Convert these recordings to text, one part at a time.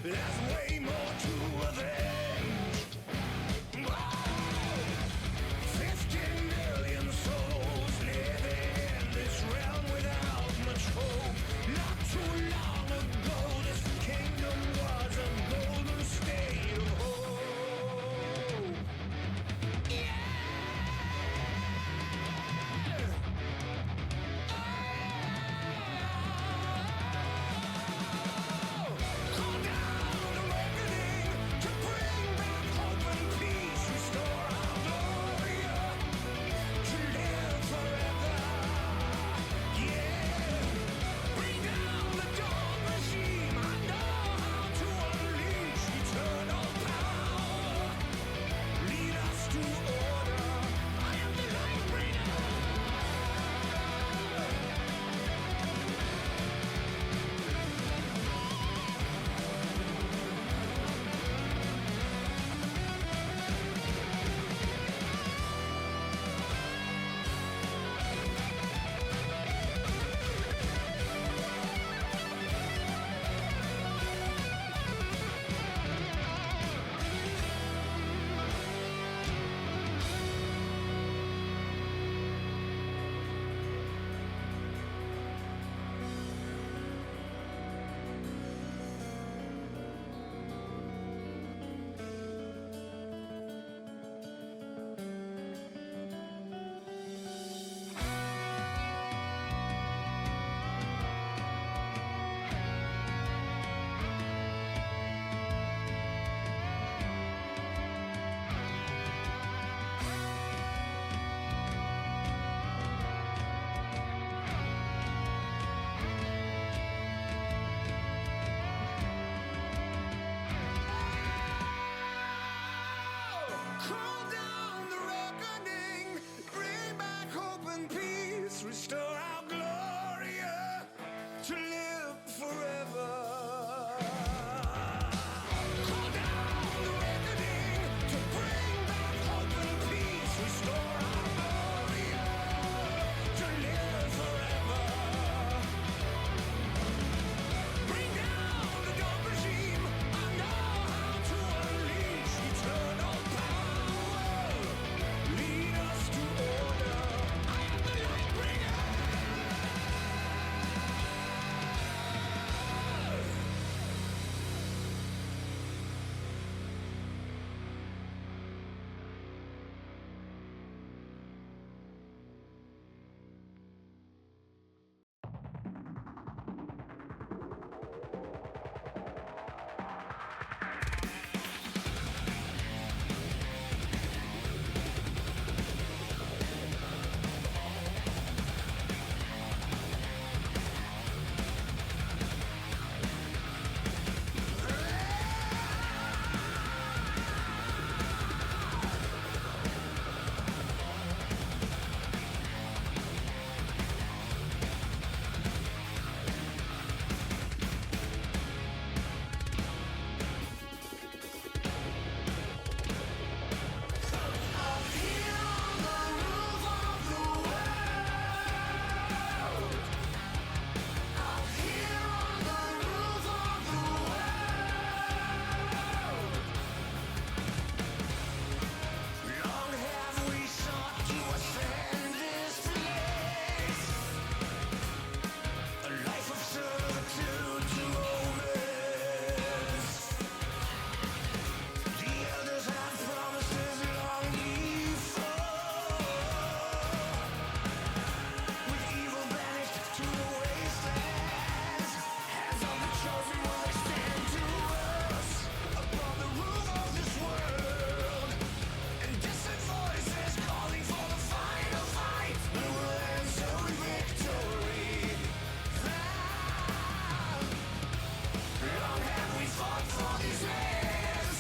There's way more to avenge. Whoa! 50 million souls living in this realm without much hope. Not too long ago, this kingdom was a golden state of hope. Yeah! Call down the reckoning to bring back hope and peace, restore our glory to live forever. Yeah, bring down the dark regime. I know how to unleash eternal power. Lead us to order. I am the light bringer. Call down the reckoning, bring back hope and peace, restore our glory to live forever. Call down the reckoning to bring back hope and peace, restore our glory to live forever. Bring down the dark regime. I know how to unleash eternal power. Lead us to order. I am the light bringer. Long have we sought to ascend this place, a life of servitude to omens. The elders have promised us long before, with evil banished to the wastelands. Hands of the chosen will extend to us above the roof of this world. And distant voices calling for the final fight. We will answer with victory. Long have we fought for these lands,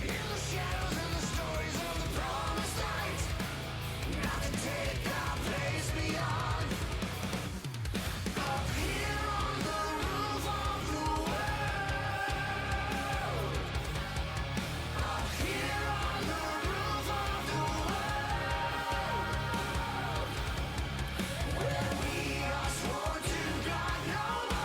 in the shadows and the stories of the promised light. Not to take our place beyond. Up here on the roof of the world. Up here on the roof of the world, where we are sworn to God no more.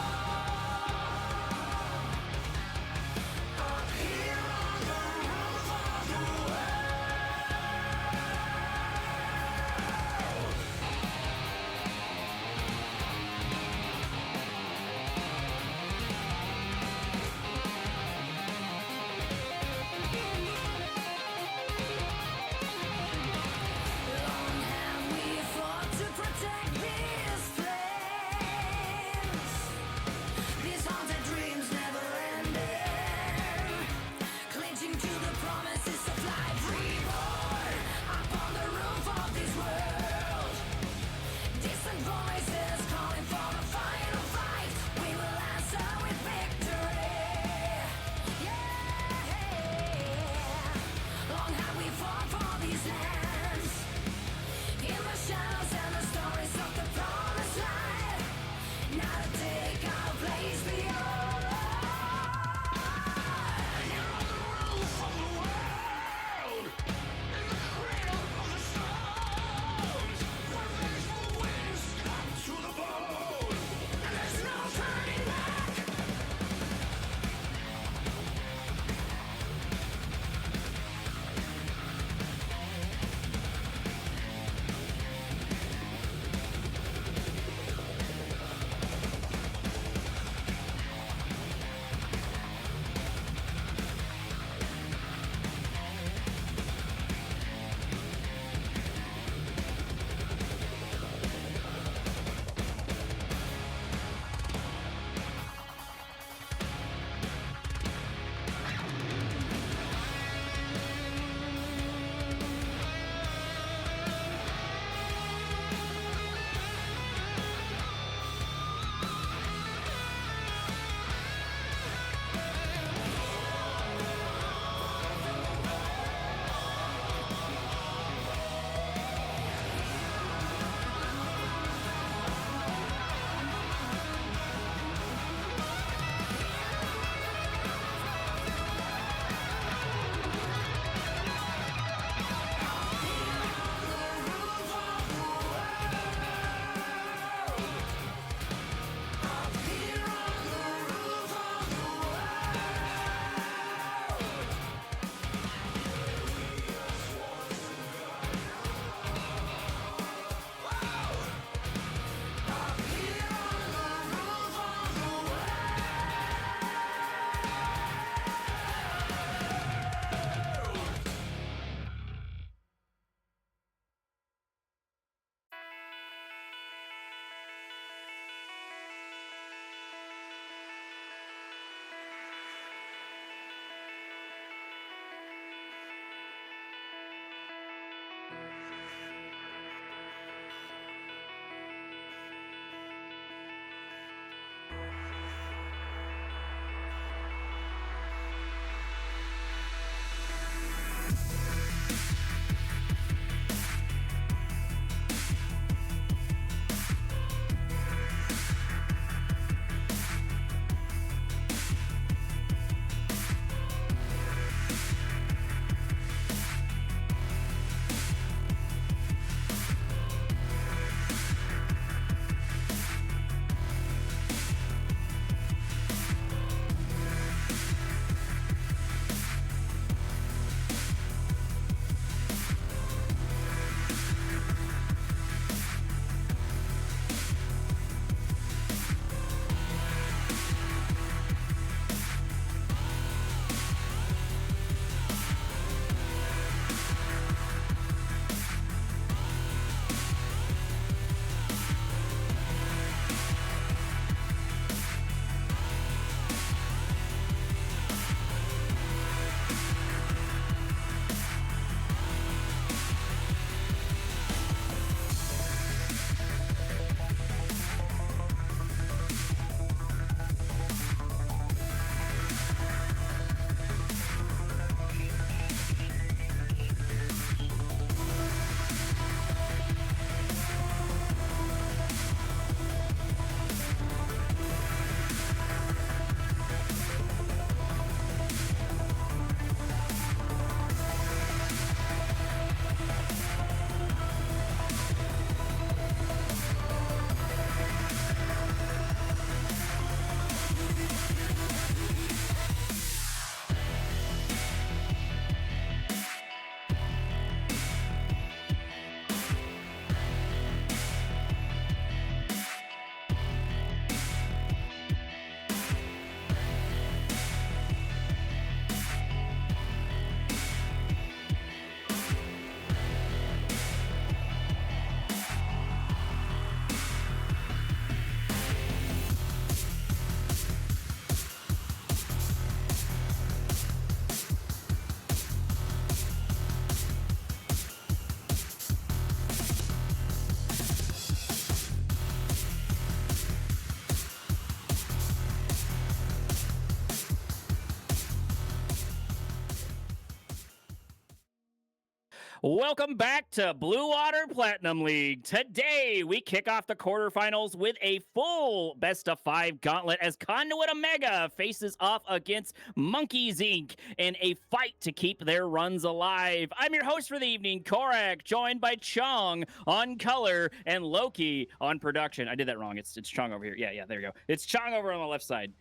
Welcome back to Blue Water Platinum League. Today, we kick off the quarterfinals with a full best of 5 gauntlet as Conduit Omega faces off against Monkeys Inc. in a fight to keep their runs alive. I'm your host for the evening, Korak, joined by Chong on color and Loki on production. I did that wrong. It's Chong over here. Yeah, there you go. It's Chong over on the left side.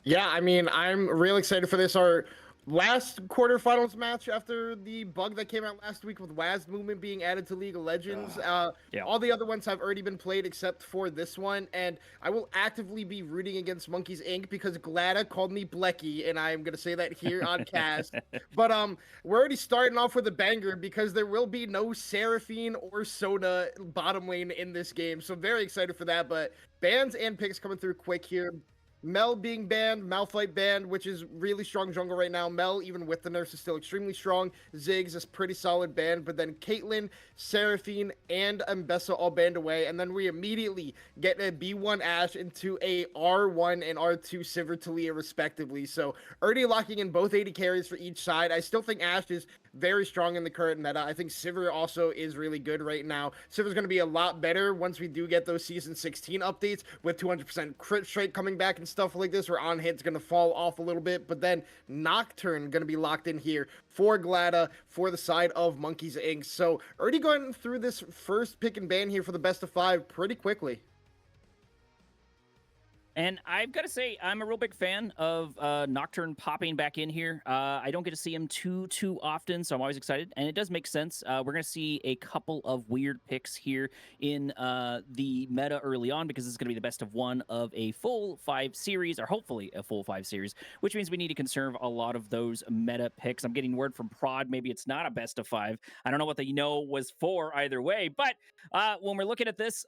Yeah, I mean, I'm real excited for this. Our last quarterfinals match after the bug that came out last week with WAS movement being added to League of Legends. Yeah. All the other ones have already been played except for this one, and I will actively be rooting against Monkeys Inc. because Glada called me Blecky, and I'm gonna say that here on cast. But we're already starting off with a banger because there will be no Seraphine or Soda bottom lane in this game, so very excited for that. But bans and picks coming through quick here. Mel being banned, Malphite banned, which is really strong jungle right now. Mel, even with the nerfs, is still extremely strong. Ziggs is pretty solid banned, but then Caitlyn, Seraphine, and Mbessa all banned away, and then we immediately get a B1 Ashe into a R1 and R2 Sivir Talia respectively. So already locking in both 80 carries for each side. I still think Ashe is very strong in the current meta. I think Sivir also is really good right now. Sivir's going to be a lot better once we do get those Season 16 updates with 200% crit straight coming back and stuff like this, where on hit's going to fall off a little bit. But then Nocturne going to be locked in here for Glada for the side of Monkeys Inc. So already going through this first pick and ban here for the best of 5 pretty quickly. And I've got to say, I'm a real big fan of Nocturne popping back in here. I don't get to see him too often, so I'm always excited. And it does make sense. We're going to see a couple of weird picks here in the meta early on, because this is going to be the best of 1 of a full 5 series, or hopefully a full 5 series, which means we need to conserve a lot of those meta picks. I'm getting word from Prod, maybe it's not a best of 5. I don't know what the was for either way, but when we're looking at this,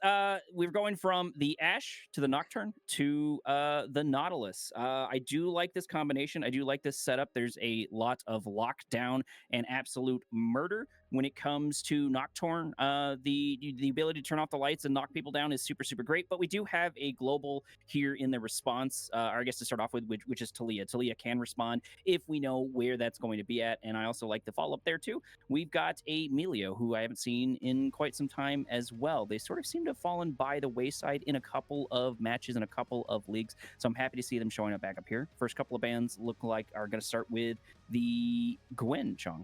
we're going from the Ashe to the Nocturne to the Nautilus. I do like this combination. I do like this setup. There's a lot of lockdown and absolute murder when it comes to Nocturne. The ability to turn off the lights and knock people down is super great. But we do have a global here in the response, or I guess to start off with, which is Talia. Talia can respond if we know where that's going to be at. And I also like the follow up there too. We've got a Melio, who I haven't seen in quite some time as well. They sort of seem to have fallen by the wayside in a couple of matches and a couple of leagues. So I'm happy to see them showing up back up here. First couple of bands look like are going to start with the Gwen, Chong.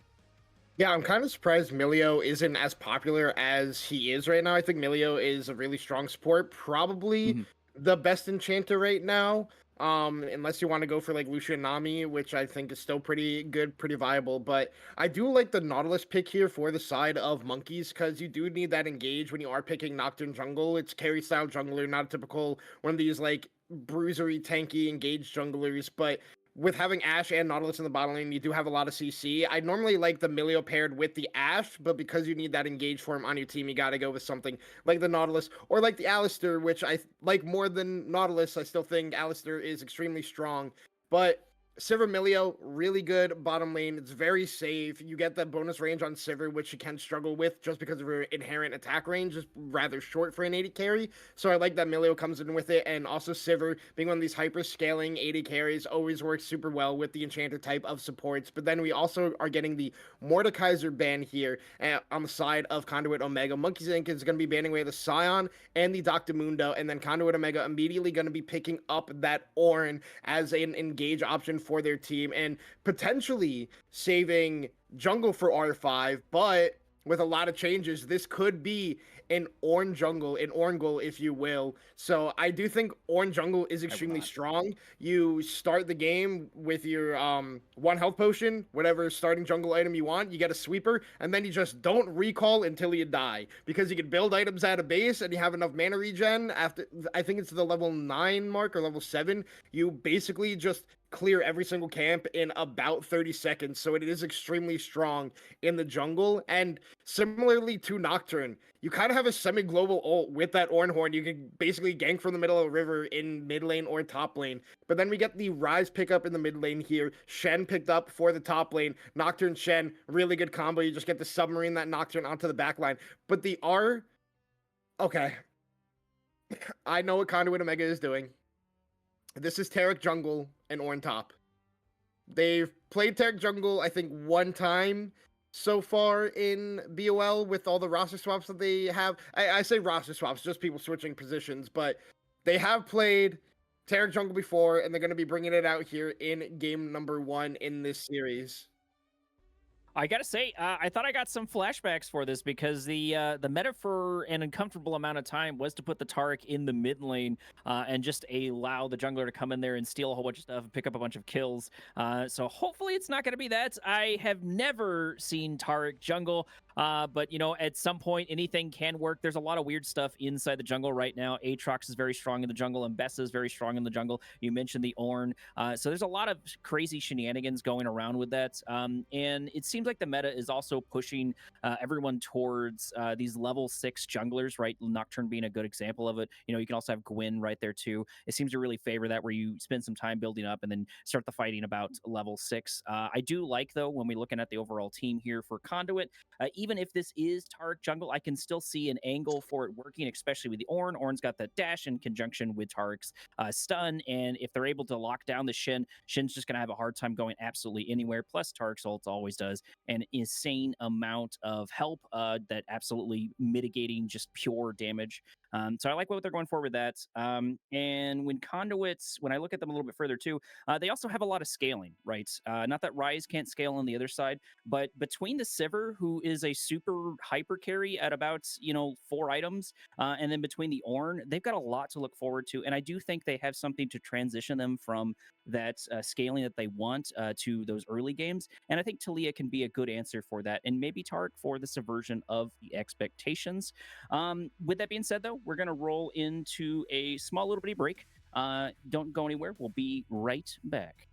Yeah, I'm kind of surprised Milio isn't as popular as he is right now. I think Milio is a really strong support, probably the best enchanter right now. Unless you want to go for like Lucian Nami, which I think is still pretty good, pretty viable. But I do like the Nautilus pick here for the side of Monkeys, because you do need that engage when you are picking Nocturne jungle. It's carry style jungler, not a typical one of these like bruisery, tanky, engaged junglers. But with having Ashe and Nautilus in the bottom lane, you do have a lot of CC. I normally like the Milio paired with the Ashe, but because you need that engage form on your team, you gotta go with something like the Nautilus or like the Alistar, which I like more than Nautilus. I still think Alistar is extremely strong, but Sivir Milio, really good bottom lane. It's very safe. You get that bonus range on Sivir, which you can struggle with just because of her inherent attack range is rather short for an 80 carry. So I like that Milio comes in with it. And also Sivir being one of these hyper scaling 80 carries always works super well with the enchanter type of supports. But then we also are getting the Mordekaiser ban here on the side of Conduit Omega. Monkeys Inc. is going to be banning away the Scion and the Dr. Mundo. And then Conduit Omega immediately going to be picking up that Ornn as an engage option for their team and potentially saving jungle for R5, but with a lot of changes, this could be an Ornn jungle, an Ornn goal, if you will. So I do think Ornn jungle is extremely strong. You start the game with your 1 health potion, whatever starting jungle item you want, you get a sweeper, and then you just don't recall until you die, because you can build items at a base and you have enough mana regen after, I think it's the level 9 mark or level 7, you basically just clear every single camp in about 30 seconds. So it is extremely strong in the jungle. And similarly to Nocturne, you kind of have a semi-global ult with that Ornn Horn. You can basically gank from the middle of the river in mid lane or top lane. But then we get the Ryze pickup in the mid lane here. Shen picked up for the top lane. Nocturne, Shen, really good combo. You just get the submarine that Nocturne onto the back line. But the R... Okay. I know what Conduit Omega is doing. This is Taric jungle and Ornn top. They've played Taric jungle, I think, 1 time. so far in BOL with all the roster swaps that they have. I say roster swaps, just people switching positions, but they have played Taric jungle before, and they're going to be bringing it out here in game number 1 in this series. I gotta say, I thought I got some flashbacks for this because the meta for an uncomfortable amount of time was to put the Taric in the mid lane and just allow the jungler to come in there and steal a whole bunch of stuff and pick up a bunch of kills. So hopefully it's not gonna be that. I have never seen Taric jungle, but you know, at some point anything can work. There's a lot of weird stuff inside the jungle right now. Aatrox is very strong in the jungle, and Bessa is very strong in the jungle. You mentioned the Ornn, so there's a lot of crazy shenanigans going around with that, and it seems like the meta is also pushing everyone towards these level 6 junglers, right? Nocturne being a good example of it. You know, you can also have Gwyn right there too. It seems to really favor that, where you spend some time building up and then start the fighting about level 6. I do like, though, when we're looking at the overall team here for Conduit, even if this is Taric jungle, I can still see an angle for it working, especially with the Ornn. Ornn's got the dash in conjunction with Taric's stun, and if they're able to lock down the Shin's just going to have a hard time going absolutely anywhere. Plus, Taric's ult always does an insane amount of help that absolutely mitigating just pure damage. So I like what they're going for with that. And when Conduits, when I look at them a little bit further too, they also have a lot of scaling, right? Not that Ryze can't scale on the other side, but between the Sivir, who is a super hyper carry at about, 4 items, and then between the Ornn, they've got a lot to look forward to. And I do think they have something to transition them from that scaling that they want to those early games. And I think Talia can be a good answer for that, and maybe Taric for the subversion of the expectations. With that being said, though, we're going to roll into a small little bitty break. Don't go anywhere. We'll be right back.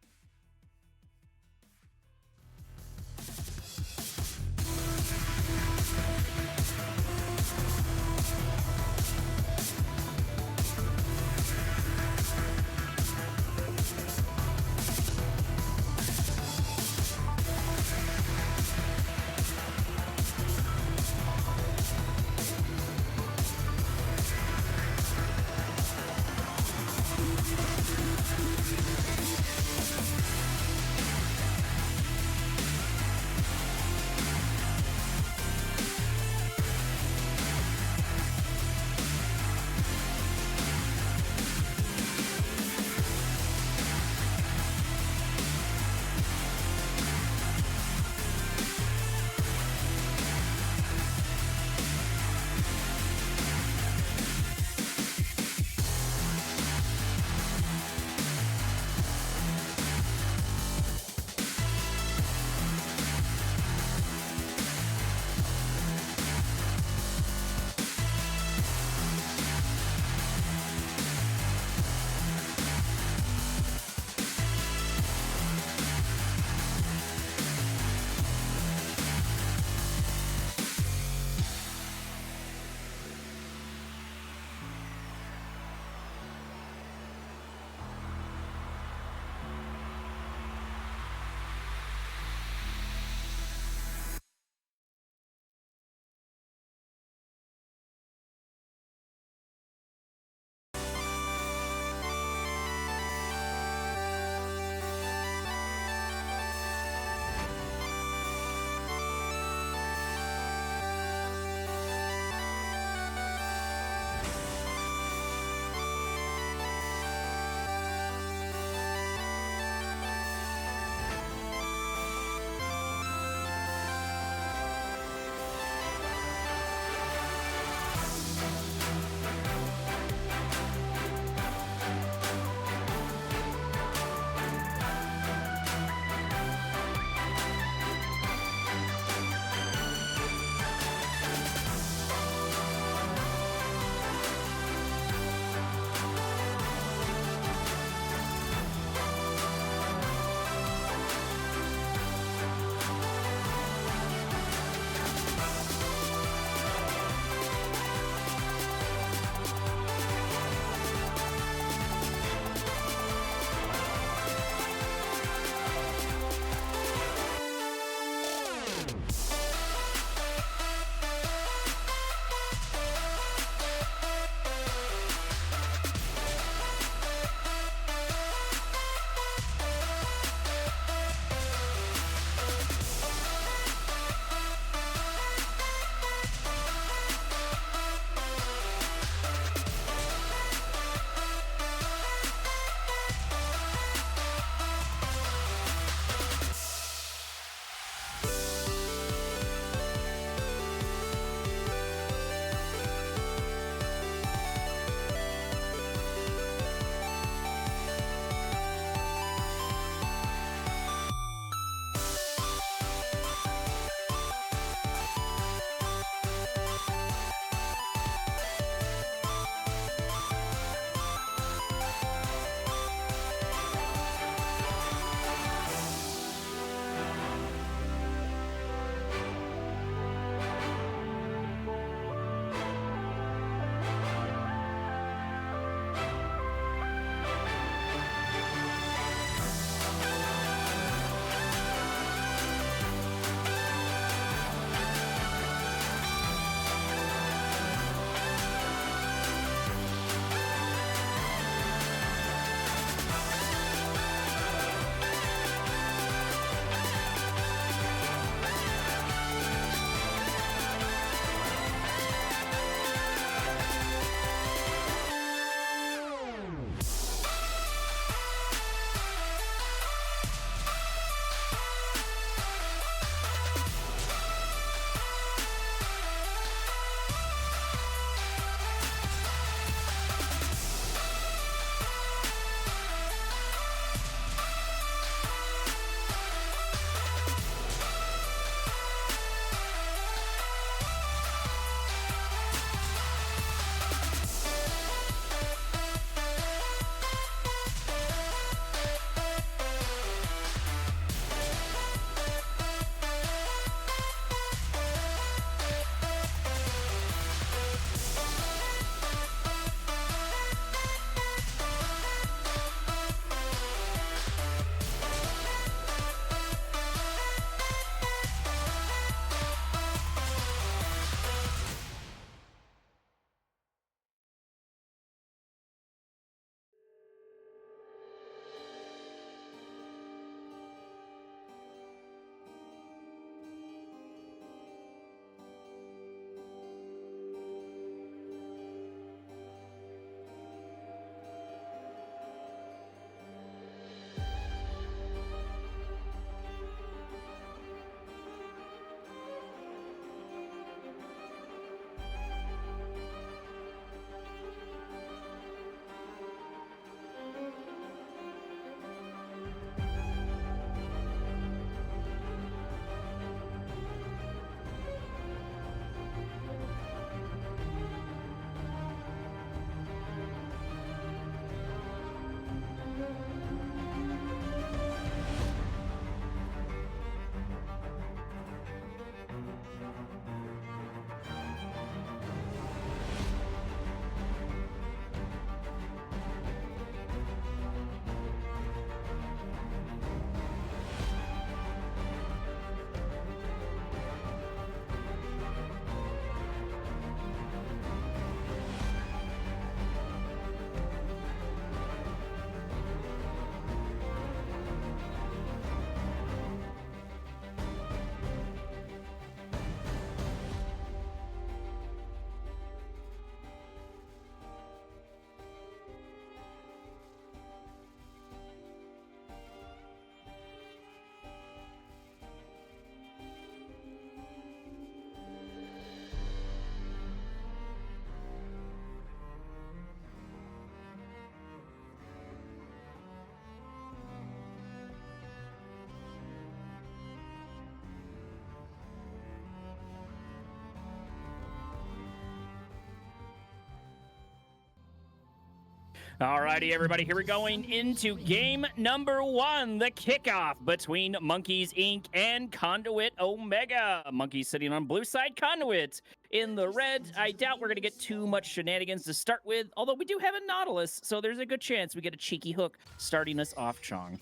Alrighty, everybody, here we're going into game number 1, the kickoff between Monkeys Inc. and Conduit Omega. Monkeys sitting on blue side, Conduit in the red. I doubt we're going to get too much shenanigans to start with, although we do have a Nautilus, so there's a good chance we get a cheeky hook starting us off, Chong.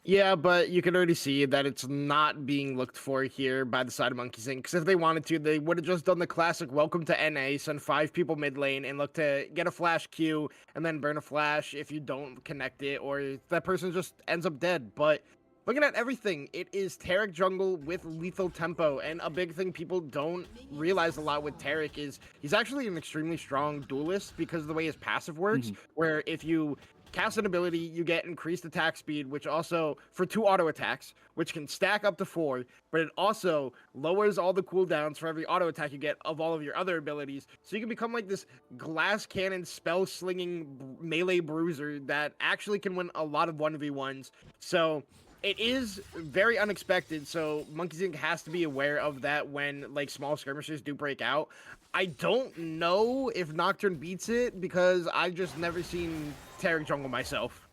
Yeah, but you can already see that it's not being looked for here by the side of Monkeys Inc. Because if they wanted to, they would have just done the classic welcome to NA, send 5 people mid lane, and look to get a flash Q, and then burn a flash if you don't connect it, or that person just ends up dead. But looking at everything, it is Taric jungle with lethal tempo, and a big thing people don't realize a lot with Taric is he's actually an extremely strong duelist because of the way his passive works, where if you cast an ability, you get increased attack speed, which also, for 2 auto attacks, which can stack up to 4, but it also lowers all the cooldowns for every auto attack you get of all of your other abilities. So you can become like this glass cannon spell slinging melee bruiser that actually can win a lot of 1v1s. So it is very unexpected, so Monkeys Inc. has to be aware of that when like small skirmishes do break out. I don't know if Nocturne beats it because I've just never seen Taric jungle myself.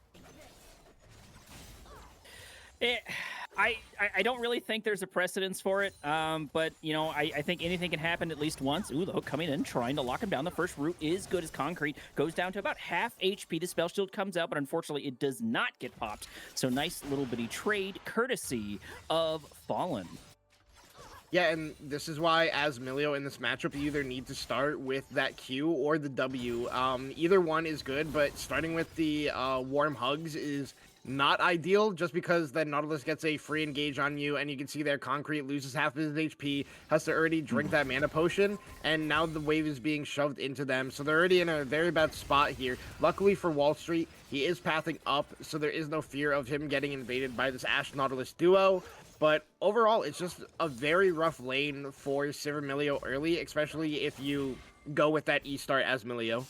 I don't really think there's a precedence for it, but, you know, I think anything can happen at least once. Ooh, the hook coming in, trying to lock him down. The first root is good as concrete. Goes down to about half HP. The spell shield comes out, but unfortunately it does not get popped. So nice little bitty trade, courtesy of Fallen. Yeah, and this is why, as Milio in this matchup, you either need to start with that Q or the W. Either one is good, but starting with the Warm Hugs is not ideal, just because then Nautilus gets a free engage on you, and you can see there Concrete loses half of his HP, has to already drink that mana potion, and now the wave is being shoved into them, so they're already in a very bad spot here. Luckily for Wall Street, he is pathing up, so there is no fear of him getting invaded by this Ashe Nautilus duo. But overall, it's just a very rough lane for Sivir Milio early, especially if you go with that E-start as Milio.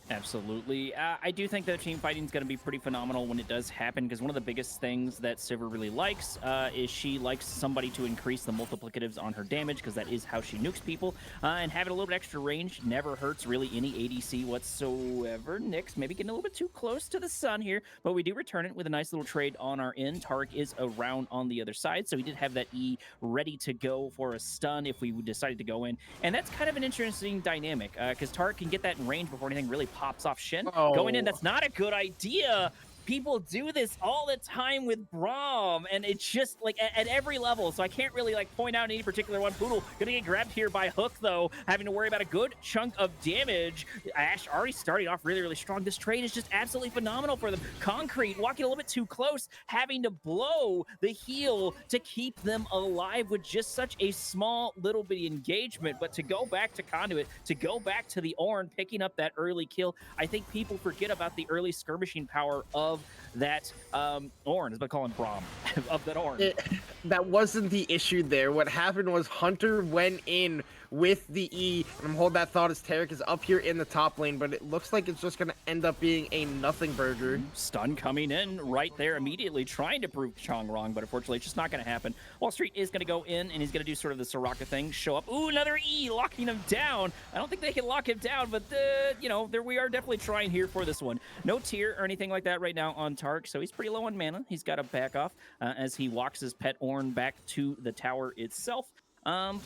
Absolutely. I do think that team fighting is going to be pretty phenomenal when it does happen, because one of the biggest things that Sivir really likes is she likes somebody to increase the multiplicatives on her damage, because that is how she nukes people. And having a little bit extra range never hurts really any ADC whatsoever. Nyx maybe getting a little bit too close to the sun here, but we do return it with a nice little trade on our end. Taric is around on the other side, so we did have that E ready to go for a stun if we decided to go in. And that's kind of an interesting dynamic, because Taric can get that in range before anything really pops off Shin. Going in, that's not a good idea. People do this all the time with Braum, and it's just like at every level, so I can't really like point out any particular one. Poodle gonna get grabbed here by Hook, though, having to worry about a good chunk of damage. Ashe already starting off really, really strong. This trade is just absolutely phenomenal for them. Concrete walking a little bit too close, having to blow the heal to keep them alive with just such a small little bitty engagement. But to go back to Conduit, to go back to the Ornn, picking up that early kill, I think people forget about the early skirmishing power of that Ornn, as I call him Braum, of that Ornn. That wasn't the issue there. What happened was Hunter went in with the E, and I'm holding that thought as Taric is up here in the top lane, but it looks like it's just going to end up being a nothing burger. Stun coming in right there immediately, trying to prove Chong wrong, but unfortunately it's just not going to happen. Wall Street is going to go in, and he's going to do sort of the Soraka thing, show up. Ooh, another E, locking him down. I don't think they can lock him down, but, you know, we are definitely trying here for this one. No tier or anything like that right now on Taric, so he's pretty low on mana. He's got to back off as he walks his pet Ornn back to the tower itself.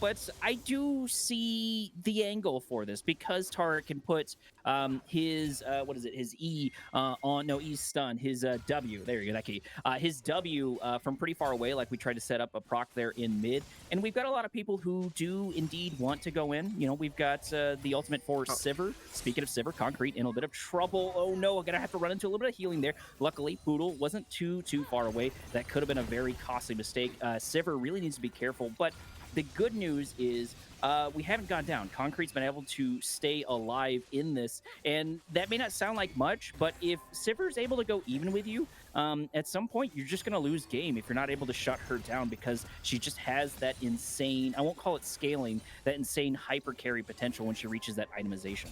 But I do see the angle for this, because Taric can put his, what is it, his E on, no, E's stun, his W, there you go, that key, his W from pretty far away, like we tried to set up a proc there in mid. And we've got a lot of people who do indeed want to go in. You know, we've got the ultimate for Sivir. Speaking of Sivir, Concrete in a bit of trouble. Oh no, I'm going to have to run into a little bit of healing there. Luckily, Poodle wasn't too far away. That could have been a very costly mistake. Sivir really needs to be careful, but the good news is we haven't gone down. Concrete's been able to stay alive in this, and that may not sound like much, but if Sivir's able to go even with you, at some point you're just going to lose game if you're not able to shut her down, because she just has that insane, I won't call it scaling, that insane hyper carry potential when she reaches that itemization.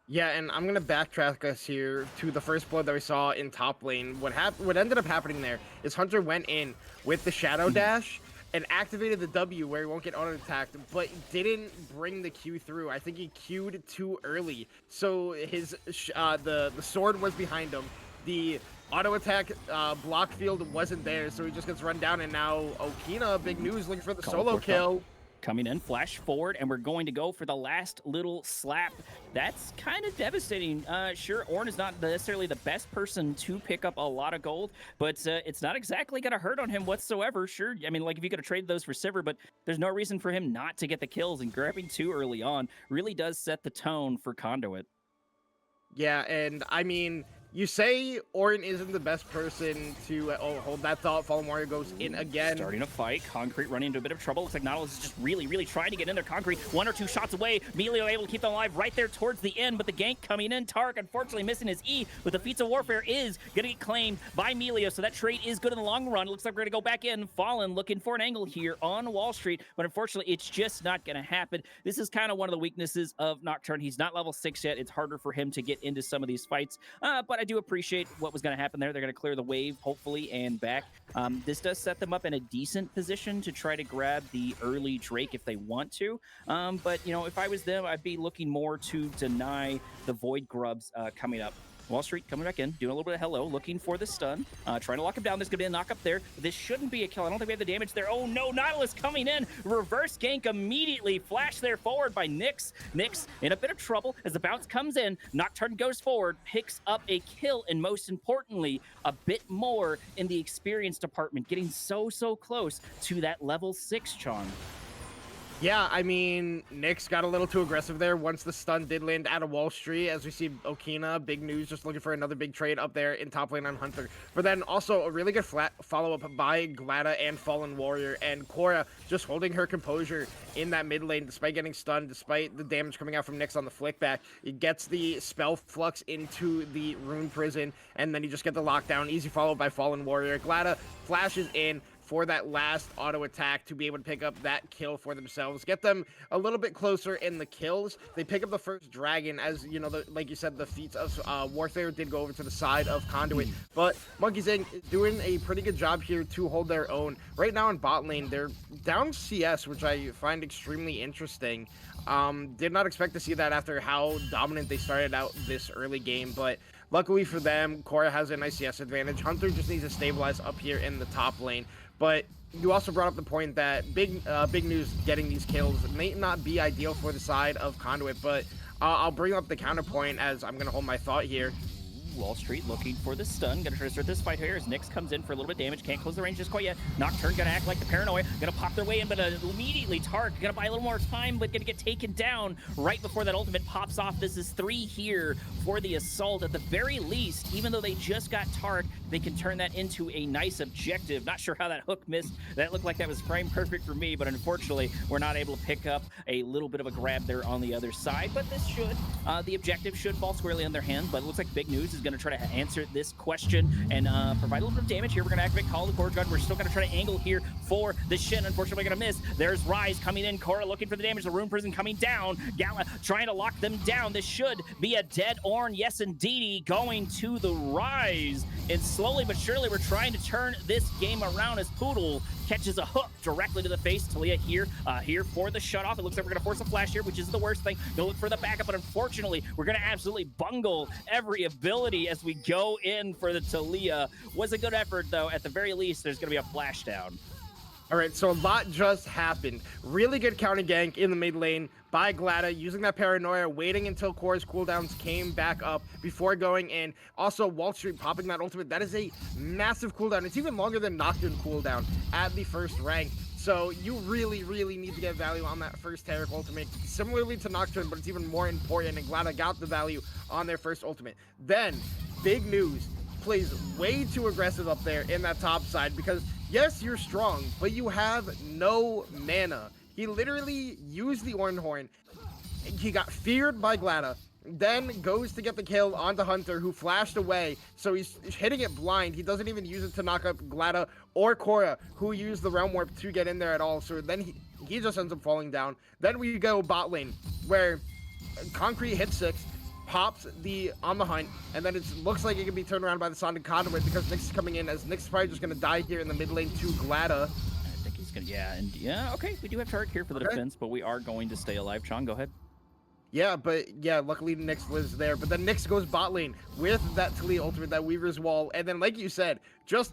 Yeah, and I'm going to backtrack us here to the first blood that we saw in top lane. What ended up happening there is Hunter went in with the Shadow Dash, and activated the W where he won't get auto-attacked, but didn't bring the Q through. I think he Q'd too early, so his the sword was behind him. The auto-attack block field wasn't there, so he just gets run down, and now Okina, big news, looking for the solo kill. Coming in, flash forward, and we're going to go for the last little slap. That's kind of devastating. Sure, Ornn is not necessarily the best person to pick up a lot of gold, but it's not exactly going to hurt on him whatsoever. Sure, I mean, like, if you could have traded those for Sivir, but there's no reason for him not to get the kills, and grabbing 2 early on really does set the tone for Conduit. Yeah, and I mean, you say Ornn isn't the best person to hold that thought. Fallen Warrior goes in again. Starting a fight. Concrete running into a bit of trouble. Looks like Nautilus is just really trying to get in there. Concrete 1 or 2 shots away. Melio able to keep them alive right there towards the end, but the gank coming in. Tark unfortunately missing his E, but the Feats of Warfare is going to get claimed by Melio, so that trade is good in the long run. It looks like we're going to go back in. Fallen looking for an angle here on Wall Street, but unfortunately it's just not going to happen. This is kind of one of the weaknesses of Nocturne. He's not level 6 yet. It's harder for him to get into some of these fights, but I do appreciate what was going to happen there. They're going to clear the wave, hopefully, and back. This does set them up in a decent position to try to grab the early Drake if they want to. But, you know, if I was them, I'd be looking more to deny the Void Grubs coming up. Wall Street coming back in, doing a little bit of hello, looking for the stun, trying to lock him down. There's going to be a knock up there. This shouldn't be a kill. I don't think we have the damage there. Oh no, Nautilus coming in. Reverse gank immediately. Flash there forward by Nyx. Nyx in a bit of trouble as the bounce comes in. Nocturne goes forward, picks up a kill, and most importantly, a bit more in the experience department, getting so close to that level 6, Chong. Yeah, I mean, Nyx got a little too aggressive there once the stun did land out of Wall Street, as we see Okina, big news, just looking for another big trade up there in top lane on Hunter. But then also a really good follow-up by Glada and Fallen Warrior, and Cora just holding her composure in that mid lane despite getting stunned, despite the damage coming out from Nyx on the flick back. He gets the spell flux into the rune prison, and then you just get the lockdown. Easy follow by Fallen Warrior. Glada flashes in for that last auto attack to be able to pick up that kill for themselves, get them a little bit closer in the kills. They pick up the first dragon, as you know, like you said, the feats of warfare did go over to the side of Conduit, but Monkey's Inc is doing a pretty good job here to hold their own. Right now in bot lane, they're down CS, which I find extremely interesting. Did not expect to see that after how dominant they started out this early game, but luckily for them, Cora has a nice CS advantage. Hunter just needs to stabilize up here in the top lane. But you also brought up the point that big news getting these kills may not be ideal for the side of Conduit, but I'll bring up the counterpoint as I'm going to hold my thought here. Wall Street looking for the stun. Gonna try to start this fight here as Nyx comes in for a little bit of damage. Can't close the range just quite yet. Nocturne gonna act like the paranoia. Gonna pop their way in, but immediately Tark gonna buy a little more time, but gonna get taken down right before that ultimate pops off. This is 3 here for the assault. At the very least, even though they just got Tark, they can turn that into a nice objective. Not sure how that hook missed. That looked like that was frame perfect for me, but unfortunately, we're not able to pick up a little bit of a grab there on the other side. But this should, the objective should fall squarely in their hands. But it looks like big news is going to try to answer this question and provide a little bit of damage here. We're going to activate Call of the Core Gun. We're still going to try to angle here for the Shin. Unfortunately, going to miss. There's Rise coming in. Cora looking for the damage. The Rune Prison coming down. Gala trying to lock them down. This should be a dead Ornn. Yes, indeedy. Going to the Rise. And slowly but surely, we're trying to turn this game around as Poodle catches a hook directly to the face. Talia here for the shutoff. It looks like we're going to force a flash here, which is the worst thing. Go look for the backup, but unfortunately, we're going to absolutely bungle every ability as we go in for the Talia. Was a good effort, though. At the very least, there's going to be a flash down. All right, so a lot just happened. Really good counter gank in the mid lane by Glada, using that paranoia, waiting until Core's cooldowns came back up before going in. Also, Wall Street popping that ultimate. That is a massive cooldown. It's even longer than Nocturne cooldown at the first rank. So you really need to get value on that first Taric ultimate, similarly to Nocturne, but it's even more important, and Glada got the value on their first ultimate. Then, big news, plays way too aggressive up there in that top side, because yes, you're strong, but you have no mana. He literally used the Ornn Horn. He got feared by Glada, then goes to get the kill onto Hunter, who flashed away. So he's hitting it blind. He doesn't even use it to knock up Glada or Cora, who used the Realm Warp to get in there at all. So then he just ends up falling down. Then we go bot lane, where Concrete hits 6, pops on the hunt, and then it looks like it can be turned around by the Sonic Conduit because Nyx is coming in, as Nyx is probably just going to die here in the mid lane to Glada. gonna, yeah, and yeah, okay, we do have Tarek here for the defense, but we are going to stay alive. Chong, go ahead. Yeah, but yeah, luckily Nyx lives there. But then Nyx goes bot lane with that Talia ultimate, that Weaver's Wall, and then like you said, just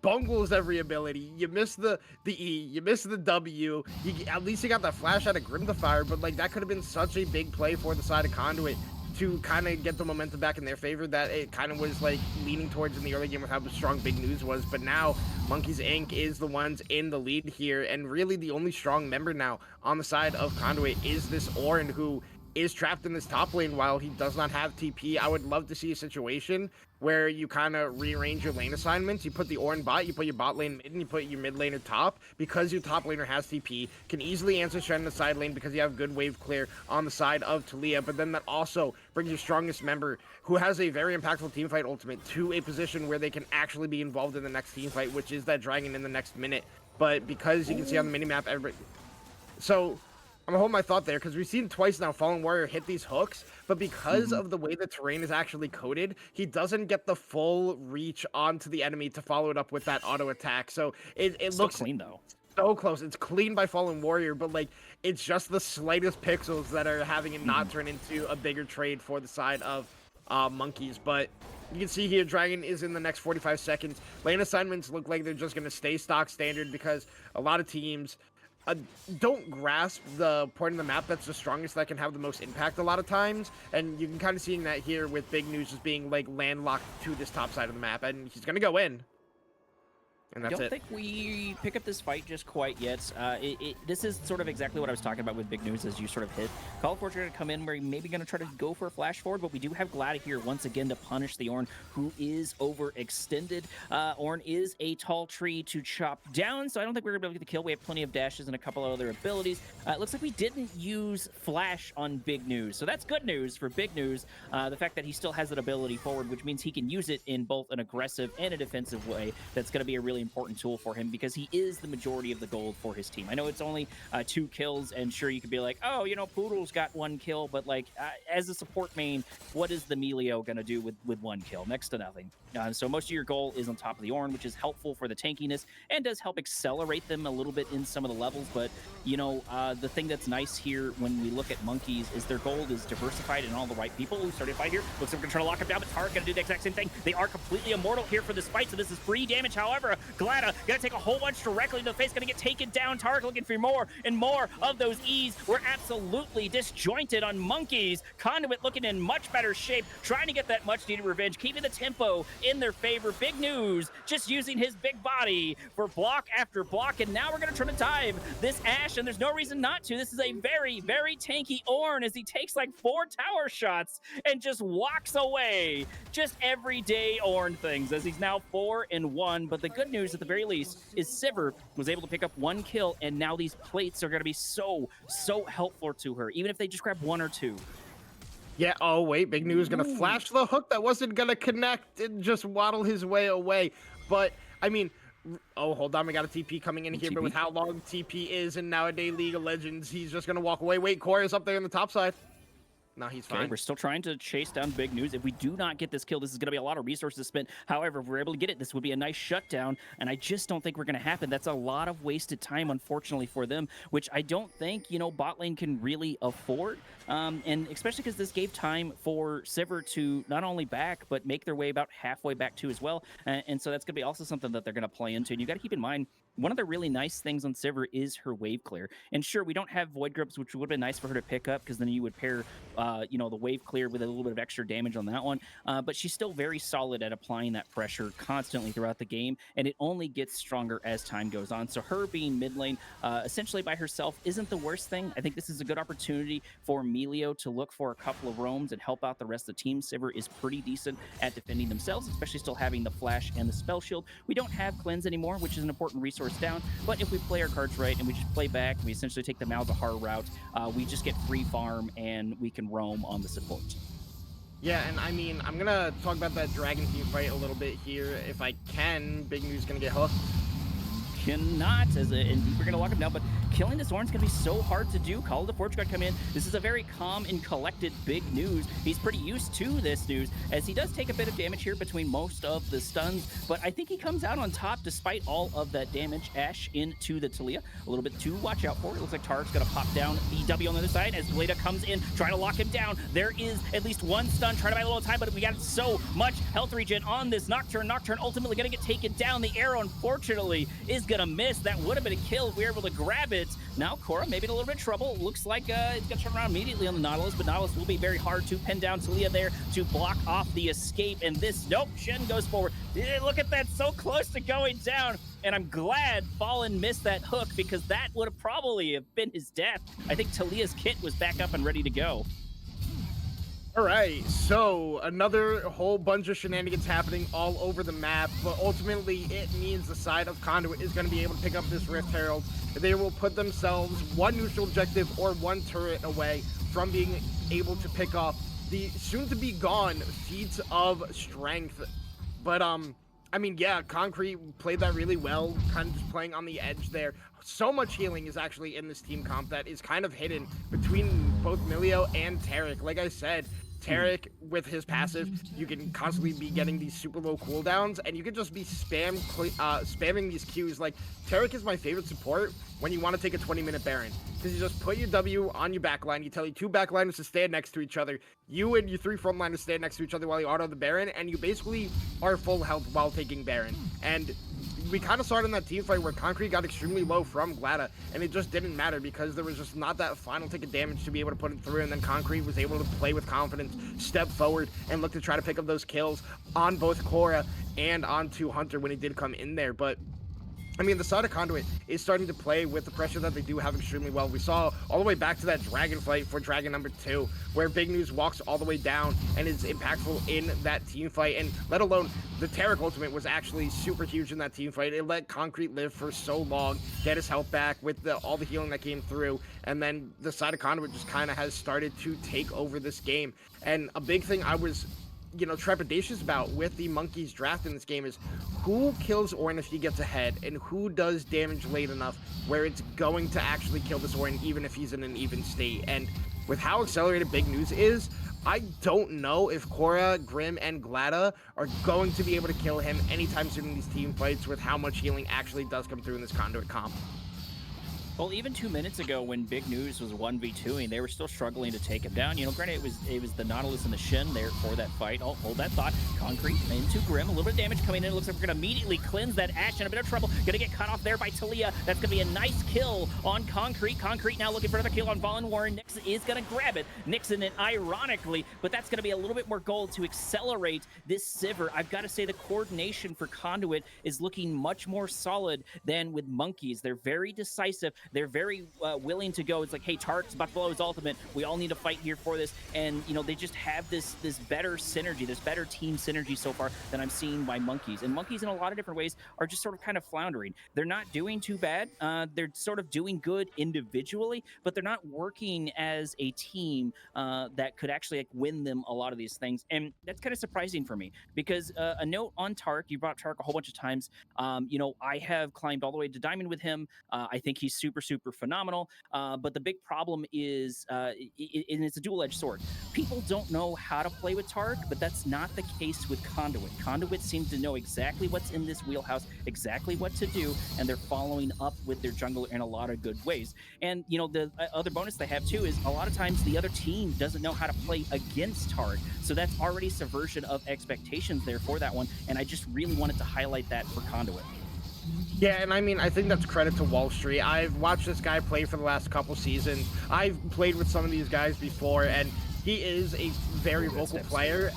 bungles every ability. You miss the E, you miss the W. At least you got that flash out of Grim the Fire, but like that could have been such a big play for the side of Conduit to kind of get the momentum back in their favor that it kind of was like leaning towards in the early game with how strong Big News was. But now Monkeys Inc. is the ones in the lead here, and really the only strong member now on the side of Conduit is this Ornn, who is trapped in this top lane while he does not have TP. I would love to see a situation where you kind of rearrange your lane assignments. You put the Ornn bot, you put your bot lane mid, and you put your mid laner top, because your top laner has TP, can easily answer Shen in the side lane because you have good wave clear on the side of Talia, but then that also brings your strongest member, who has a very impactful teamfight ultimate, to a position where they can actually be involved in the next teamfight, which is that dragon in the next minute. But because you can see on the minimap, everybody... So... I'm gonna hold my thought there because we've seen twice now Fallen Warrior hit these hooks, but because of the way the terrain is actually coded, he doesn't get the full reach onto the enemy to follow it up with that auto attack. So it looks clean though. So close. It's clean by Fallen Warrior, but like it's just the slightest pixels that are having it not turn into a bigger trade for the side of Monkeys. But you can see here, Dragon is in the next 45 seconds. Lane assignments look like they're just gonna stay stock standard because a lot of teams don't grasp the point of the map that's the strongest, that can have the most impact a lot of times, and you can kind of seeing that here with Big News just being like landlocked to this top side of the map, and he's gonna go in. And that's I don't think we pick up this fight just quite yet. This is sort of exactly what I was talking about with Big News, as you sort of hit. Call of Fortune going to come in where he maybe going to try to go for a flash forward, but we do have Glad here once again to punish the Ornn, who is overextended. Ornn is a tall tree to chop down, so I don't think we're going to be able to get the kill. We have plenty of dashes and a couple of other abilities. It looks like we didn't use flash on Big News, so that's good news for Big News. The fact that he still has that ability forward, which means he can use it in both an aggressive and a defensive way. That's going to be a really important tool for him because he is the majority of the gold for his team. I know it's only 2 kills, and sure, you could be like, oh, you know, Poodle's got 1 kill, but like as a support main, what is the Melio gonna do with 1 kill? Next to nothing. So most of your goal is on top of the Ornn, which is helpful for the tankiness and does help accelerate them a little bit in some of the levels. But you know, the thing that's nice here when we look at Monkeys is their gold is diversified in all the right people. Who started fight here? Looks like we're gonna try to lock him down, but Tarek gonna do the exact same thing. They are completely immortal here for this fight, so this is free damage. However, Glada gonna take a whole bunch directly to the face, gonna get taken down. Tarek looking for more and more of those E's. We're absolutely disjointed on Monkeys. Conduit looking in much better shape, trying to get that much needed revenge, keeping the tempo in their favor. Big News just using his big body for block after block, and now we're gonna try to dive this Ashe, and there's no reason not to. This is a very, very tanky Ornn as he takes like 4 tower shots and just walks away. Just everyday Ornn things as he's now 4-1. But the good news at the very least is Sivir was able to pick up 1 kill, and now these plates are going to be so helpful to her, even if they just grab 1 or 2. Yeah, oh wait, Big News gonna flash the hook that wasn't gonna connect and just waddle his way away. But, I mean, oh, hold on, we got a TP coming in here, but with how long TP is in nowadays League of Legends, he's just gonna walk away. Wait, Core is up there on the top side. No, he's fine. We're still trying to chase down Big News. If we do not get this kill, this is going to be a lot of resources spent. However, if we're able to get it, this would be a nice shutdown, and I just don't think we're going to happen. That's a lot of wasted time, unfortunately, for them, which I don't think, you know, bot lane can really afford, and especially because this gave time for Sivir to not only back, but make their way about halfway back too as well, and so that's going to be also something that they're going to play into, and you got to keep in mind, one of the really nice things on Sivir is her wave clear. And sure, we don't have Void Grubs, which would have been nice for her to pick up, because then you would pair, you know, the wave clear with a little bit of extra damage on that one. But she's still very solid at applying that pressure constantly throughout the game, and it only gets stronger as time goes on. So her being mid lane, essentially by herself, isn't the worst thing. I think this is a good opportunity for Melio to look for a couple of roams and help out the rest of the team. Sivir is pretty decent at defending themselves, especially still having the flash and the spell shield. We don't have cleanse anymore, which is an important resource down, but if we play our cards right and we just play back, we essentially take the Malzahar route, we just get free farm and we can roam on the support. Yeah, and I mean, I'm gonna talk about that Dragon team fight a little bit here if I can. Big News gonna get hooked. cannot, and we're going to lock him down, but killing this Oran's going to be so hard to do. Call of the Forge God come in. This is a very calm and collected Big News. He's pretty used to this news, as he does take a bit of damage here between most of the stuns, but I think he comes out on top despite all of that damage. Ash into the Talia. A little bit to watch out for. It looks like Tark's going to pop down the W on the other side as Gleda comes in, trying to lock him down. There is at least one stun, trying to buy a little time, but we got so much health regen on this Nocturne. Nocturne ultimately going to get taken down. The arrow, unfortunately, is going to miss. That would have been a kill if we were able to grab it. Now Cora maybe in a little bit of trouble. Looks like it's going to turn around immediately on the Nautilus, but Nautilus will be very hard to pin down Talia there to block off the escape. And this, nope, Shen goes forward. Look at that, so close to going down. And I'm glad Fallen missed that hook, because that would have probably have been his death. I think Talia's kit was back up and ready to go. All right, so another whole bunch of shenanigans happening all over the map, but ultimately it means the side of Conduit is going to be able to pick up this Rift Herald. They will put themselves one neutral objective or one turret away from being able to pick off the soon-to-be-gone Feats of Strength. But, I mean, yeah, Concrete played that really well, kind of just playing on the edge there. So much healing is actually in this team comp that is kind of hidden between both Milio and Tarek. Like I said, Tarek, with his passive, you can constantly be getting these super low cooldowns, and you can just be spamming these Qs. Like, Tarek is my favorite support when you want to take a 20-minute Baron, because you just put your W on your backline, you tell your two backliners to stand next to each other, you and your three frontliners stand next to each other while you auto the Baron, and you basically are full health while taking Baron. And we kind of saw it in that team fight where Concrete got extremely low from Glada, and it just didn't matter because there was just not that final tick of damage to be able to put it through, and then Concrete was able to play with confidence, step forward, and look to try to pick up those kills on both Cora and onto Hunter when he did come in there. But I mean, the side of Conduit is starting to play with the pressure that they do have extremely well. We saw all the way back to that Dragon fight for Dragon number 2, where Big News walks all the way down and is impactful in that team fight. And let alone, the Tarek ultimate was actually super huge in that team fight. It let Concrete live for so long, get his health back with all the healing that came through. And then the side of Conduit just kind of has started to take over this game. And a big thing I was trepidatious about with the Monkeys draft in this game is who kills Ornn if he gets ahead, and who does damage late enough where it's going to actually kill this Ornn even if he's in an even state. And with how accelerated Big News is, I don't know if Cora, Grim, and Glada are going to be able to kill him anytime soon in these team fights with how much healing actually does come through in this Conduit comp. Well, even 2 minutes ago when Big News was 1v2ing, they were still struggling to take him down. Granted, it was the Nautilus and the Shen there for that fight. Oh, hold that thought. Concrete into Grim. A little bit of damage coming in. It looks like we're going to immediately cleanse that Ash in a bit of trouble. Going to get cut off there by Talia. That's going to be a nice kill on Concrete. Concrete now looking for another kill on Fallen Warren. Nix is going to grab it. Nixon it ironically, but that's going to be a little bit more gold to accelerate this Sivir. I've got to say the coordination for Conduit is looking much more solid than with Monkeys. They're very decisive. They're very willing to go. It's like, hey, Tark's about to blow his ultimate. We all need to fight here for this. And, they just have this better synergy, this better team synergy so far than I'm seeing by Monkeys. And Monkeys, in a lot of different ways, are just sort of kind of floundering. They're not doing too bad. They're sort of doing good individually, but they're not working as a team that could actually win them a lot of these things. And that's kind of surprising for me, because a note on Tark, you brought Tark a whole bunch of times. I have climbed all the way to Diamond with him. I think he's super, super phenomenal. But the big problem is, and it's a dual-edged sword. People don't know how to play with Tark, but that's not the case with Conduit. Conduit seems to know exactly what's in this wheelhouse, exactly what to do, and they're following up with their jungler in a lot of good ways. And, the other bonus they have, too, is a lot of times the other team doesn't know how to play against Tark. So that's already subversion of expectations there for that one, and I just really wanted to highlight that for Conduit. Yeah, and I mean, I think that's credit to Wall Street. I've watched this guy play for the last couple seasons. I've played with some of these guys before, and he is a very vocal player.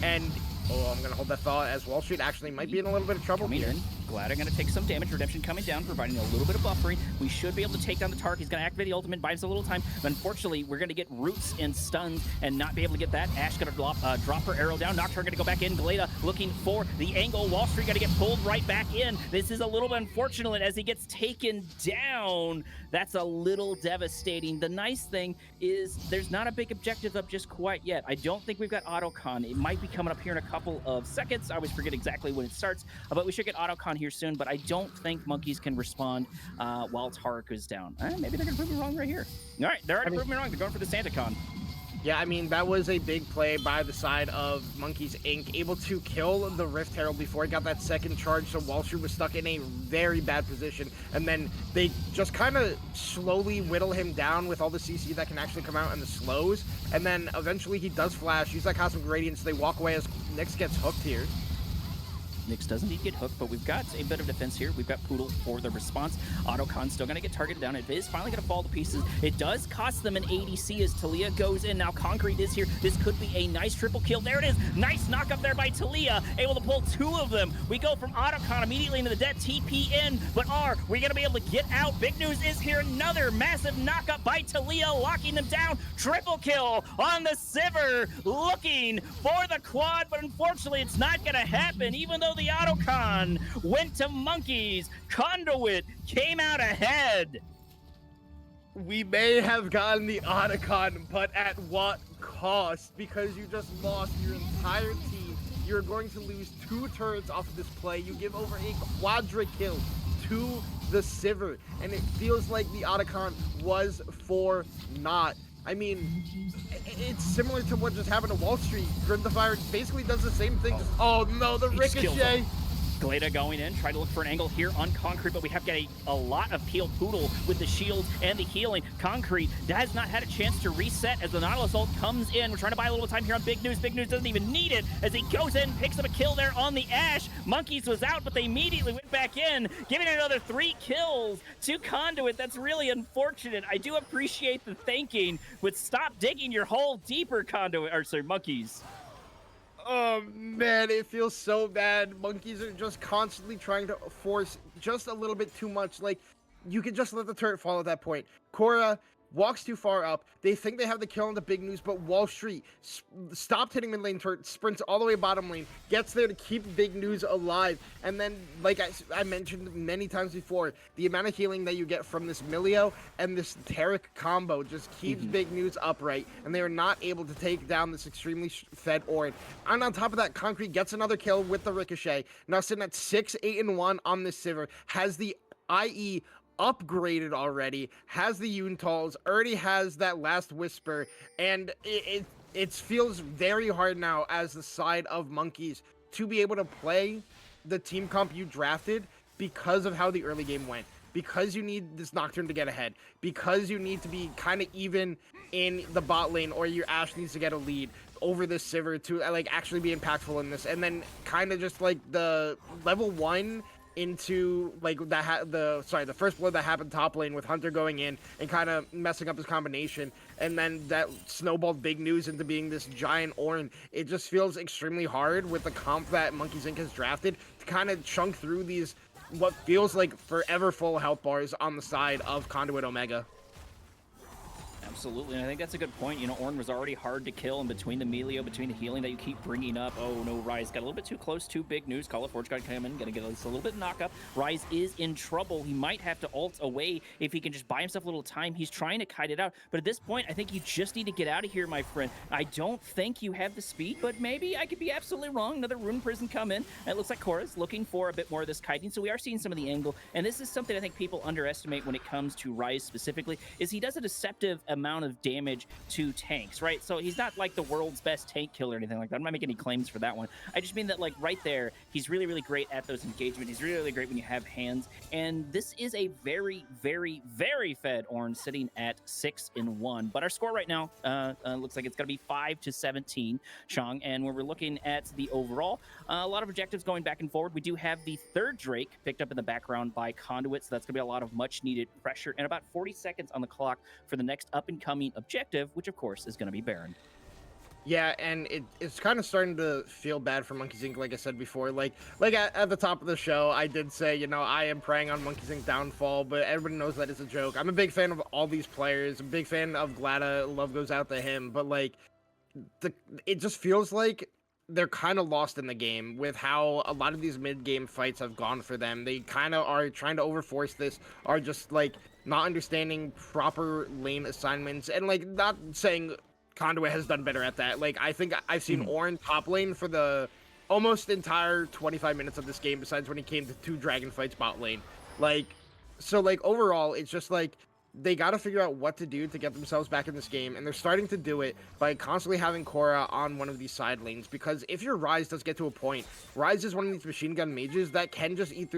And, I'm going to hold that thought, as Wall Street actually might be in a little bit of trouble here. Glad I'm going to take some damage. Redemption coming down, providing a little bit of buffering. We should be able to take down the Tark. He's going to activate the ultimate, buy us a little time. But unfortunately, we're going to get roots and stuns and not be able to get that. Ash going to drop her arrow down. Nocturne going to go back in. Glada looking for the angle. Wall Street going to get pulled right back in. This is a little bit unfortunate as he gets taken down. That's a little devastating. The nice thing is there's not a big objective up just quite yet. I don't think we've got AutoCon. It might be coming up here in a couple of seconds. I always forget exactly when it starts, but we should get AutoCon here soon, but I don't think Monkeys can respond while Tarek is down. Maybe they're going to prove me wrong right here. All right, they're already proving me wrong. They're going for the SantaCon. Yeah, I mean, that was a big play by the side of Monkeys Inc., able to kill the Rift Herald before he got that second charge, so Wall Street was stuck in a very bad position, and then they just kind of slowly whittle him down with all the CC that can actually come out and the slows, and then eventually he does flash, use that Cosmic Radiance, they walk away as Nyx gets hooked here. Nyx doesn't need to get hooked, but we've got a bit of defense here. We've got Poodle for the response. Autocon's still going to get targeted down. It is finally going to fall to pieces. It does cost them an ADC as Talia goes in. Now Concrete is here. This could be a nice triple kill. There it is. Nice knock up there by Talia. Able to pull two of them. We go from Autocon immediately into the dead TP in, but are we going to be able to get out? Big news is here. Another massive knock up by Talia, locking them down. Triple kill on the Sivir, looking for the quad, but unfortunately it's not going to happen, even though the Autocon went to Monkeys. Conduit came out ahead. We may have gotten the Autocon, but at what cost? Because you just lost your entire team. You're going to lose 2 turrets off of this play. You give over a quadra kill to the Sivir, and it feels like the Autocon was for naught. I mean, it's similar to what just happened to Wall Street. Grim the Fire basically does the same thing. Oh no, the Ricochet! Glada going in, trying to look for an angle here on Concrete, but we have got a lot of peeled Poodle with the shield and the healing. Concrete has not had a chance to reset as the Nautilus ult comes in. We're trying to buy a little time here on Big News. Big News doesn't even need it as he goes in, picks up a kill there on the Ashe. Monkeys was out, but they immediately went back in, giving it another 3 kills to Conduit. That's really unfortunate. I do appreciate the thanking, but stop digging your hole deeper, Conduit, or sorry, Monkeys. Oh man, it feels so bad. Monkeys are just constantly trying to force just a little bit too much. Like, you could just let the turret fall at that point. Korra walks too far up. They think they have the kill on the Big News, but Wall Street stopped hitting mid lane turret, sprints all the way bottom lane, gets there to keep Big News alive. And then, like I mentioned many times before, the amount of healing that you get from this Milio and this Tarek combo just keeps Big News upright, and they are not able to take down this extremely fed Ornn. And on top of that, Concrete gets another kill with the Ricochet. Now sitting at 6-8-1 on this Sivir, has the IE upgraded already, has the Yuntals, already has that last Whisper, and it feels very hard now as the side of Monkeys to be able to play the team comp you drafted because of how the early game went, because you need this Nocturne to get ahead, because you need to be kind of even in the bot lane, or your Ashe needs to get a lead over this Sivir to like actually be impactful in this, and then kind of just like the level 1 into like the first blood that happened top lane with Hunter going in and kind of messing up his combination, and then that snowballed Big News into being this giant Ornn. It just feels extremely hard with the comp that Monkeys Inc. has drafted to kind of chunk through these what feels like forever full health bars on the side of Conduit Omega. Absolutely, and I think that's a good point. You know, Ornn was already hard to kill, and between the Melio, between the healing that you keep bringing up, oh no, Ryze got a little bit too close to Big News. Call of Forge got to come in, gonna get a little bit of knock up. Ryze is in trouble. He might have to ult away if he can just buy himself a little time. He's trying to kite it out, but at this point, I think you just need to get out of here, my friend. I don't think you have the speed, but maybe I could be absolutely wrong. Another Rune Prison come in, and it looks like Korra's looking for a bit more of this kiting, so we are seeing some of the angle, and this is something I think people underestimate when it comes to Ryze specifically, is he does a deceptive amount of damage to tanks, right? So he's not like the world's best tank killer or anything like that. I'm not making any claims for that one. I just mean that like right there, he's really, really great at those engagements. He's really, really great when you have hands. And this is a very, very, very fed Ornn sitting at 6-1. But our score right now looks like it's going to be 5-17, Chong. And when we're looking at the overall, a lot of objectives going back and forward. We do have the third Drake picked up in the background by Conduit. So that's going to be a lot of much needed pressure and about 40 seconds on the clock for the next up and coming objective, which of course is going to be Baron. Yeah, and it's kind of starting to feel bad for Monkeys Inc. Like I said before, like at the top of the show, I did say, you know, I am preying on Monkeys Inc. downfall, but everybody knows that it's a joke. I'm a big fan of all these players. I'm a big fan of Glada. Love goes out to him, but like, it just feels like they're kind of lost in the game with how a lot of these mid-game fights have gone for them. They kind of are trying to overforce this, are just like not understanding proper lane assignments, and like not saying Conduit has done better at that. Like, I think I've seen Ornn top lane for the almost entire 25 minutes of this game, besides when he came to 2 dragon fights bot lane. Like, so like overall, it's just like they got to figure out what to do to get themselves back in this game, and they're starting to do it by constantly having Korra on one of these side lanes. Because if your Ryze does get to a point, Ryze is one of these machine gun mages that can just eat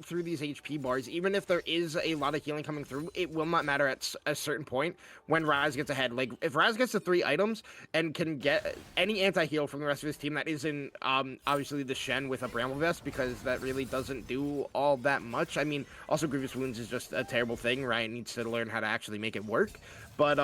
through these HP bars. Even if there is a lot of healing coming through, it will not matter at a certain point when Ryze gets ahead. Like if Ryze gets to 3 items and can get any anti-heal from the rest of his team that isn't obviously the Shen with a Bramble Vest, because that really doesn't do all that much. I mean, also Grievous Wounds is just a terrible thing. Ryan needs to learn how to actually make it work. But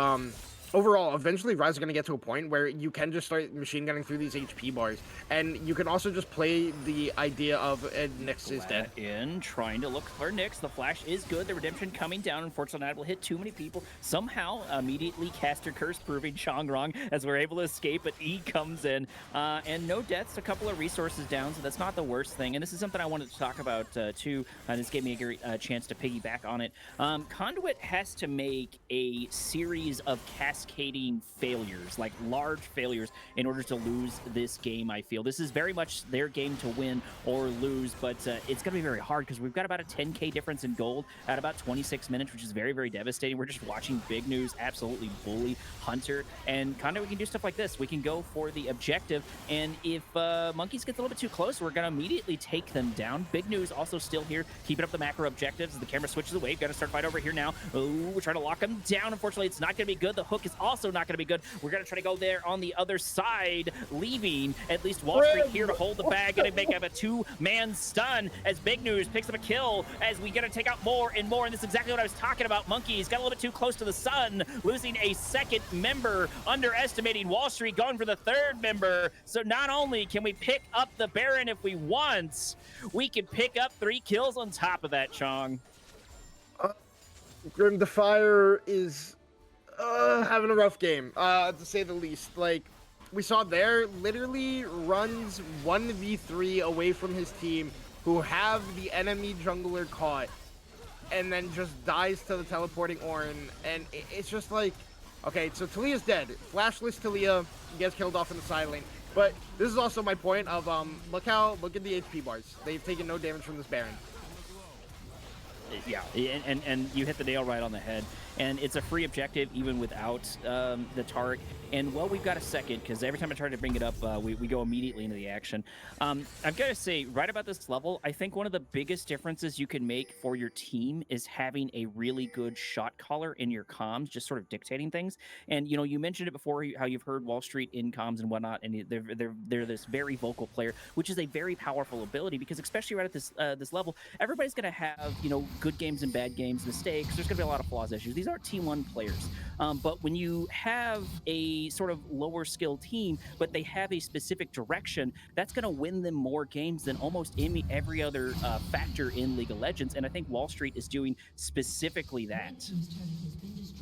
overall, eventually Ryze is going to get to a point where you can just start machine gunning through these HP bars, and you can also just play the idea of Nyx is dead. In trying to look for Nyx. The flash is good. The redemption coming down. Unfortunately, not able to hit too many people. Somehow, immediately caster curse proving Chong wrong as we're able to escape, but E comes in. And no deaths, a couple of resources down, so that's not the worst thing. And this is something I wanted to talk about too. This gave me a great chance to piggyback on it. Conduit has to make a series of cascading failures, like large failures, in order to lose this game. I feel this is very much their game to win or lose, but it's going to be very hard because we've got about a 10k difference in gold at about 26 minutes, which is very, very devastating. We're just watching Big News absolutely bully Hunter, and Conduit, we can do stuff like this. We can go for the objective, and if Monkeys gets a little bit too close, we're going to immediately take them down. Big News also still here, keeping up the macro objectives as the camera switches away. Got to start fight over here now. Oh, we're trying to lock them down. Unfortunately, it's not going to be good. The hook is also not going to be good. We're going to try to go there on the other side, leaving at least Wall Street here to hold the bag. Going to make up a 2-man stun as Big News picks up a kill as we got to take out more and more. And this is exactly what I was talking about. Monkeys got a little bit too close to the sun, losing a second member, underestimating Wall Street, going for the third member. So not only can we pick up the Baron if we want, we can pick up 3 kills on top of that, Chong. Grim Defier is having a rough game, to say the least. Like, we saw there, literally runs 1v3 away from his team, who have the enemy jungler caught, and then just dies to the teleporting Ornn, and it's just like, okay, so Talia's dead. Flashless Talia gets killed off in the side lane. But this is also my point of, look at the HP bars. They've taken no damage from this Baron. Yeah, and you hit the nail right on the head. And it's a free objective even without the Taric. And, well, we've got a second, because every time I try to bring it up, we go immediately into the action. I've got to say, right about this level, I think one of the biggest differences you can make for your team is having a really good shot caller in your comms, just sort of dictating things. And, you know, you mentioned it before, how you've heard Wall Street in comms and whatnot, and they're this very vocal player, which is a very powerful ability, because especially right at this level, everybody's going to have, you know, good games and bad games, mistakes. There's going to be a lot of flaws, issues. These aren't T1 players. But when you have a sort of lower skill team, but they have a specific direction, that's going to win them more games than almost every other factor in League of Legends. And I think Wall Street is doing specifically that.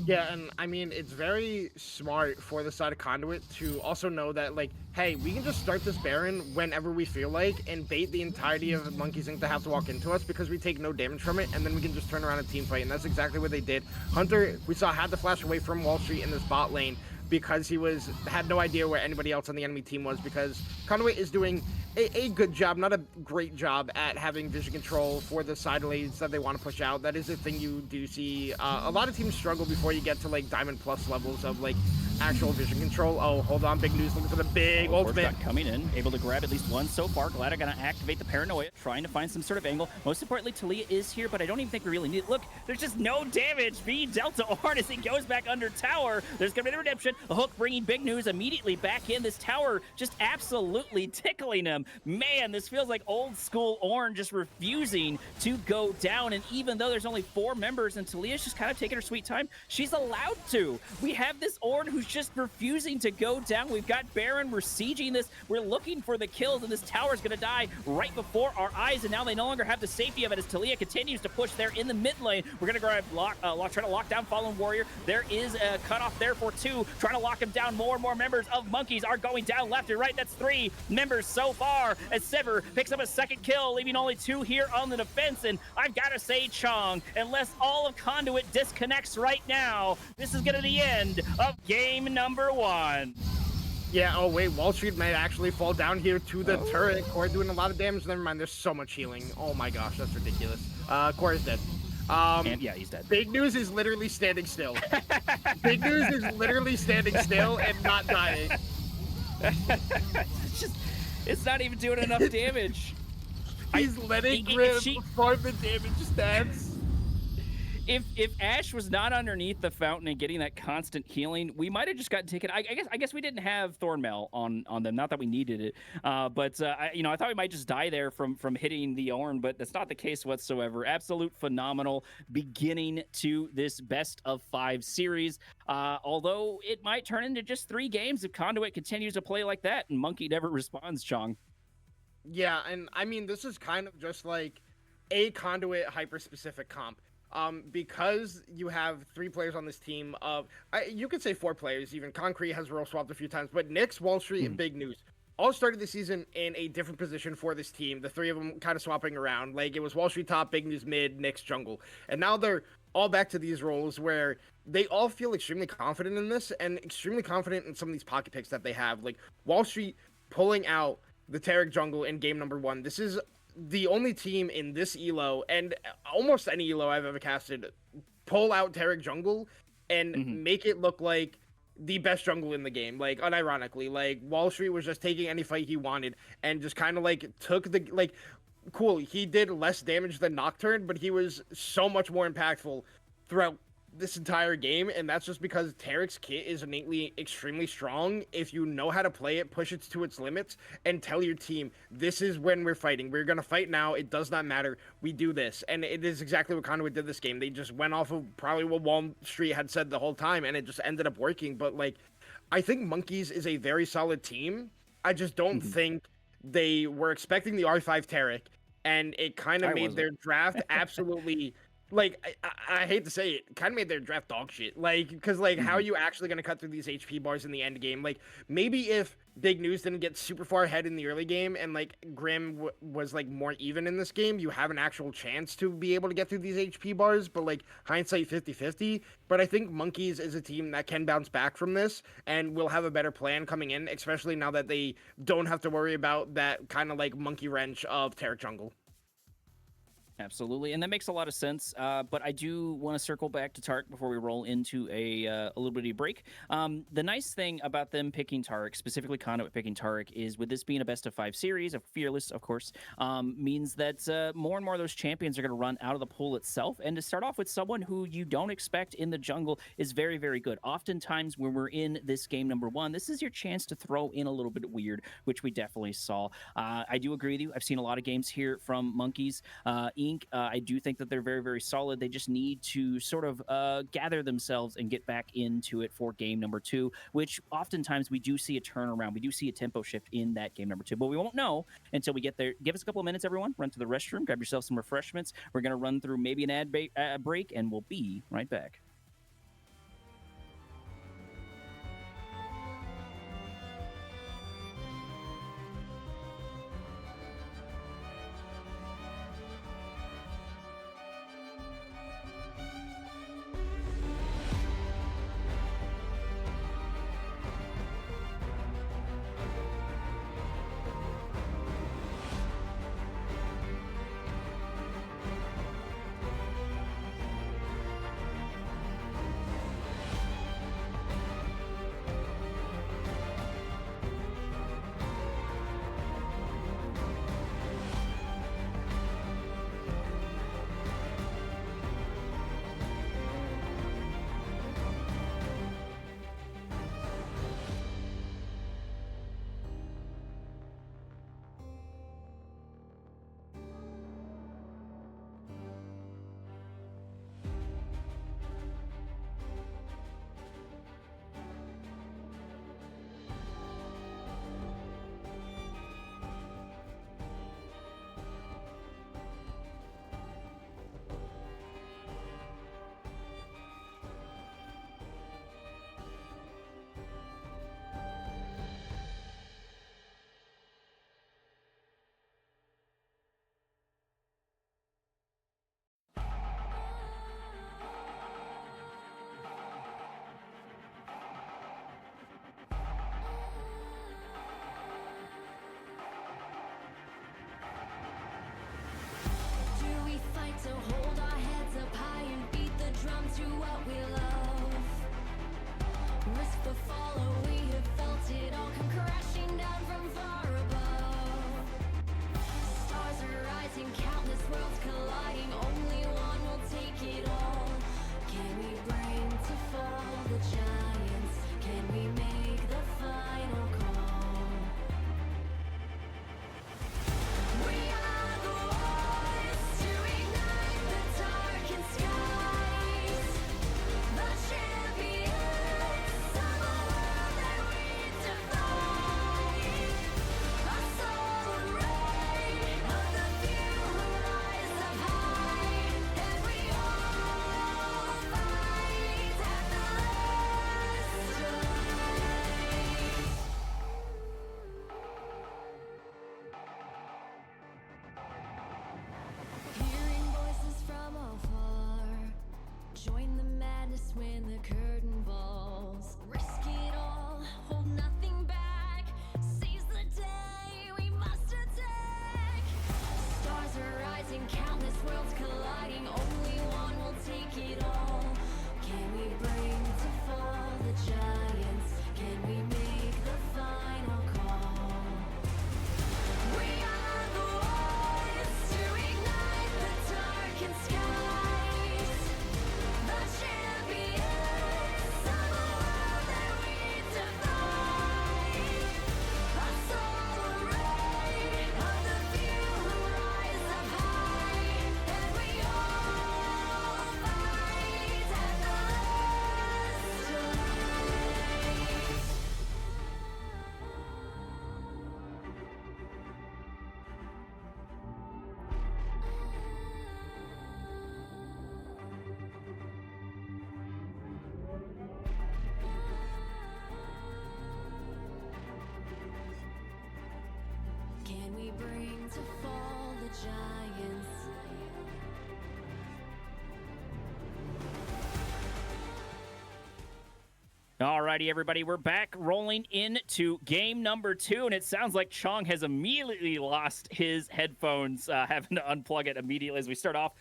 Yeah, and I mean, it's very smart for the side of Conduit to also know that, like, hey, we can just start this Baron whenever we feel like and bait the entirety of Monkeys Inc. to have to walk into us, because we take no damage from it, and then we can just turn around and team fight, and that's exactly what they did. Hunter, we saw, had to flash away from Wall Street in this bot lane because he had no idea where anybody else on the enemy team was, because Conduit is doing a good job, not a great job, at having vision control for the side lanes that they want to push out. That is a thing you do see. A lot of teams struggle before you get to, like, Diamond Plus levels of, like, actual vision control. Oh, hold on, Big News, looking for the big ultimate. Coming in, able to grab at least one so far. Glad I'm going to activate the paranoia, trying to find some sort of angle. Most importantly, Talia is here, but I don't even think we really need it. Look, there's just no damage being dealt to Ornn as he goes back under tower. There's going to be the redemption. A hook bringing Big News immediately back in. This tower just absolutely tickling him. Man, this feels like old school Ornn just refusing to go down. And even though there's only 4 members and Talia's just kind of taking her sweet time, she's allowed to. We have this Ornn who's just refusing to go down. We've got Baron. We're sieging this. We're looking for the kills, and this tower's going to die right before our eyes. And now they no longer have the safety of it as Talia continues to push there in the mid lane. We're going to grab try to lock down Fallen Warrior. There is a cutoff there for 2, trying to lock him down. More and more members of Monkeys are going down left and right. That's 3 members so far as Sever picks up a second kill, leaving only 2 here on the defense. And I've got to say, Chong, unless all of Conduit disconnects right now, this is going to be the end of game number 1. Yeah, oh wait, Wall Street might actually fall down here to the Oh. turret. Core doing a lot of damage. Never mind, there's so much healing. Oh my gosh, that's ridiculous. Core is dead. And yeah, he's dead. Big News is literally standing still. Big News is literally standing still and not dying. It's not even doing enough damage. He's letting if Grim she- farm the damage stats. If Ash was not underneath the fountain and getting that constant healing, we might have just gotten taken. I guess we didn't have Thornmail on them. Not that we needed it, but I thought we might just die there from hitting the Ornn, but that's not the case whatsoever. Absolute phenomenal beginning to this best of 5 series. Although it might turn into just 3 games if Conduit continues to play like that and Monkey never responds, Chong. Yeah, and I mean, this is kind of just like a Conduit hyper-specific comp. Because you have 3 players on this team you could say 4 players even. Concrete has role swapped a few times, but Nyx, Wall Street, and Big News all started the season in a different position for this team. The 3 of them kind of swapping around. Like, it was Wall Street top, Big News mid, Nyx jungle. And now they're all back to these roles where they all feel extremely confident in this and extremely confident in some of these pocket picks that they have. Like, Wall Street pulling out the Taric jungle in game number 1. This is the only team in this elo and almost any elo I've ever casted pull out Taric jungle and make it look like the best jungle in the game. Like, unironically, like Wall Street was just taking any fight he wanted and just kind of like took the like cool. He did less damage than Nocturne, but he was so much more impactful throughout this entire game, and that's just because Taric's kit is innately extremely strong. If you know how to play it, push it to its limits, and tell your team, this is when we're fighting. We're gonna fight now. It does not matter. We do this. And it is exactly what Conduit did this game. They just went off of probably what Wall Street had said the whole time, and it just ended up working. But, like, I think Monkeys is a very solid team. I just don't think they were expecting the R5 Taric, and it kind of made their draft absolutely... Like, I hate to say it, kind of made their draft dog shit. Like, because, like, how are you actually going to cut through these HP bars in the end game? Like, maybe if Big News didn't get super far ahead in the early game and, like, Grim was, like, more even in this game, you have an actual chance to be able to get through these HP bars. But, like, hindsight 50-50. But I think Monkeys is a team that can bounce back from this and will have a better plan coming in, especially now that they don't have to worry about that kind of, like, monkey wrench of Taric jungle. Absolutely, and that makes a lot of sense. But I do want to circle back to Taric before we roll into a little bitty break. The nice thing about them picking Taric, specifically Conduit picking Taric, is with this being a best of 5 series, a fearless, of course, means that more and more of those champions are going to run out of the pool itself. And to start off with someone who you don't expect in the jungle is very, very good. Oftentimes, when we're in this game number 1, this is your chance to throw in a little bit weird, which we definitely saw. I do agree with you. I've seen a lot of games here from Monkeys. I do think that they're very, very solid. They just need to sort of gather themselves and get back into it for game number 2, which oftentimes we do see a turnaround. We do see a tempo shift in that game number 2, but we won't know until we get there. Give us a couple of minutes, everyone. Run to the restroom, grab yourself some refreshments. We're going to run through maybe an ad break, and we'll be right back. worlds colliding, only one will take it all. Can we bring to fall the giants? Can we make the final call? We are the ones to ignite the darkened skies, the champions of a world that we defy. A solar ray of the few who rise up high, and we all fight at the last light. Can we bring to fall the giants? Alrighty, everybody, we're back rolling into game number 2, and it sounds like Chong has immediately lost his headphones, having to unplug it immediately as we start off.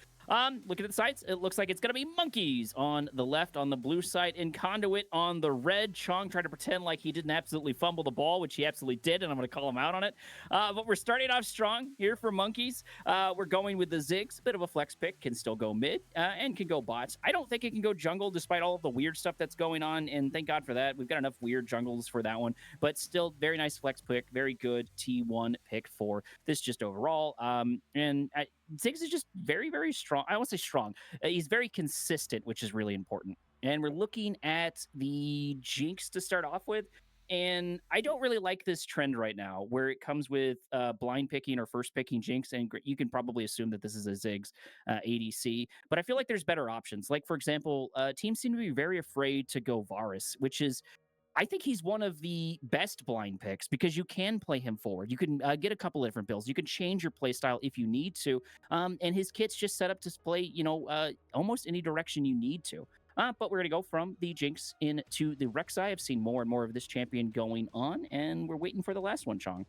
Looking at the sides, it looks like it's going to be Monkeys on the left, on the blue side, and Conduit on the red. Chong tried to pretend like he didn't absolutely fumble the ball, which he absolutely did, and I'm going to call him out on it. But we're starting off strong here for Monkeys. We're going with the Ziggs, bit of a flex pick, can still go mid, and can go bots. I don't think it can go jungle, despite all of the weird stuff that's going on, and thank God for that. We've got enough weird jungles for that one, but still, very nice flex pick, very good T1 pick for this just overall. Ziggs is just very, very strong. I won't say strong. He's very consistent, which is really important. And we're looking at the Jinx to start off with. And I don't really like this trend right now where it comes with blind picking or first picking Jinx. And you can probably assume that this is a Ziggs ADC. But I feel like there's better options. Like, for example, teams seem to be very afraid to go Varus, which is I think he's one of the best blind picks because you can play him forward. You can get a couple of different builds. You can change your play style if you need to. And his kit's just set up to play, almost any direction you need to. But we're going to go from the Jinx into the Rek'Sai. I've seen more and more of this champion going on, and we're waiting for the last one, Chong.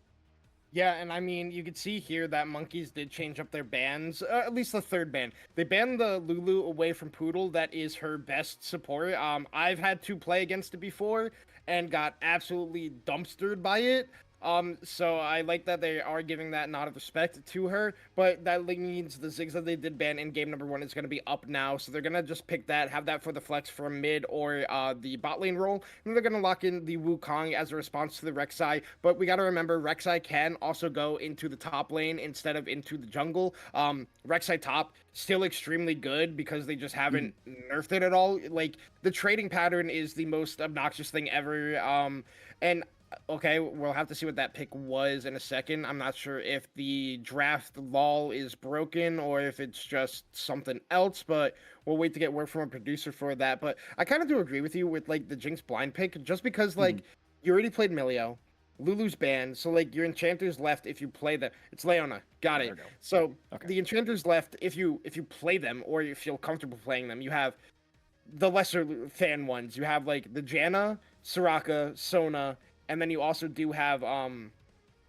Yeah, and I mean, you could see here that Monkeys did change up their bans, at least the third ban. They banned the Lulu away from Poodle. That is her best support. I've had to play against it before and got absolutely dumpstered by it. So I like that they are giving that nod of respect to her, but that means the Ziggs that they did ban in game number 1 is going to be up now, so they're going to just pick that, have that for the flex from mid or the bot lane role, and they're going to lock in the Wukong as a response to the Rek'Sai, but we got to remember Rek'Sai can also go into the top lane instead of into the jungle. Rek'Sai top, still extremely good because they just haven't nerfed it at all. Like, the trading pattern is the most obnoxious thing ever, and okay, we'll have to see what that pick was in a second. I'm not sure if the draft lol is broken or if it's just something else, but we'll wait to get word from a producer for that. But I kind of do agree with you with, like, the Jinx blind pick, just because, like, you already played Milio, Lulu's banned, so, like, your enchanters left if you play them. It's Leona, got it. So the enchanters left if you play them or you feel comfortable playing them. You have the lesser fan ones. You have, like, the Janna, Soraka, Sona, and then you also do have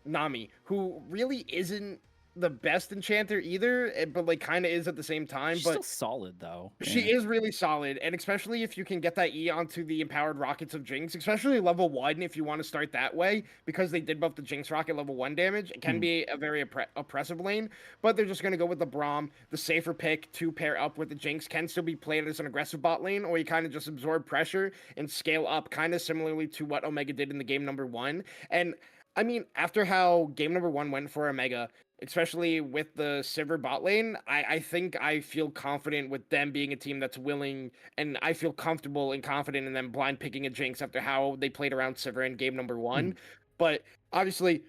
Nami, who really isn't the best enchanter either, but like kind of is at the same time. She's but still solid though. She is really solid, and especially if you can get that E onto the empowered rockets of Jinx, especially level 1 if you want to start that way, because they did buff the Jinx rocket level 1 damage. It can be a very oppressive lane, but they're just going to go with the Braum, the safer pick to pair up with the Jinx. Can still be played as an aggressive bot lane, or you kind of just absorb pressure and scale up, kind of similarly to what Omega did in the game number 1. And I mean, after how game number 1 went for Omega, especially with the Sivir bot lane, I think I feel confident with them being a team that's willing, and I feel comfortable and confident in them blind picking a Jinx after how they played around Sivir in game number 1. But obviously,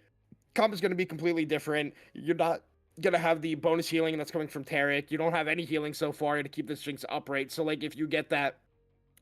comp is going to be completely different. You're not going to have the bonus healing that's coming from Taric. You don't have any healing so far to keep this Jinx upright. So, like, if you get that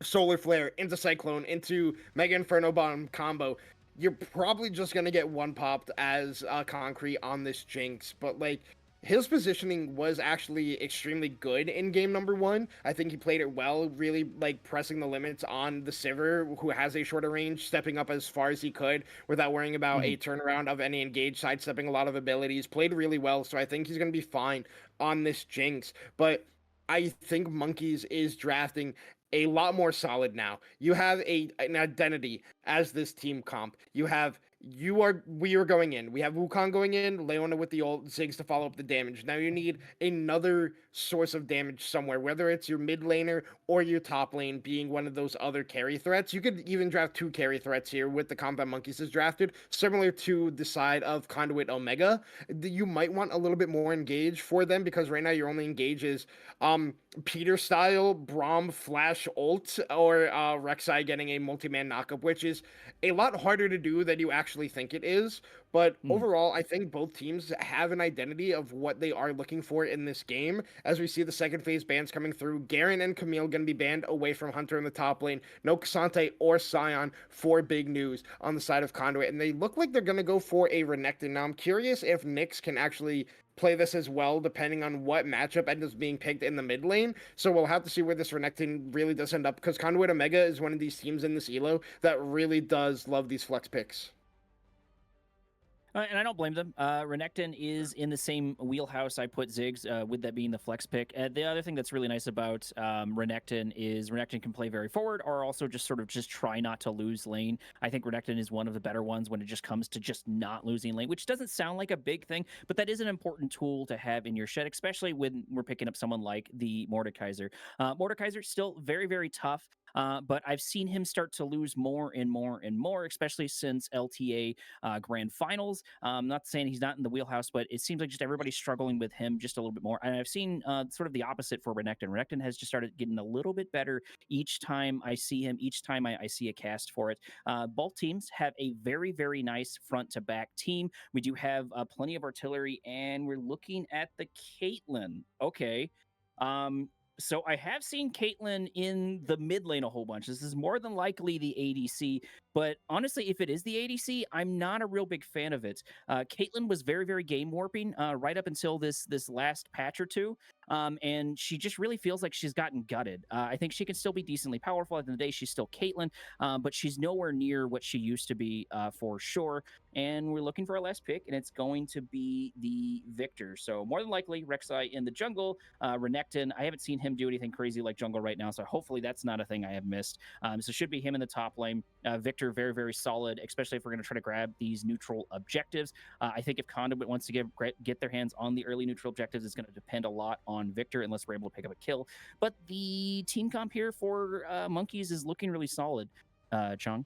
Solar Flare into Cyclone, into Mega Inferno Bomb combo, you're probably just going to get one popped as concrete on this Jinx. But, like, his positioning was actually extremely good in game number one. I think he played it well, really like pressing the limits on the Sivir, who has a shorter range, stepping up as far as he could without worrying about Mhm. a turnaround of any engaged, sidestepping a lot of abilities. Played really well, so I think he's going to be fine on this Jinx. But I think Monkeys is drafting a lot more solid now. You have an identity as this team comp. We are going in. We have Wukong going in, Leona with the ult, Ziggs to follow up the damage. Now you need another source of damage somewhere, whether it's your mid laner or your top lane being one of those other carry threats. You could even draft two carry threats here with the comp that Monkeys has drafted, similar to the side of Conduit Omega. You might want a little bit more engage for them because right now your only engage is Peter style Braum flash ult or Rek'Sai getting a multi-man knockup, which is a lot harder to do than you actually think it is. But Mhm. overall, I think both teams have an identity of what they are looking for in this game. As we see the second phase bans coming through, Garen and Camille going to be banned away from Hunter in the top lane. No Kasante or Sion for big news on the side of Conduit. And they look like they're going to go for a Renekton. Now, I'm curious if Nyx can actually play this as well, depending on what matchup ends up being picked in the mid lane. So we'll have to see where this Renekton really does end up, because Conduit Omega is one of these teams in this elo that really does love these flex picks. And I don't blame them. Renekton is in the same wheelhouse I put Ziggs, with that being the flex pick. The other thing that's really nice about Renekton is Renekton can play very forward, or also just sort of just try not to lose lane. I think Renekton is one of the better ones when it just comes to just not losing lane, which doesn't sound like a big thing, but that is an important tool to have in your shed, especially when we're picking up someone like the Mordekaiser. Mordekaiser still very, very tough. But I've seen him start to lose more and more and more, especially since LTA grand finals. Not saying he's not in the wheelhouse, but it seems like just everybody's struggling with him just a little bit more. And I've seen sort of the opposite for Renekton. Renekton has just started getting a little bit better each time I see him, each time I see a cast for it. Both teams have a very, very nice front to back team. We do have plenty of artillery, and we're looking at the Caitlyn. Okay. Um, so I have seen Caitlyn in the mid lane a whole bunch. This is more than likely the ADC, but honestly, if it is the ADC, I'm not a real big fan of it. Caitlyn was very, very game warping right up until this last patch or two, and she just really feels like she's gotten gutted. I think she can still be decently powerful. At the end of the day, she's still Caitlyn, but she's nowhere near what she used to be for sure. And we're looking for our last pick, and it's going to be the Victor. So more than likely, Rek'Sai in the jungle. Renekton, I haven't seen him do anything crazy like jungle right now, so hopefully that's not a thing I have missed. So should be him in the top lane. Victor, very, very solid, especially if we're going to try to grab these neutral objectives. I think if Conduit wants to get their hands on the early neutral objectives, it's going to depend a lot on Victor unless we're able to pick up a kill. But the team comp here for Monkeys is looking really solid, Chung.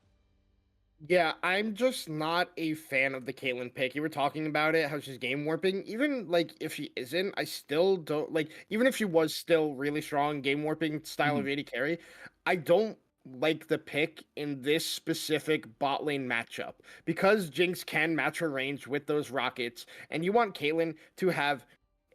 Yeah, I'm just not a fan of the Caitlyn pick. You were talking about it, how she's game warping. Even like if she isn't, I still don't like. Even if she was still really strong game warping style Mhm. of AD carry, I don't like the pick in this specific bot lane matchup because Jinx can match her range with those rockets, and you want Caitlyn to have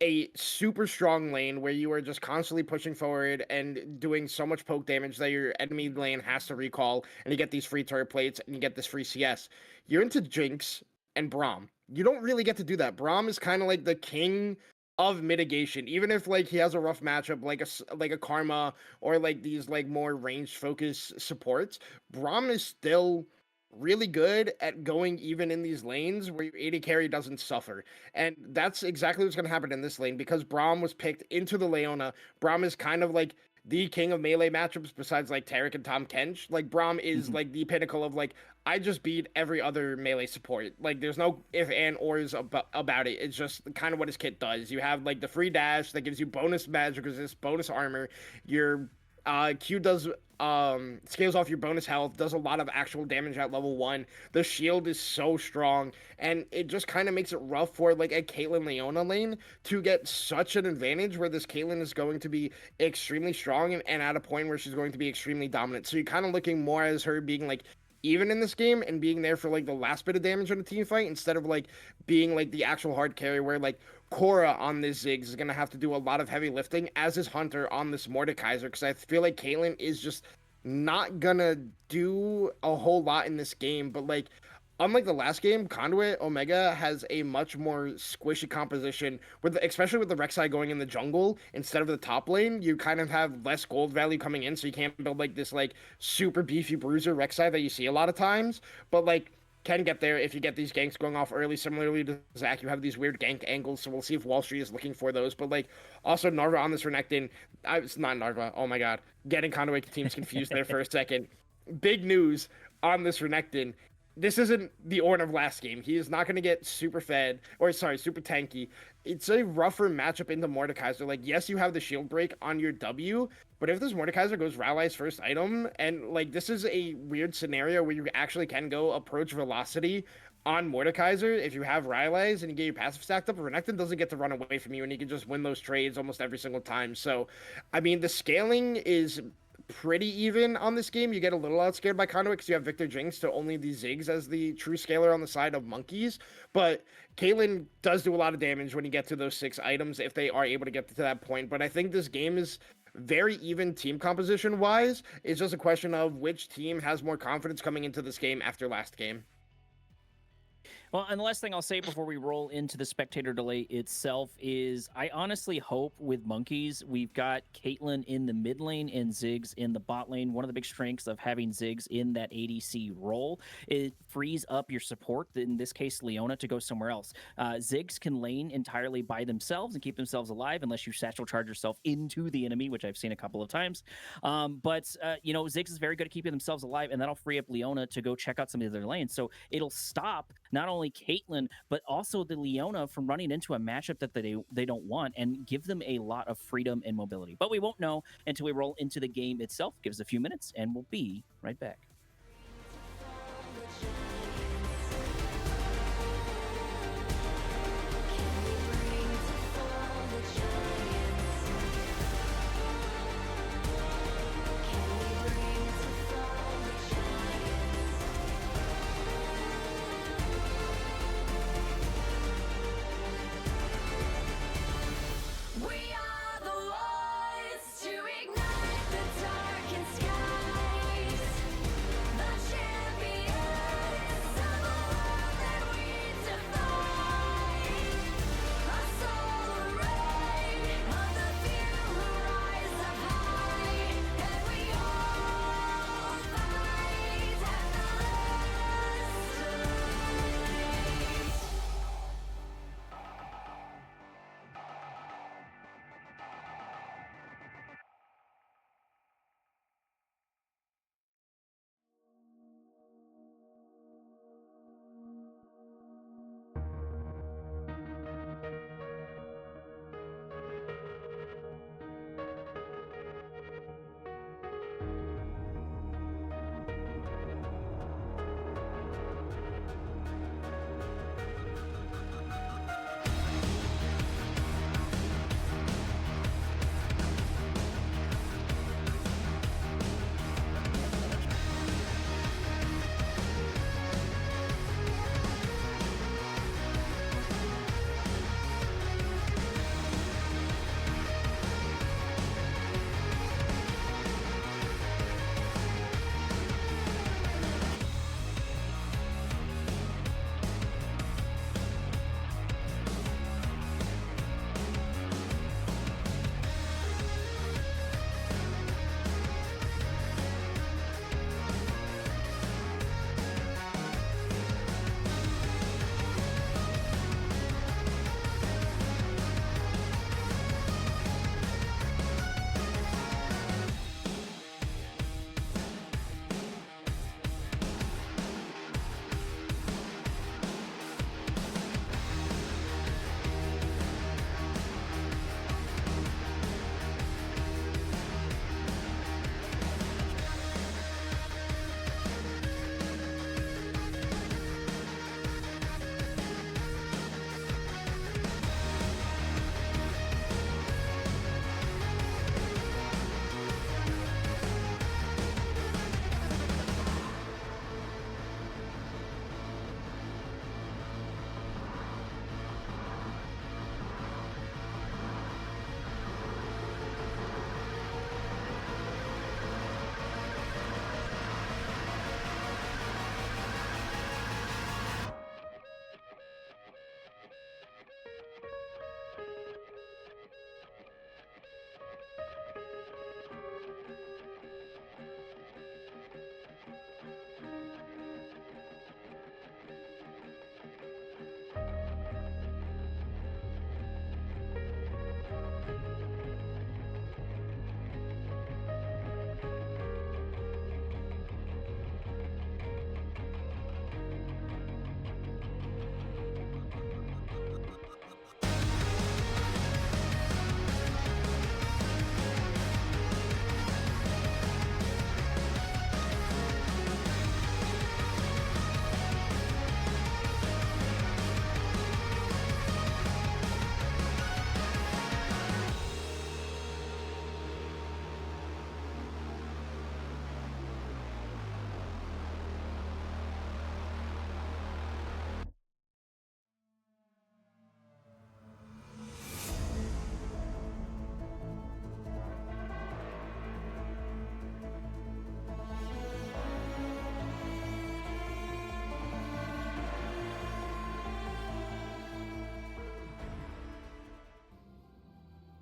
a super strong lane where you are just constantly pushing forward and doing so much poke damage that your enemy lane has to recall, and you get these free turret plates and you get this free CS. You're into Jinx and Braum. You don't really get to do that. Braum is kind of like the king of mitigation, even if like he has a rough matchup like a Karma or like these like more range focus supports. Braum is still really good at going even in these lanes where your AD carry doesn't suffer. And that's exactly what's going to happen in this lane because Braum was picked into the Leona. Braum is kind of like the king of melee matchups besides like Tarek and Tom Kench. Like Braum is Mhm. like the pinnacle of like I just beat every other melee support. Like there's no if and ors about it. It's just kind of what his kit does. You have like the free dash that gives you bonus magic resist, bonus armor. Your Q does scales off your bonus health, does a lot of actual damage at level 1. The shield is so strong, and it just kind of makes it rough for like a Caitlyn Leona lane to get such an advantage where this Caitlyn is going to be extremely strong and at a point where she's going to be extremely dominant. So you're kind of looking more as her being like even in this game and being there for like the last bit of damage in a team fight instead of like being like the actual hard carry where like Cora on this Ziggs is gonna have to do a lot of heavy lifting, as is Hunter on this Mordekaiser, because I feel like Caitlyn is just not gonna do a whole lot in this game. But like unlike the last game, Conduit Omega has a much more squishy composition, especially with the Rek'Sai going in the jungle instead of the top lane. You kind of have less gold value coming in, so you can't build like this like super beefy bruiser Rek'Sai that you see a lot of times. But like can get there if you get these ganks going off early. Similarly to Zach, you have these weird gank angles, so we'll see if Wall Street is looking for those. But like also Narva on this Renekton, it's not Narva. Oh my god, getting Conduit teams confused there for a second. Big news on this Renekton. This isn't the Ornn of last game. He is not going to get super fed, or sorry, super tanky. It's a rougher matchup into Mordekaiser. Like, yes, you have the shield break on your W, but if this Mordekaiser goes Rally's first item, and like this is a weird scenario where you actually can go approach velocity on Mordekaiser if you have Rylai's and you get your passive stacked up, Renekton doesn't get to run away from you and you can just win those trades almost every single time. So, I mean, the scaling is pretty even on this game. You get a little outscared by Conduit because you have Victor Jinx to only the Ziggs as the true scaler on the side of Monkeys. But Caitlyn does do a lot of damage when you get to those 6 items if they are able to get to that point. But I think this game is very even team composition wise. It's just a question of which team has more confidence coming into this game after last game. Well, and the last thing I'll say before we roll into the spectator delay itself is I honestly hope with Monkeys, we've got Caitlyn in the mid lane and Ziggs in the bot lane. One of the big strengths of having Ziggs in that ADC role, it frees up your support, in this case, Leona, to go somewhere else. Ziggs can lane entirely by themselves and keep themselves alive unless you satchel charge yourself into the enemy, which I've seen a couple of times. But Ziggs is very good at keeping themselves alive, and that'll free up Leona to go check out some of the other lanes. So it'll stop not only Caitlyn, but also the Leona from running into a matchup that they don't want and give them a lot of freedom and mobility. But we won't know until we roll into the game itself. Give us a few minutes and we'll be right back.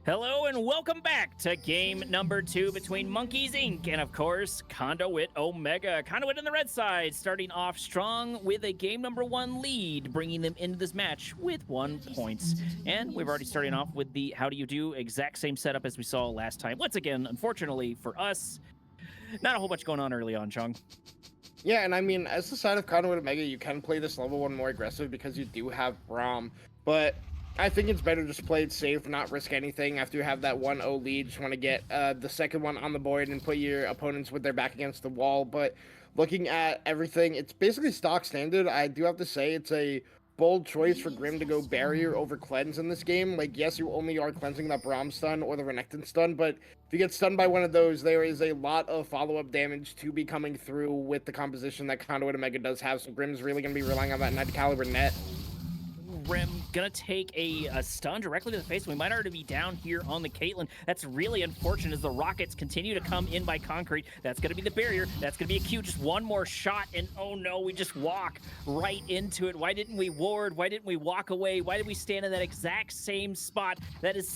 Hello and welcome back to game number 2 between Monkeys Inc. and, of course, Conduit Omega. Conduit on the red side starting off strong with a game number 1 lead, bringing them into this match with 1 point. And we've already started off with the how do you do, exact same setup as we saw last time. Once again, unfortunately for us, not a whole bunch going on early on, Chung. Yeah, and I mean, as the side of Conduit Omega, you can play this level 1 more aggressive because you do have Braum, but I think it's better just play it safe, not risk anything after you have that 1-0 lead. Just want to get the second one on the board and put your opponents with their back against the wall. But looking at everything, it's basically stock standard. I do have to say it's a bold choice for Grim to go Barrier over Cleanse in this game. Like, yes, you only are cleansing that Braum stun or the Renekton stun, but if you get stunned by one of those, there is a lot of follow-up damage to be coming through with the composition that Conduit Omega does have. So Grim's really going to be relying on that 90 caliber net. Grim gonna take a stun directly to the face. We might already be down here on the Caitlyn. That's really unfortunate as the rockets continue to come in by concrete. That's gonna be the barrier. That's gonna be a Q. Just one more shot, and oh no, we just walk right into it. Why didn't we ward? Why didn't we walk away? Why did we stand in that exact same spot? That's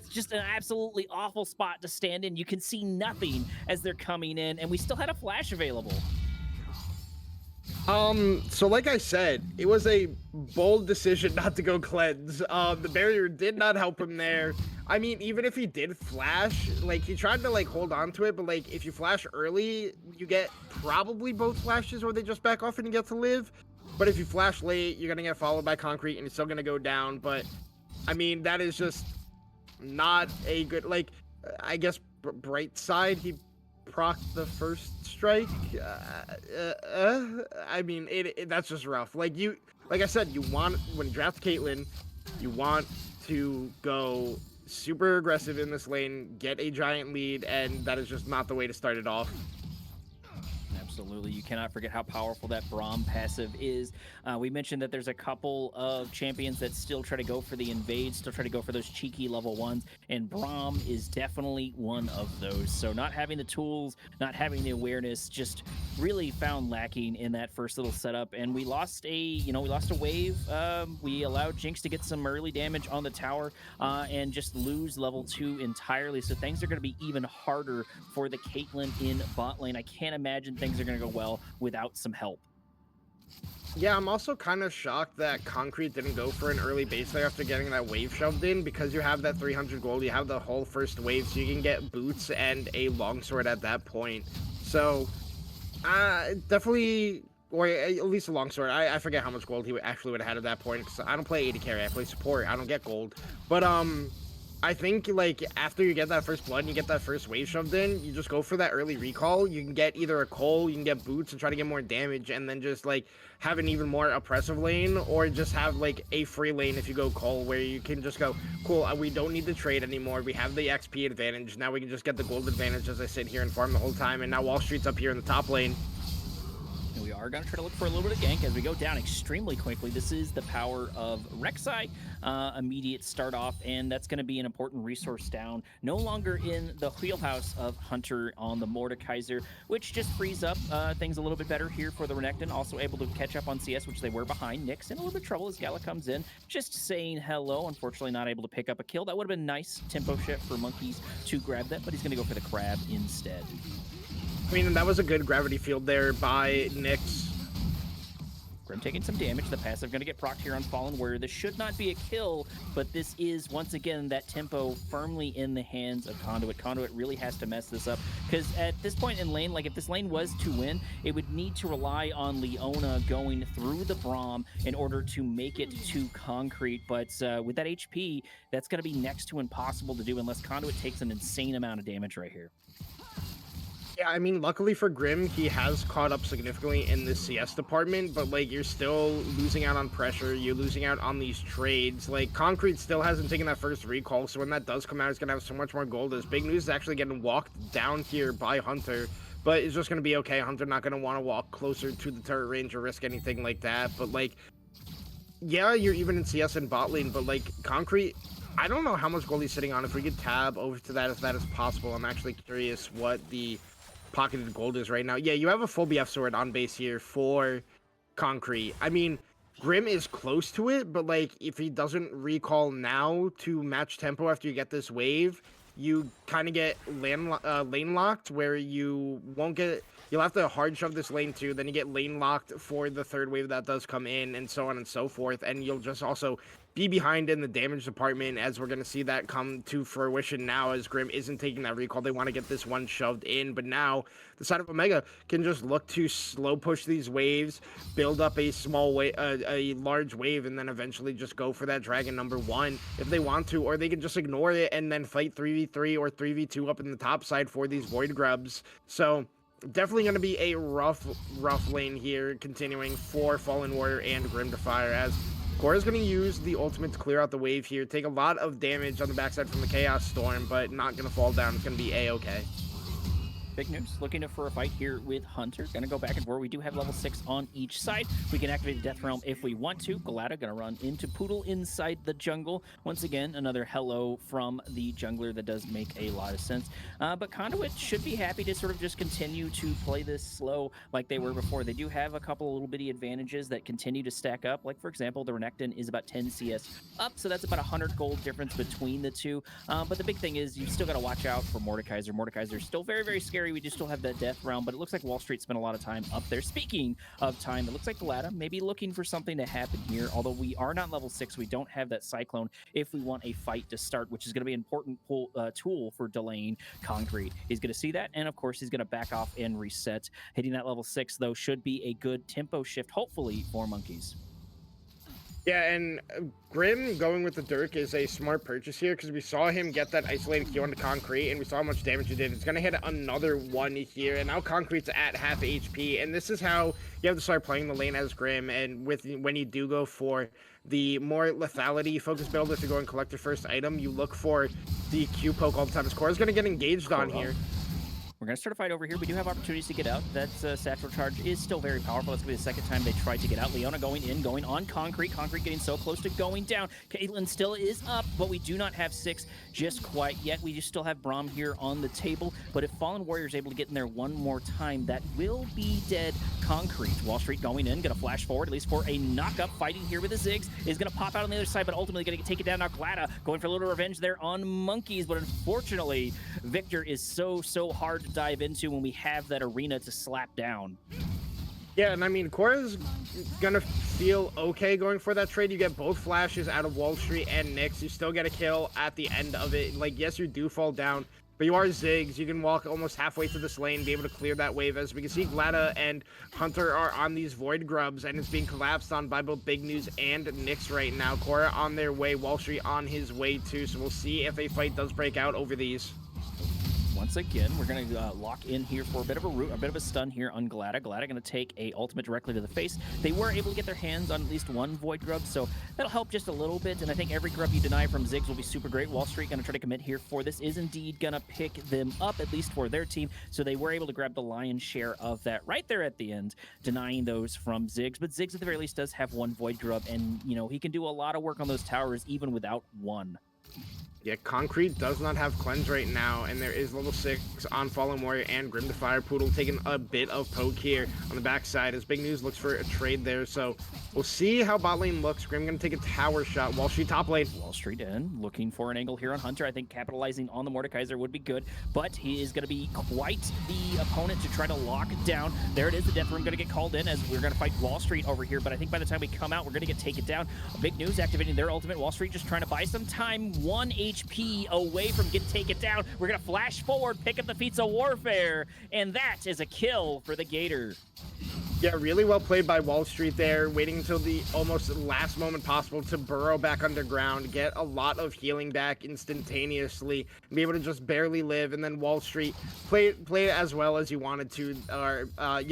just an absolutely awful spot to stand in. You can see nothing as they're coming in, and we still had a flash available. So like I said, it was a bold decision not to go Cleanse. The barrier did not help him there. I mean, even if he did flash, like, he tried to, like, hold on to it, but, like, if you flash early, you get probably both flashes or they just back off and you get to live. But if you flash late, you're gonna get followed by concrete and it's still gonna go down. But, I mean, that is just not a good, like, I guess, bright side, he proc the first strike. I mean, that's just rough. Like I said, you want, when you draft Caitlyn, you want to go super aggressive in this lane, get a giant lead, and that is just not the way to start it off. Absolutely. You cannot forget how powerful that Braum passive is. We mentioned that there's a couple of champions that still try to go for the invade, still try to go for those cheeky level 1s, and Braum is definitely one of those. So not having the tools, not having the awareness, just really found lacking in that first little setup, and we lost a wave. We allowed Jinx to get some early damage on the tower and just lose level 2 entirely. So things are going to be even harder for the Caitlyn in bot lane. I can't imagine things are going to go well without some help. Yeah, I'm also kind of shocked that Concrete didn't go for an early base there after getting that wave shoved in, because you have that 300 gold, you have the whole first wave, so you can get boots and a longsword at that point. So, definitely, or at least a longsword. I forget how much gold he actually would have had at that point, because I don't play AD carry, I play support, I don't get gold. But, I think, like, after you get that first blood and you get that first wave shoved in, you just go for that early recall. You can get either a Cole, you can get boots and try to get more damage, and then just, like, have an even more oppressive lane, or just have, like, a free lane if you go Cole, where you can just go, cool, we don't need to trade anymore. We have the XP advantage. Now we can just get the gold advantage as I sit here and farm the whole time, and now Wall Street's up here in the top lane. We are going to try to look for a little bit of gank as we go down extremely quickly. This is the power of Rek'Sai. Immediate start off, and that's going to be an important resource down. No longer in the wheelhouse of Hunter on the Mordekaiser, which just frees up things a little bit better here for the Renekton. Also able to catch up on CS, which they were behind. Nyx in a little bit of trouble as Gala comes in, just saying hello. Unfortunately, not able to pick up a kill. That would have been nice tempo shift for Monkeys to grab that, but he's going to go for the crab instead. I mean, that was a good gravity field there by Nyx. Grim taking some damage. The passive going to get procced here on Fallen Warrior. This should not be a kill, but this is, once again, that tempo firmly in the hands of Conduit. Conduit really has to mess this up, because at this point in lane, like, if this lane was to win, it would need to rely on Leona going through the Braum in order to make it to concrete. But with that HP, that's going to be next to impossible to do unless Conduit takes an insane amount of damage right here. Yeah, I mean, luckily for Grim, he has caught up significantly in the CS department, but, like, you're still losing out on pressure, you're losing out on these trades. Like, Concrete still hasn't taken that first recall, so when that does come out, he's gonna have so much more gold. This big news is actually getting walked down here by Hunter, but it's just gonna be okay. Hunter not gonna want to walk closer to the turret range or risk anything like that, but, like, yeah, you're even in CS and bot lane, but, like, Concrete, I don't know how much gold he's sitting on. If we could tab over to that, if that is possible, I'm actually curious what the pocketed gold is right now. Yeah, you have a full BF sword on base here for Concrete. I mean, Grim is close to it, but like if he doesn't recall now to match tempo after you get this wave, you kind of get lane locked where you won't get. You'll have to hard shove this lane too. Then you get lane locked for the third wave that does come in, and so on and so forth. And you'll just also be behind in the damage department, as we're going to see that come to fruition now as Grim isn't taking that recall. They want to get this one shoved in, but now the side of Omega can just look to slow push these waves, build up a small wave, a large wave, and then eventually just go for that dragon number 1 if they want to, or they can just ignore it and then fight 3v3 or 3v2 up in the top side for these void grubs. So definitely going to be a rough lane here, continuing for Fallen Warrior and Grim to Fire, as Cora's going to use the ultimate to clear out the wave here, take a lot of damage on the backside from the Chaos Storm, but not going to fall down. It's going to be A-okay. Big news, looking for a fight here with Hunter. Gonna go back and forth. We do have level 6 on each side. We can activate the Death Realm if we want to. Galata gonna run into Poodle inside the jungle. Once again, another hello from the jungler that does make a lot of sense. But Conduit should be happy to sort of just continue to play this slow like they were before. They do have a couple of little bitty advantages that continue to stack up. Like, for example, the Renekton is about 10 CS up, so that's about 100 gold difference between the two. But the big thing is you've still got to watch out for Mordekaiser. Mordekaiser's still very, very scary. We do still have that Death Realm, but it looks like Wall Street spent a lot of time up there. Speaking of time, it looks like Galata may be looking for something to happen here, although we are not level 6. We don't have that Cyclone if we want a fight to start, which is going to be an important tool for delaying Concrete. He's going to see that, and of course, he's going to back off and reset. Hitting that level 6, though, should be a good tempo shift, hopefully, for Monkeys. Yeah, and Grim going with the Dirk is a smart purchase here because we saw him get that isolated Q onto Concrete, and we saw how much damage he did. It's going to hit another one here, and now Concrete's at half HP, and this is how you have to start playing the lane as Grim, and when you do go for the more lethality focus build, if you're going collector first item, you look for the Q poke all the time. Score is going to get engaged on here. We're going to start a fight over here. We do have opportunities to get out. That satchel charge is still very powerful. That's going to be the second time they tried to get out. Leona going in, going on Concrete. Concrete getting so close to going down. Caitlyn still is up, but we do not have 6 just quite yet. We just still have Braum here on the table. But if Fallen Warrior is able to get in there one more time, that will be dead Concrete. Wall Street going in, going to flash forward, at least for a knock-up. Fighting here with the Ziggs. Is going to pop out on the other side, but ultimately going to take it down. Now Glada going for a little revenge there on Monkeys. But unfortunately, Victor is so hard to dive into when we have that arena to slap down. Yeah, and I mean, Cora's gonna feel okay going for that trade. You get both flashes out of Wall Street and Nyx. You still get a kill at the end of it. Like, yes, you do fall down, but you are Ziggs. You can walk almost halfway to this lane, be able to clear that wave. As we can see, Glada and Hunter are on these Void Grubs, and it's being collapsed on by both Big News and Nyx right now. Cora on their way, Wall Street on his way too, so we'll see if a fight does break out over these. Once again, we're going to lock in here for a bit of a stun here on Glada. Glada going to take a ultimate directly to the face. They were able to get their hands on at least one Void Grub, so that'll help just a little bit, and I think every grub you deny from Ziggs will be super great. Wall Street going to try to commit here for this, is indeed going to pick them up, at least for their team, so they were able to grab the lion's share of that right there at the end, denying those from Ziggs. But Ziggs at the very least does have one Void Grub, and, you know, he can do a lot of work on those towers even without one. Yeah, Concrete does not have Cleanse right now, and there is level 6 on Fallen Warrior and Grim to Fire. Poodle taking a bit of poke here on the backside as Big News looks for a trade there. So we'll see how bot lane looks. Grim going to take a tower shot. Wall Street top lane. Wall Street in, looking for an angle here on Hunter. I think capitalizing on the Mordekaiser would be good, but he is going to be quite the opponent to try to lock it down. There it is, the Death Room going to get called in as we're going to fight Wall Street over here, but I think by the time we come out, we're going to get taken down. Big News activating their ultimate. Wall Street just trying to buy some time. 1 HP away from getting taken down. We're going to flash forward, pick up the feats of warfare, and that is a kill for the Gator. Yeah, really well played by Wall Street there, waiting until the almost last moment possible to burrow back underground, get a lot of healing back instantaneously, and be able to just barely live. And then Wall Street played it as well as you wanted to, or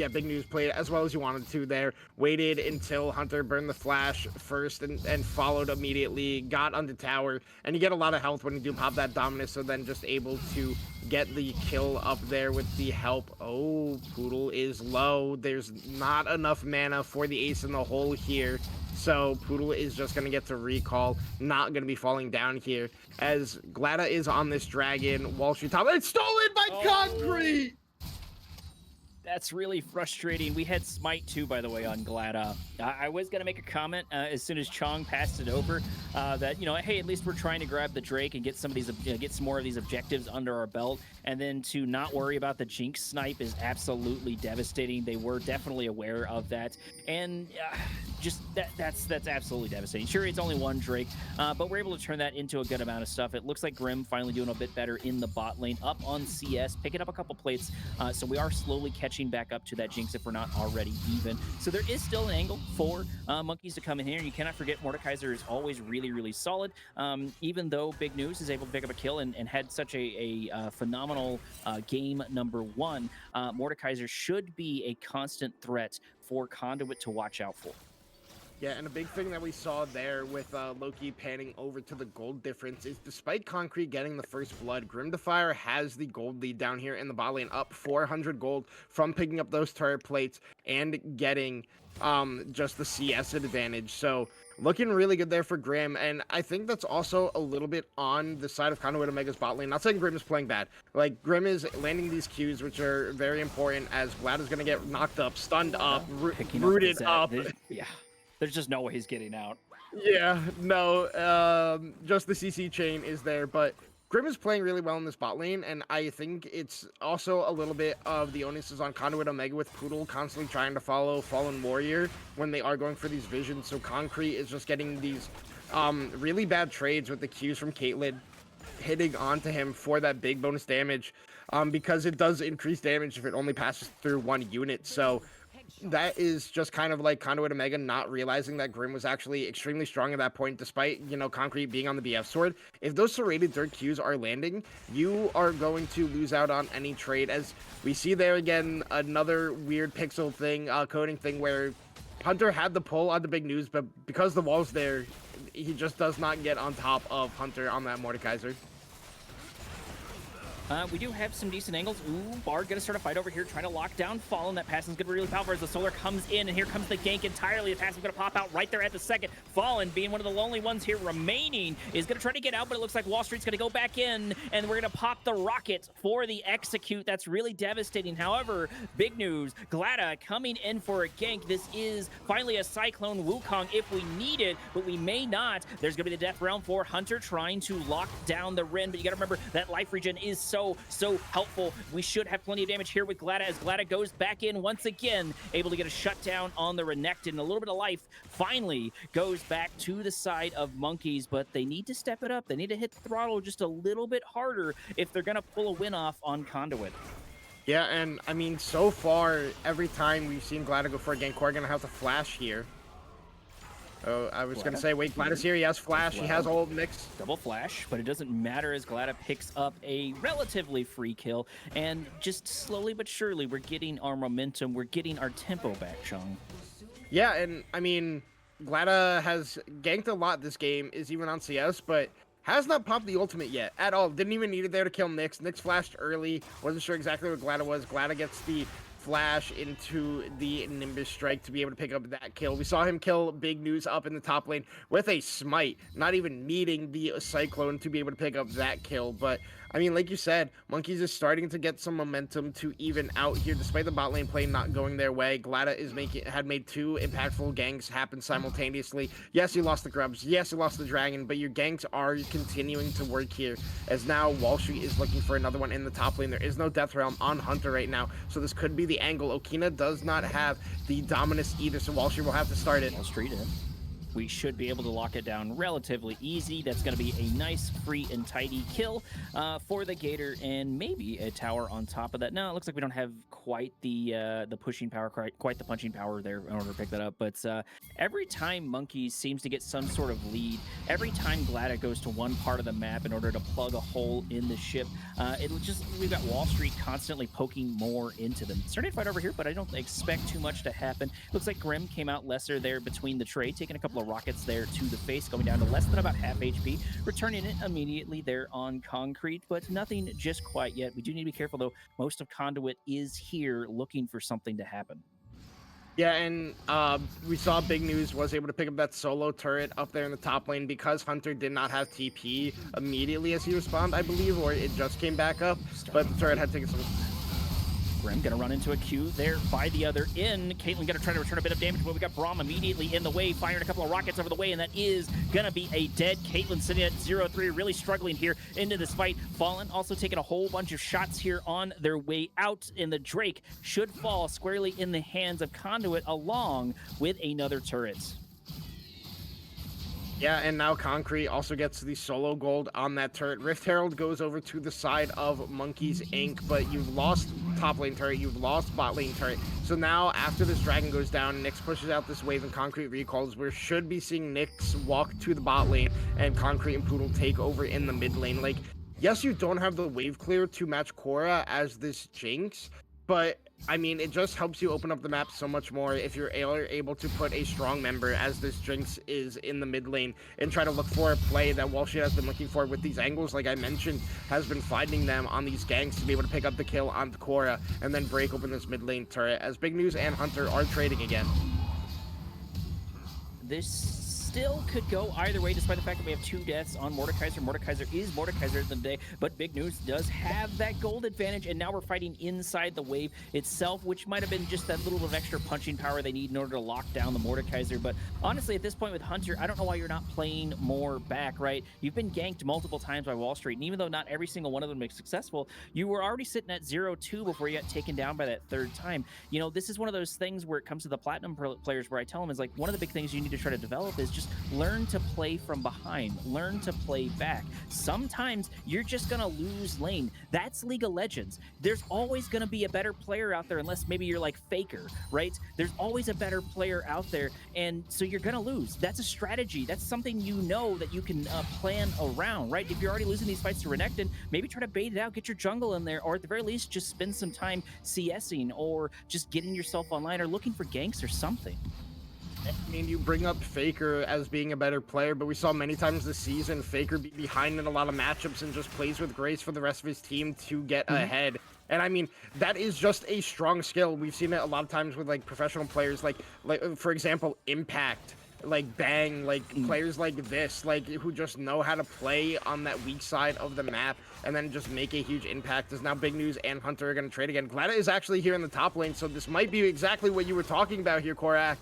Big News played it as well as you wanted to there. Waited until Hunter burned the flash first and followed immediately, got onto tower, and you get a lot of health when you do pop that Dominus, so then just able to get the kill up there with the help. Oh, Poodle is low. There's not enough mana for the ace in the hole here. So Poodle is just going to get to recall, not going to be falling down here. As Glada is on this dragon, Wall Street top. It's stolen by Concrete! That's really frustrating. We had Smite too, by the way, on Glada. I was gonna make a comment as soon as Chong passed it over that hey, at least we're trying to grab the Drake and get some of these, get some more of these objectives under our belt, and then to not worry about the Jinx snipe is absolutely devastating. They were definitely aware of that, and just that's absolutely devastating. Sure, it's only one Drake, but we're able to turn that into a good amount of stuff. It looks like Grim finally doing a bit better in the bot lane, up on CS, picking up a couple plates. So we are slowly catching back up to that Jinx if we're not already even. So there is still an angle for Monkeys to come in here. And you cannot forget Mordekaiser is always really, really solid. Even though Big News is able to pick up a kill and had such a phenomenal game number one, Mordekaiser should be a constant threat for Conduit to watch out for. Yeah, and a big thing that we saw there with Loki panning over to the gold difference is despite Concrete getting the first blood, Grimdefier has the gold lead down here in the bot lane, up 400 gold from picking up those turret plates and getting just the CS advantage. So looking really good there for Grim, and I think that's also a little bit on the side of Conduit Omega's bot lane. Not saying Grim is playing bad. Like, Grim is landing these Qs, which are very important, as Vlad is going to get knocked up, stunned up, rooted up. Yeah. There's just no way he's getting out. Yeah, no, just the CC chain is there, but Grim is playing really well in this bot lane, and I think it's also a little bit of the onus is on Conduit Omega with Poodle constantly trying to follow Fallen Warrior when they are going for these visions, so Concrete is just getting these really bad trades with the Qs from Caitlyn hitting onto him for that big bonus damage, because it does increase damage if it only passes through one unit, so that is just kind of like Conduit Omega not realizing that Grim was actually extremely strong at that point, despite, Concrete being on the BF sword. If those serrated dirt Qs are landing, you are going to lose out on any trade, as we see there again, another weird pixel thing, coding thing, where Hunter had the pull on the Big News, but because the wall's there, he just does not get on top of Hunter on that Mordekaiser. We do have some decent angles. Ooh, Bard gonna start a fight over here, trying to lock down Fallen. That pass is gonna be really powerful as the Solar comes in, and here comes the gank entirely. The pass is gonna pop out right there at the second. Fallen, being one of the lonely ones here remaining, is gonna try to get out, but it looks like Wall Street's gonna go back in, and we're gonna pop the rocket for the execute. That's really devastating. However, Big News, Glada coming in for a gank. This is finally a Cyclone Wukong if we need it, but we may not. There's gonna be the Death Realm for Hunter trying to lock down the Ren, but you gotta remember that life regen is so helpful. We should have plenty of damage here with Glada as Glada goes back in once again, able to get a shutdown on the Renekton. And a little bit of life finally goes back to the side of Monkeys, but they need to step it up. They need to hit the throttle just a little bit harder if they're going to pull a win off on Conduit. Yeah, and I mean, so far, every time we've seen Glada go for a gank, we're going to have to flash here. Oh, I was going to say, wait, Glada's here. He has flash. He has ult mix. Double flash, but it doesn't matter as Glada picks up a relatively free kill. And just slowly but surely, we're getting our momentum. We're getting our tempo back, Chong. Yeah, and I mean, Glada has ganked a lot this game, is even on CS, but has not popped the ultimate yet at all. Didn't even need it there to kill Nyx. Nyx flashed early. Wasn't sure exactly what Glada was. Glada gets the flash into the Nimbus Strike to be able to pick up that kill. We saw him kill Big News up in the top lane with a smite, not even needing the Cyclone to be able to pick up that kill. But I mean, like you said, Monkeys is starting to get some momentum to even out here, despite the bot lane play not going their way. Glada is had made two impactful ganks happen simultaneously. Yes, you lost the Grubs. Yes, you lost the Dragon, but your ganks are continuing to work here, as now Wall Street is looking for another one in the top lane. There is no Death Realm on Hunter right now, so this could be the angle. Okina does not have the Dominus either, so Wall Street will have to start it. Wall Street in. We should be able to lock it down relatively easy. That's going to be a nice, free, and tidy kill for the Gator, and maybe a tower on top of that. No, it looks like we don't have quite the pushing power, quite the punching power there in order to pick that up. But every time Monkeys seems to get some sort of lead, every time Glada goes to one part of the map in order to plug a hole in the ship, we've got Wall Street constantly poking more into them. Starting to fight over here, but I don't expect too much to happen. Looks like Grim came out lesser there between the tray, taking a couple of rockets there to the face, going down to less than about half HP, returning it immediately there on Concrete, but nothing just quite yet. We do need to be careful, though. Most of Conduit is here looking for something to happen. Yeah, and we saw Big News was able to pick up that solo turret up there in the top lane because Hunter did not have TP immediately as he respawned, I believe, or it just came back up, but the turret had taken some... Grim gonna run into a Q there by the other end. Caitlyn gonna try to return a bit of damage, but we got Braum immediately in the way, firing a couple of rockets over the way, and that is gonna be a dead Caitlyn sitting at 0-3, really struggling here into this fight. Fallen also taking a whole bunch of shots here on their way out, and the Drake should fall squarely in the hands of Conduit along with another turret. Yeah, and now Concrete also gets the solo gold on that turret. Rift Herald goes over to the side of Monkeys Inc., but you've lost top lane turret, you've lost bot lane turret. So now, after this dragon goes down, Nyx pushes out this wave and Concrete recalls. We should be seeing Nyx walk to the bot lane and Concrete and Poodle take over in the mid lane. Like, yes, you don't have the wave clear to match Korra as this Jinx, but I mean, it just helps you open up the map so much more if you're able to put a strong member as this Jinx is in the mid lane and try to look for a play that Walshit has been looking for with these angles, like I mentioned, has been finding them on these ganks to be able to pick up the kill on Korra and then break open this mid lane turret, as Big News and Hunter are trading again. This still could go either way, despite the fact that we have 2 deaths on Mordekaiser. Mordekaiser is Mordekaiser of the day, but Big News does have that gold advantage, and now we're fighting inside the wave itself, which might have been just that little bit of extra punching power they need in order to lock down the Mordekaiser. But honestly, at this point with Hunter, I don't know why you're not playing more back, right? You've been ganked multiple times by Wall Street, and even though not every single one of them is successful, you were already sitting at 0-2 before you got taken down by that 3rd time. You know, this is one of those things where it comes to the Platinum players where I tell them is like, one of the big things you need to try to develop is just learn to play from behind, learn to play back. Sometimes you're just gonna lose lane. That's League of Legends. There's always gonna be a better player out there, unless maybe you're like Faker, right? There's always a better player out there, and so you're gonna lose. That's a strategy. That's something you know that you can plan around, right? If you're already losing these fights to Renekton, maybe try to bait it out, get your jungle in there, or at the very least, just spend some time CSing or just getting yourself online or looking for ganks or something. I mean, you bring up Faker as being a better player, but we saw many times this season Faker be behind in a lot of matchups and just plays with grace for the rest of his team to get ahead. And I mean, that is just a strong skill. We've seen it a lot of times with like professional players, like for example, Impact, like Bang, like players like this, like who just know how to play on that weak side of the map and then just make a huge impact. As now Big News and Hunter are going to trade again. Glada is actually here in the top lane, so this might be exactly what you were talking about here, Korak.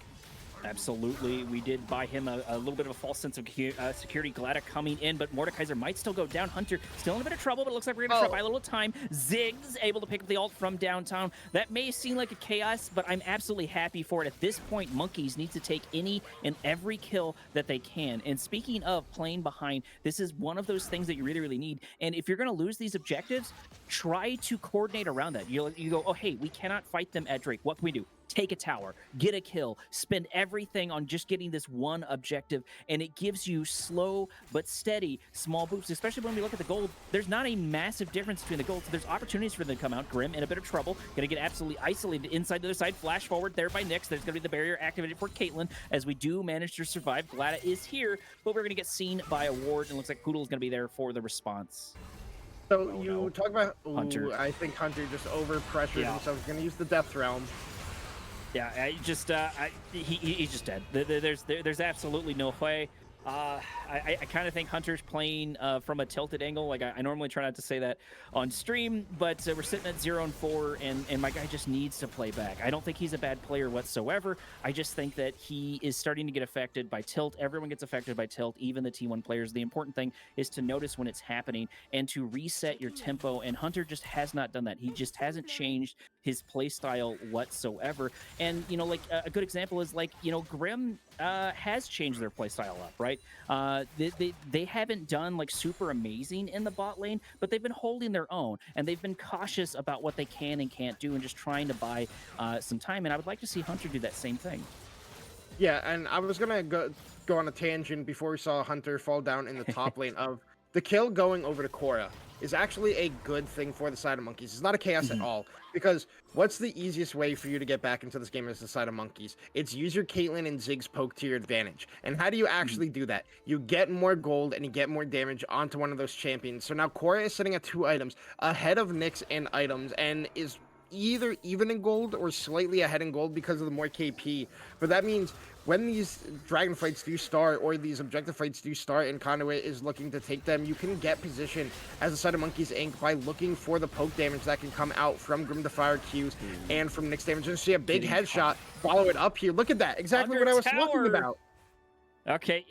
Absolutely. We did buy him a little bit of a false sense of security. Glada coming in, but Mordekaiser might still go down. Hunter still in a bit of trouble, but it looks like we're going to try to buy a little time. Ziggs able to pick up the ult from downtown. That may seem like a chaos, but I'm absolutely happy for it. At this point, Monkeys need to take any and every kill that they can. And speaking of playing behind, this is one of those things that you really, really need. And if you're going to lose these objectives, try to coordinate around that. You go, oh, hey, we cannot fight them at Drake. What can we do? Take a tower, get a kill, spend everything on just getting this one objective, and it gives you slow but steady small boosts, especially when we look at the gold. There's not a massive difference between the gold, so there's opportunities for them to come out. Grim in a bit of trouble, gonna get absolutely isolated inside the other side. Flash forward there by Nyx. There's gonna be the barrier activated for Caitlyn as we do manage to survive. Glada is here, but we're gonna get seen by a ward, and it looks like Poodle is gonna be there for the response. So you talk about Hunter. I think Hunter just over pressured himself. He's gonna use the Death Realm. Yeah, I just he's just dead. There's absolutely no way. I kind of think Hunter's playing from a tilted angle. Like I normally try not to say that on stream, but we're sitting at 0-4, and my guy just needs to play back. I don't think he's a bad player whatsoever. I just think that he is starting to get affected by tilt. Everyone gets affected by tilt, even the T1 players. The important thing is to notice when it's happening and to reset your tempo, and Hunter just has not done that. He just hasn't changed his play style whatsoever. And, you know, like a good example is like, you know, Grim has changed their play style up, right? They haven't done like super amazing in the bot lane, but they've been holding their own, and they've been cautious about what they can and can't do and just trying to buy some time. And I would like to see Hunter do that same thing. Yeah, and I was gonna go on a tangent before we saw Hunter fall down in the top lane of the kill going over to Korra is actually a good thing for the side of Monkeys. It's not a chaos at all, because what's the easiest way for you to get back into this game as the side of Monkeys? It's use your Caitlyn and Ziggs poke to your advantage. And how do you actually do that? You get more gold and you get more damage onto one of those champions. So now Korra is sitting at 2 items ahead of Nyx in items and is either even in gold or slightly ahead in gold because of the more KP. But that means when these dragon fights do start, or these objective fights do start, and Conduit is looking to take them, you can get position as a side of Monkey's Ink by looking for the poke damage that can come out from Grim Defier Qs and from Nyx damage. And see a big headshot, follow it up here. Look at that, exactly Under what I was tower. talking about. Okay,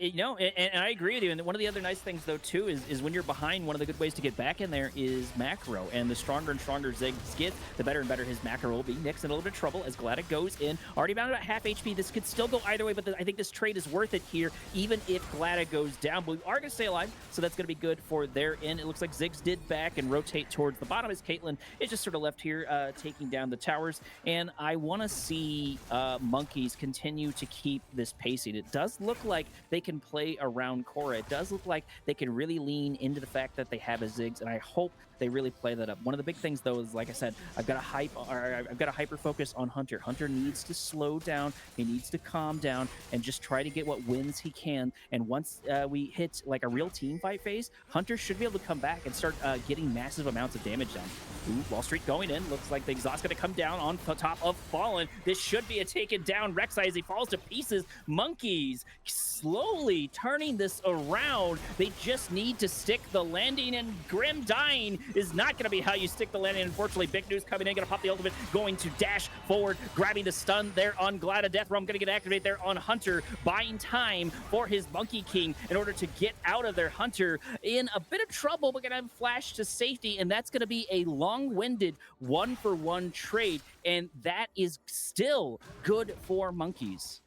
and I agree with you. And one of the other nice things, though, too, is when you're behind, one of the good ways to get back in there is macro. And the stronger and stronger Ziggs get, the better and better his macro will be. Nyx in a little bit of trouble as Gladic goes in. Already bound about half HP. This could still go either way, but I think this trade is worth it here, even if Gladic goes down. But we are going to stay alive, so that's going to be good for their end. It looks like Ziggs did back and rotate towards the bottom as Caitlyn is just sort of left here, taking down the towers. And I want to see Monkeys continue to keep this pacing. It does look like they can play around Cora. It does look like they can really lean into the fact that they have a Ziggs, and I hope they really play that up. One of the big things, though, is, like I said, I've got a hyper focus on Hunter. Hunter needs to slow down. He needs to calm down and just try to get what wins he can. And once we hit like a real team fight phase, Hunter should be able to come back and start getting massive amounts of damage down. Ooh, Wall Street going in. Looks like the exhaust going to come down on top of Fallen. This should be a taken down Rek'Sai as he falls to pieces. Monkeys slowly turning this around. They just need to stick the landing, and Grim dying is not going to be how you stick the landing. Unfortunately, big news coming in. Going to pop the ultimate, going to dash forward, grabbing the stun there on Glad. Death Realm going to get activated there on Hunter, buying time for his Monkey King in order to get out of their. Hunter in a bit of trouble, but going to have flash to safety, and that's going to be a long-winded one-for-one trade, and that is still good for Monkeys.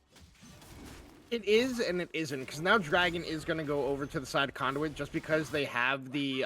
It is and it isn't, because now Dragon is going to go over to the side of Conduit just because they have the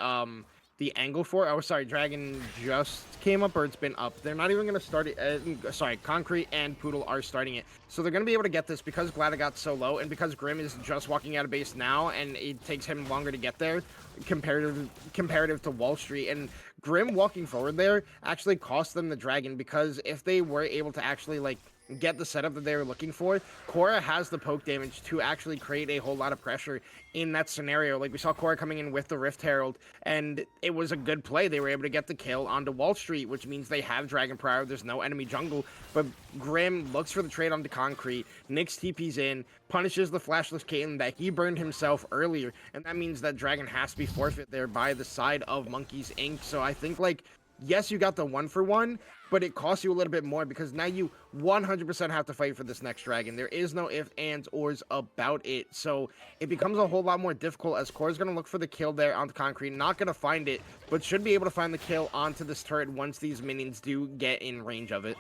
angle for it. Oh, sorry, Dragon just came up, or it's been up. They're not even going to start it. Sorry, Concrete and Poodle are starting it. So they're going to be able to get this because Glada got so low, and because Grim is just walking out of base now, and it takes him longer to get there comparative to Wall Street. And Grim walking forward there actually cost them the Dragon, because if they were able to actually, like, get the setup that they were looking for, Cora has the poke damage to actually create a whole lot of pressure in that scenario. Like, we saw Cora coming in with the Rift Herald, and it was a good play. They were able to get the kill onto Wall Street, which means they have Dragon Prior. There's no enemy jungle, but Grim looks for the trade onto Concrete. Nyx TP's in, punishes the flashless Caitlyn that he burned himself earlier, and that means that Dragon has to be forfeit there by the side of Monkey's Ink. So I think, like, yes, you got the 1-for-1, but it costs you a little bit more, because now you 100% have to fight for this next Dragon. There is no ifs, ands, ors about it. So it becomes a whole lot more difficult, as Core's going to look for the kill there onto Concrete. Not going to find it, but should be able to find the kill onto this turret once these minions do get in range of it.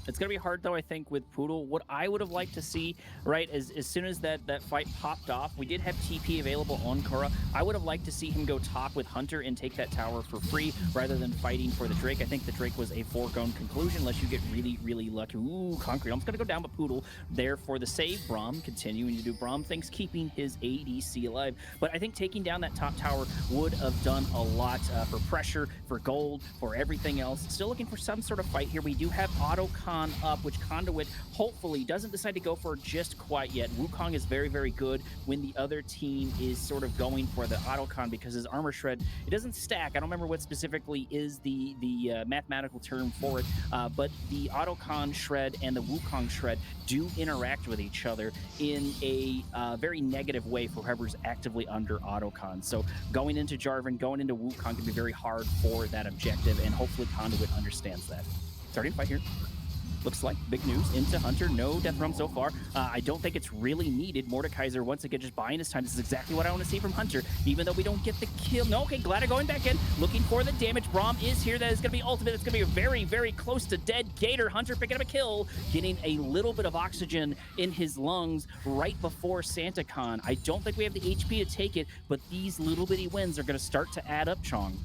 It's going to be hard, though, I think, with Poodle. What I would have liked to see, right, as soon as that fight popped off, we did have TP available on Cora. I would have liked to see him go top with Hunter and take that tower for free rather than fighting for the Drake. I think the Drake was a foregone conclusion unless you get really, really lucky. Ooh, Concrete almost going to go down, but Poodle there for the save. Braum continuing to do Braum things, keeping his ADC alive. But I think taking down that top tower would have done a lot for pressure, for gold, for everything else. Still looking for some sort of fight here. We do have Autocon up, which Conduit hopefully doesn't decide to go for just quite yet. Wukong is very, very good when the other team is sort of going for the Autocon, because his armor shred, it doesn't stack. I don't remember what specifically is the mathematical term for it, but the Autocon shred and the Wukong shred do interact with each other in a very negative way for whoever's actively under Autocon. So going into Jarvan, going into Wukong can be very hard for that objective, and hopefully Conduit understands that. Starting to fight here. Looks like big news into Hunter. No death realm so far. I don't think it's really needed. Mordekaiser, once again, just buying his time. This is exactly what I want to see from Hunter, even though we don't get the kill. No, okay, Glada going back in, looking for the damage. Braum is here. That is going to be ultimate. It's going to be very, very close to dead. Gator, Hunter picking up a kill, getting a little bit of oxygen in his lungs right before SantaCon. I don't think we have the HP to take it, but these little bitty wins are going to start to add up, Chong.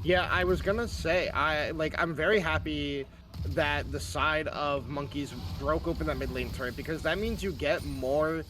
Yeah, I was gonna say, I'm very happy that the side of Monkeys broke open that mid lane turret, because that means you get more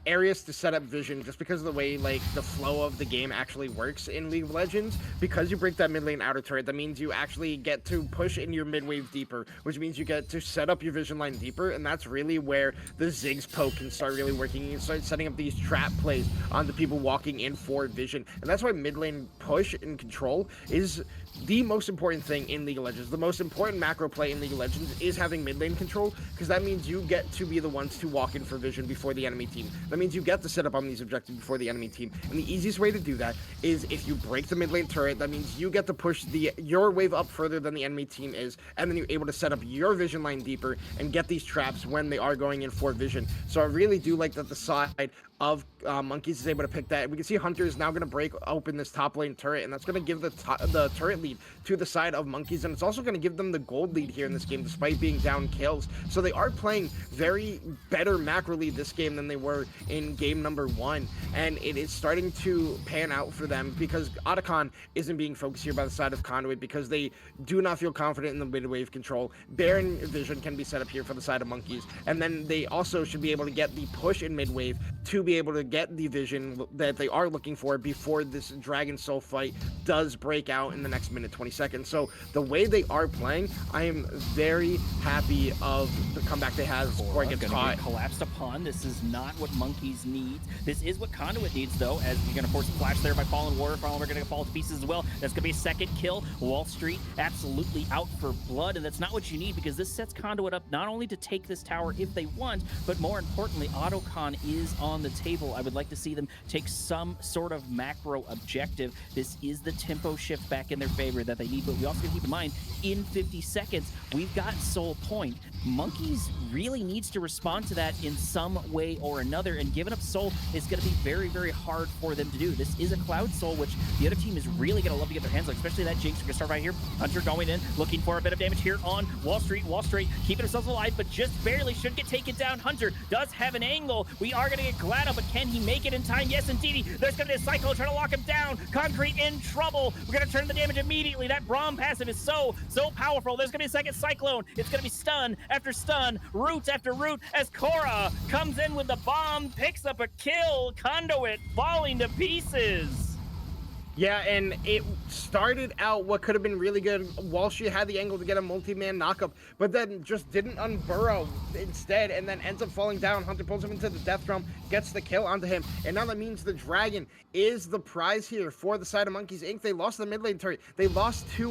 areas to set up vision, just because of the way like the flow of the game actually works in League of Legends. Because you break that mid lane outer turret, that means you actually get to push in your mid wave deeper, which means you get to set up your vision line deeper, and that's really where the Ziggs poke can start really working. You can start setting up these trap plays on the people walking in for vision, and that's why mid lane push and control is the most important thing in League of Legends. The most important macro play in League of Legends is having mid lane control, because that means you get to be the ones to walk in for vision before the enemy team. That means you get to set up on these objectives before the enemy team. And the easiest way to do that is if you break the mid lane turret. That means you get to push your wave up further than the enemy team is, and then you're able to set up your vision line deeper and get these traps when they are going in for vision. So I really do like that the side of Monkeys is able to pick that. We can see Hunter is now going to break open this top lane turret, and that's going to give the turret lead to the side of Monkeys, and it's also going to give them the gold lead here in this game, despite being down kills. So they are playing very better macro lead this game than they were in game number 1, and it is starting to pan out for them, because Otacon isn't being focused here by the side of Conduit, because they do not feel confident in the mid wave control. Baron vision can be set up here for the side of Monkeys, and then they also should be able to get the push in mid wave to be able to get the vision that they are looking for before this Dragon Soul fight does break out in the next minute 20 seconds. So the way they are playing, I am very happy of the comeback they have before I get caught. Collapsed upon. This is not what Monkeys needs. This is what Conduit needs, though, as you're going to force a flash there by Fallen Warrior. Fallen Warrior going to fall to pieces as well. That's going to be a second kill. Wall Street absolutely out for blood, and that's not what you need, because this sets Conduit up not only to take this tower if they want, but more importantly, Otacon is on the table. I would like to see them take some sort of macro objective. This is the tempo shift back in their favor that they need, but we also got to keep in mind, in 50 seconds, we've got Soul Point. Monkeys really needs to respond to that in some way or another, and giving up Soul is going to be very, very hard for them to do. This is a Cloud Soul, which the other team is really going to love to get their hands on, especially that Jinx. We're going to start right here. Hunter going in, looking for a bit of damage here on Wall Street. Wall Street keeping themselves alive, but just barely should get taken down. Hunter does have an angle. We are going to get Glada, but can he make it in time? Yes, indeed. There's going to be a Cyclone trying to lock him down. Concrete in trouble. We're going to turn the damage immediately. That Braum passive is so powerful. There's going to be a second Cyclone. It's going to be stun after stun, root after root, as Korra comes in with the bomb, picks up a kill. Conduit falling to pieces. Yeah, and it started out what could have been really good. Wall Street had the angle to get a multi-man knockup, but then just didn't unburrow instead, and then ends up falling down. Hunter pulls him into the death drum, gets the kill onto him, and now that means the Dragon is the prize here for the side of Monkeys Inc. They lost the mid lane turret. They lost they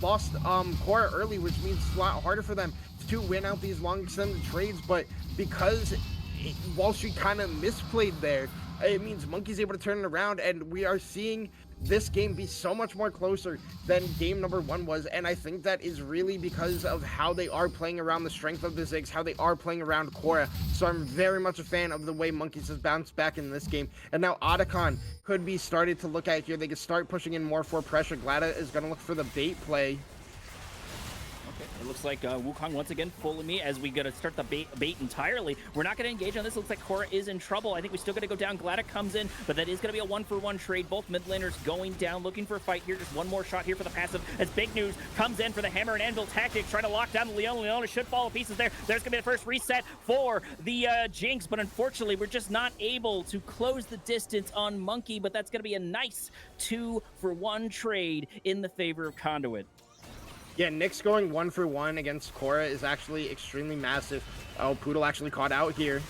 lost Korra early, which means it's a lot harder for them to win out these long extended trades, but because Wall Street kind of misplayed there, it means Monkey's able to turn it around, and we are seeing this game be so much more closer than game number 1 was, and I think that is really because of how they are playing around the strength of the Ziggs, how they are playing around Korra. So I'm very much a fan of the way Monkeys has bounced back in this game, and now Otacon could be started to look at here. They could start pushing in more for pressure. Glada is going to look for the bait play. It looks like Wukong once again fooling me as we gotta start the bait entirely. We're not gonna engage on this. It looks like Korra is in trouble. I think we still gotta go down. Glada comes in, but that is gonna be a 1-for-1 trade. Both mid laners going down, looking for a fight here. Just one more shot here for the passive as Big News comes in for the hammer and anvil tactic, trying to lock down the Leona. Leona should fall to pieces there. There's gonna be the first reset for the Jinx, but unfortunately we're just not able to close the distance on Monkey, but that's gonna be a nice 2-for-1 trade in the favor of Conduit. Yeah, Nyx going 1-for-1 against Korra is actually extremely massive. Oh, Poodle actually caught out here.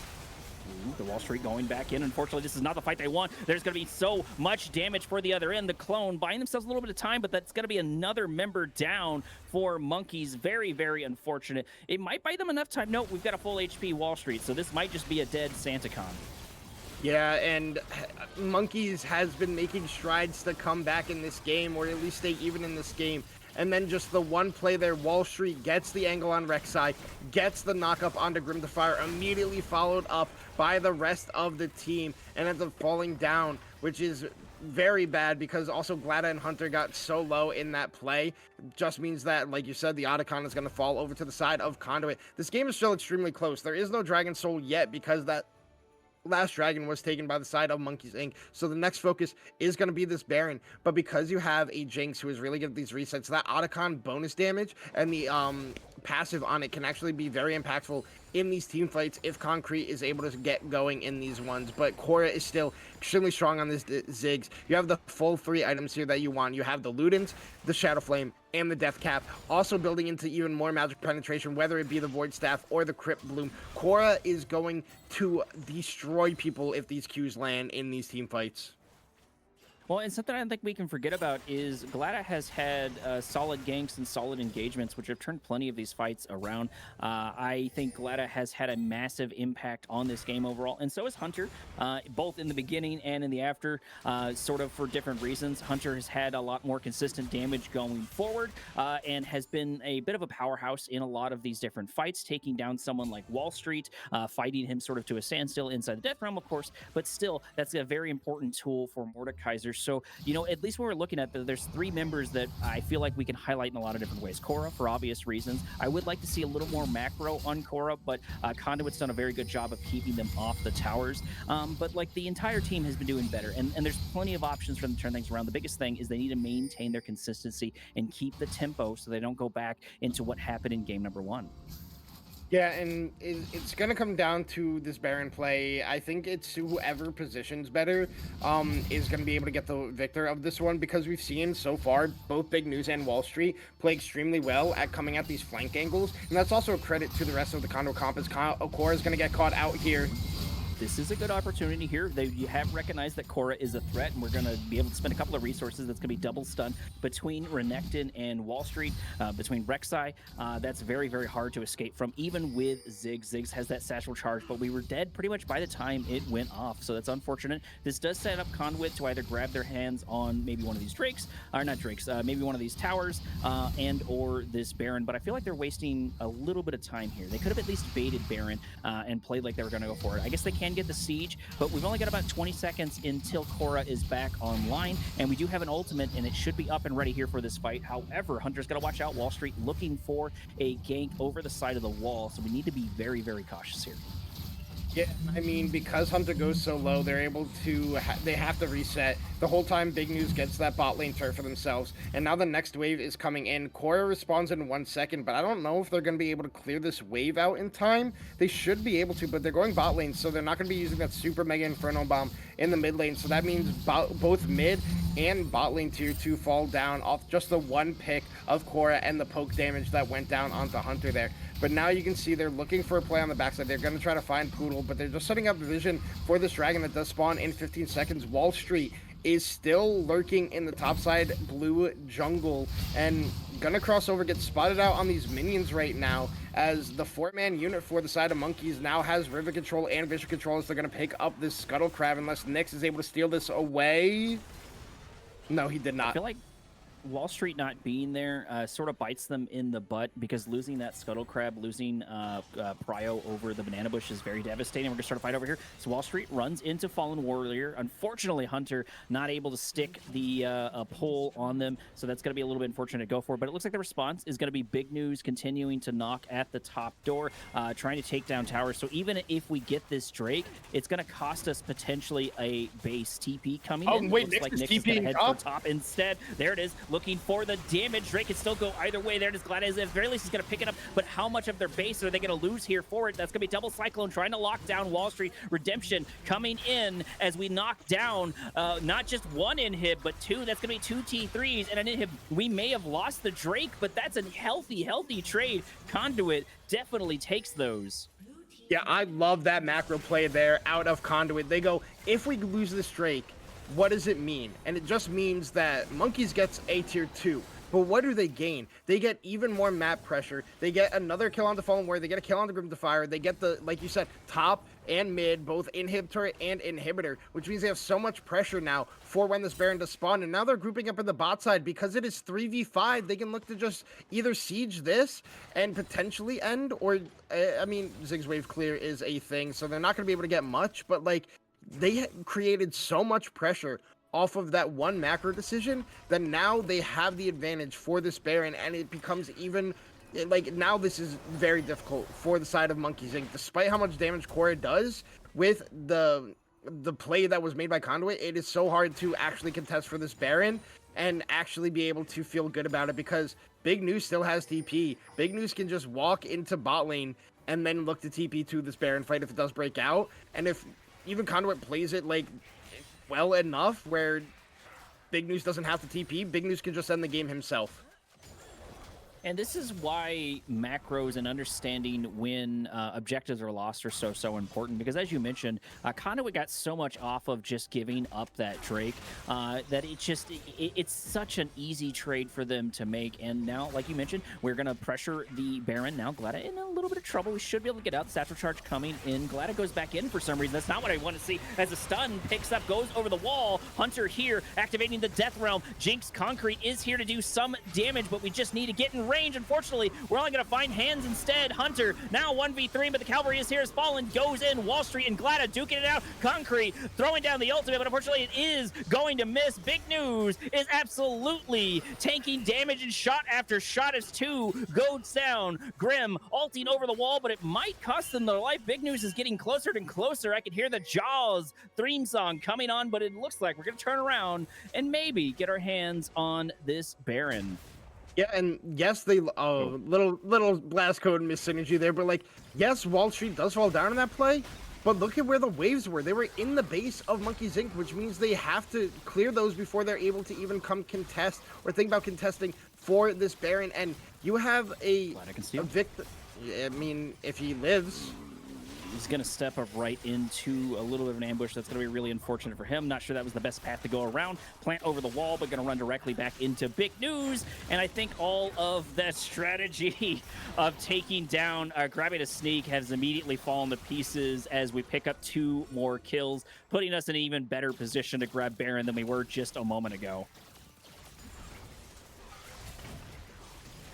The Wall Street going back in. Unfortunately, this is not the fight they want. There's going to be so much damage for the other end. The clone buying themselves a little bit of time, but that's going to be another member down for Monkeys. Very, very unfortunate. It might buy them enough time. Nope, we've got a full HP Wall Street, so this might just be a dead SantaCon. Yeah, and Monkeys has been making strides to come back in this game, or at least stay even in this game. And then just the one play there, Wall Street gets the angle on Rek'Sai, gets the knockup onto Grim Defier, immediately followed up by the rest of the team, and ends up falling down, which is very bad because also Glada and Hunter got so low in that play. Just means that, like you said, the Otacon is going to fall over to the side of Conduit. This game is still extremely close. There is no Dragon Soul yet because that last dragon was taken by the side of Monkeys Inc. So the next focus is going to be this Baron. But because you have a Jinx who is really good at these resets, that Otacon bonus damage and the passive on it can actually be very impactful in these team fights if Concrete is able to get going in these ones. But Korra is still extremely strong on this Ziggs. You have the full 3 items here that you want. You have the Ludens, the Shadow Flame, and the Death Cap, also building into even more magic penetration, whether it be the Void Staff or the Crypt Bloom. Korra is going to destroy people if these Qs land in these team fights. Well, and something I don't think we can forget about is Glada has had solid ganks and solid engagements, which have turned plenty of these fights around. I think Glada has had a massive impact on this game overall, and so has Hunter, both in the beginning and in the after, sort of for different reasons. Hunter has had a lot more consistent damage going forward and has been a bit of a powerhouse in a lot of these different fights, taking down someone like Wall Street, fighting him sort of to a standstill inside the Death Realm, of course, but still, that's a very important tool for Mordekaiser. So, you know, at least when we're looking at there's 3 members that I feel like we can highlight in a lot of different ways. Korra, for obvious reasons. I would like to see a little more macro on Korra, but Conduit's done a very good job of keeping them off the towers. But, like, the entire team has been doing better, and there's plenty of options for them to turn things around. The biggest thing is they need to maintain their consistency and keep the tempo so they don't go back into what happened in game number 1. Yeah, and it's going to come down to this Baron play. I think it's whoever positions better is going to be able to get the victor of this one, because we've seen so far both Big News and Wall Street play extremely well at coming at these flank angles. And that's also a credit to the rest of the Conduit comp, as Korra is going to get caught out here. This is a good opportunity here. You have recognized that Korra is a threat, and we're going to be able to spend a couple of resources. That's going to be double stun between Renekton and Wall Street, between Rek'Sai. That's very, very hard to escape from, even with Ziggs. Ziggs has that satchel charge, but we were dead pretty much by the time it went off, so that's unfortunate. This does set up Conduit to either grab their hands on maybe one of these Drakes, or not Drakes, maybe one of these towers, and or this Baron, but I feel like they're wasting a little bit of time here. They could have at least baited Baron and played like they were going to go for it. I guess they can get the siege, but we've only got about 20 seconds until Korra is back online, and we do have an ultimate, and it should be up and ready here for this fight. However, Hunter's got to watch out. Wall Street looking for a gank over the side of the wall, so we need to be very, very cautious here. Yeah, I mean, because Hunter goes so low, they're able to, they have to reset. The whole time Big News gets that bot lane turret for themselves, and now the next wave is coming in. Korra responds in 1 second, but I don't know if they're going to be able to clear this wave out in time. They should be able to, but they're going bot lane, so they're not going to be using that super mega Inferno Bomb in the mid lane, so that means both mid and bot lane tier 2 fall down off just the one pick of Korra and the poke damage that went down onto Hunter there. But now you can see they're looking for a play on the backside. They're going to try to find Poodle, but they're just setting up the vision for this dragon that does spawn in 15 seconds. Wall Street is still lurking in the topside blue jungle and gonna cross over, get spotted out on these minions right now, as the 4-man unit for the side of Monkeys now has river control and vision control, as they're gonna pick up this Scuttle Crab unless Nyx is able to steal this away. No, he did not. I feel like Wall Street not being there sort of bites them in the butt, because losing that Scuttle Crab, losing Prio over the Banana Bush is very devastating. We're going to start a fight over here. So Wall Street runs into Fallen Warrior. Unfortunately, Hunter not able to stick the pull on them, so that's going to be a little bit unfortunate to go for. But it looks like the response is going to be Big News continuing to knock at the top door, trying to take down towers. So even if we get this Drake, it's going to cost us potentially a base TP coming in. Wait, looks like Nyx is going to head for top instead. There it is. Looking for the damage. Drake can still go either way. There it is. Glad at the very least he's going to pick it up, but how much of their base are they going to lose here for it? That's going to be Double Cyclone trying to lock down Wall Street. Redemption coming in as we knock down not just one inhib, but 2. That's going to be 2 T3s and an inhib. We may have lost the Drake, but that's a healthy trade. Conduit definitely takes those. Yeah, I love that macro play there out of Conduit. They go, if we lose this Drake, what does it mean? And it just means that Monkeys gets a tier 2. But what do they gain? They get even more map pressure. They get another kill on the Fallen Warrior. They get a kill on the Grim Defier. They get the, like you said, top and mid, both inhibitor and inhibitor, which means they have so much pressure now for when this Baron does spawn. And now they're grouping up in the bot side because it is 3v5. They can look to just either siege this and potentially end, or, I mean, Ziggs Wave Clear is a thing, so they're not going to be able to get much, but, like, they created so much pressure off of that one macro decision that now they have the advantage for this Baron, and it becomes even, like, now this is very difficult for the side of Monkeys. And despite how much damage Korra does with the play that was made by Conduit, it is so hard to actually contest for this Baron. and actually be able to feel good about it, because Big News still has TP. Big News can just walk into bot lane and then look to TP to this Baron fight if it does break out. And if even Conduit plays it like well enough where Big News doesn't have to TP, Big News can just end the game himself. And this is why macros and understanding when objectives are lost are so important, because as you mentioned, Conduit got so much off of just giving up that Drake that it's such an easy trade for them to make. And now, like you mentioned, we're going to pressure the Baron. Now Glada in a little bit of trouble. We should be able to get out. Satchel Charge coming in. Glada goes back in for some reason. That's not what I want to see, as the stun picks up, goes over the wall. Hunter here activating the Death Realm. Jinx Concrete is here to do some damage, but we just need to get in range. Unfortunately, we're only going to find hands instead. Hunter now 1v3, but the Cavalry is here as Fallen goes in. Wall Street and Glada duking it out. Concrete throwing down the ultimate, but unfortunately it is going to miss. Big News is absolutely tanking damage, and shot after shot as 2 goes down. Grim ulting over the wall, but it might cost them their life. Big News is getting closer and closer. I can hear the Jaws theme song coming on, but it looks like we're going to turn around and maybe get our hands on this Baron. Yeah, and yes, they little blast code miss synergy there, but like, yes, Wall Street does fall down in that play, but look at where the waves were. They were in the base of Monkey's Inc., which means they have to clear those before they're able to even come contest or think about contesting for this Baron. And you have a victim. I mean, if he lives. He's going to step up right into a little bit of an ambush. That's going to be really unfortunate for him. Not sure that was the best path to go around. Plant over the wall, but going to run directly back into Big News. And I think all of that strategy of taking down, grabbing a sneak has immediately fallen to pieces as we pick up 2 more kills, putting us in an even better position to grab Baron than we were just a moment ago.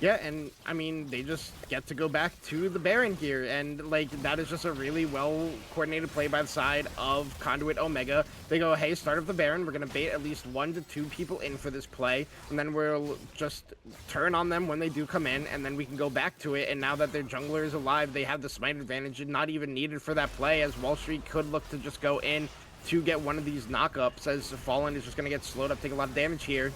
Yeah, and I mean, they just get to go back to the Baron here, and like, that is just a really well coordinated play by the side of Conduit Omega. They go, hey, start of the Baron, we're gonna bait at least 1 to 2 people in for this play, and then we'll just turn on them when they do come in, and then we can go back to it. And now that their jungler is alive, they have the smite advantage, and not even needed for that play, as Wall Street could look to just go in to get one of these knockups, as Fallen is just gonna get slowed up, take a lot of damage here.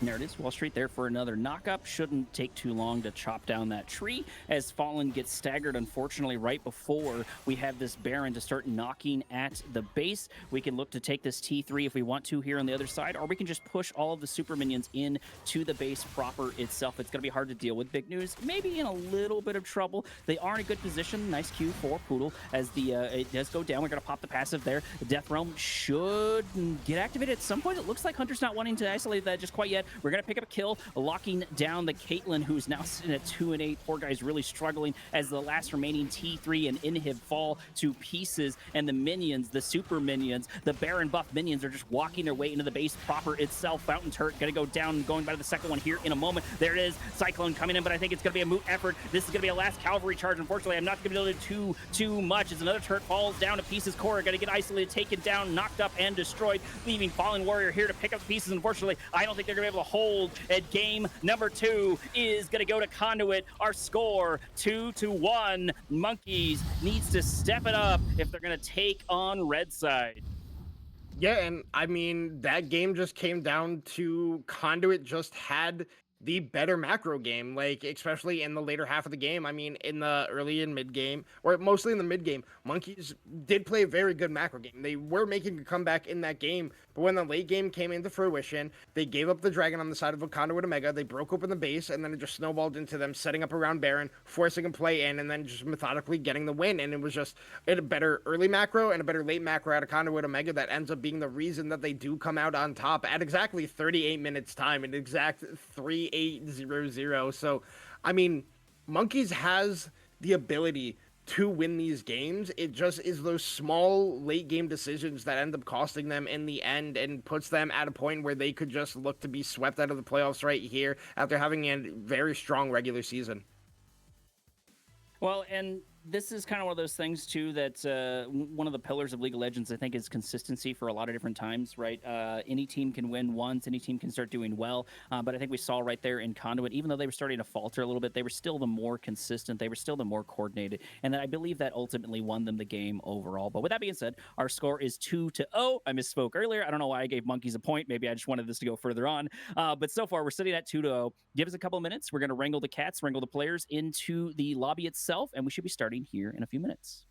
There it is, Wall Street there for another knockup. Shouldn't take too long to chop down that tree, as Fallen gets staggered, unfortunately, right before we have this Baron to start knocking at the base. We can look to take this T3 if we want to here on the other side, or we can just push all of the super minions in to the base proper itself. It's going to be hard to deal with. Big News maybe in a little bit of trouble. They are in a good position. Nice Q for Poodle as the it does go down. We're going to pop the passive there. The Death Realm should get activated at some point. It looks like Hunter's not wanting to isolate that just quite yet. We're going to pick up a kill, locking down the Caitlyn, who's now sitting at 2-8. Poor guy's really struggling as the last remaining T3 and Inhib fall to pieces, and the minions, the super minions, the Baron buff minions are just walking their way into the base proper itself. Fountain Turret going to go down, going by the second one here in a moment. There it is, Cyclone coming in, but I think it's going to be a moot effort. This is going to be a last cavalry charge. Unfortunately, I'm not going to be able to do too much as another turret falls down to pieces. Korra going to get isolated, taken down, knocked up, and destroyed, leaving Fallen Warrior here to pick up the pieces. Unfortunately, I don't think they're going to be able to hold at game number 2 is going to go to Conduit. Our score 2-1. Monkeys needs to step it up if they're going to take on Red Side. Yeah, and I mean, that game just came down to Conduit just had the better macro game, like, especially in the later half of the game. I mean, in the early and mid game, or mostly in the mid game, Monkeys did play a very good macro game. They were making a comeback in that game, but when the late game came into fruition, they gave up the dragon on the side of a Conduit Omega, they broke open the base, and then it just snowballed into them setting up around Baron, forcing a play in, and then just methodically getting the win. And it was just a better early macro and a better late macro out of Conduit Omega that ends up being the reason that they do come out on top at exactly 38 minutes time, an exact 3-8-0-0. So, I mean, Monkeys has the ability to win these games. It just is those small late game decisions that end up costing them in the end and puts them at a point where they could just look to be swept out of the playoffs right here after having a very strong regular season. Well, and this is kind of one of those things too that one of the pillars of League of Legends, I think, is consistency for a lot of different times, right? Any team can win once, any team can start doing well, but I think we saw right there in Conduit, even though they were starting to falter a little bit, they were still the more consistent, they were still the more coordinated, and I believe that ultimately won them the game overall. But with that being said, our score is 2-0. I misspoke earlier. I don't know why I gave Monkeys a point. Maybe I just wanted this to go further on. But so far, we're sitting at 2-0. Give us a couple of minutes. We're going to wrangle the cats, wrangle the players into the lobby itself, and we should be starting here in a few minutes.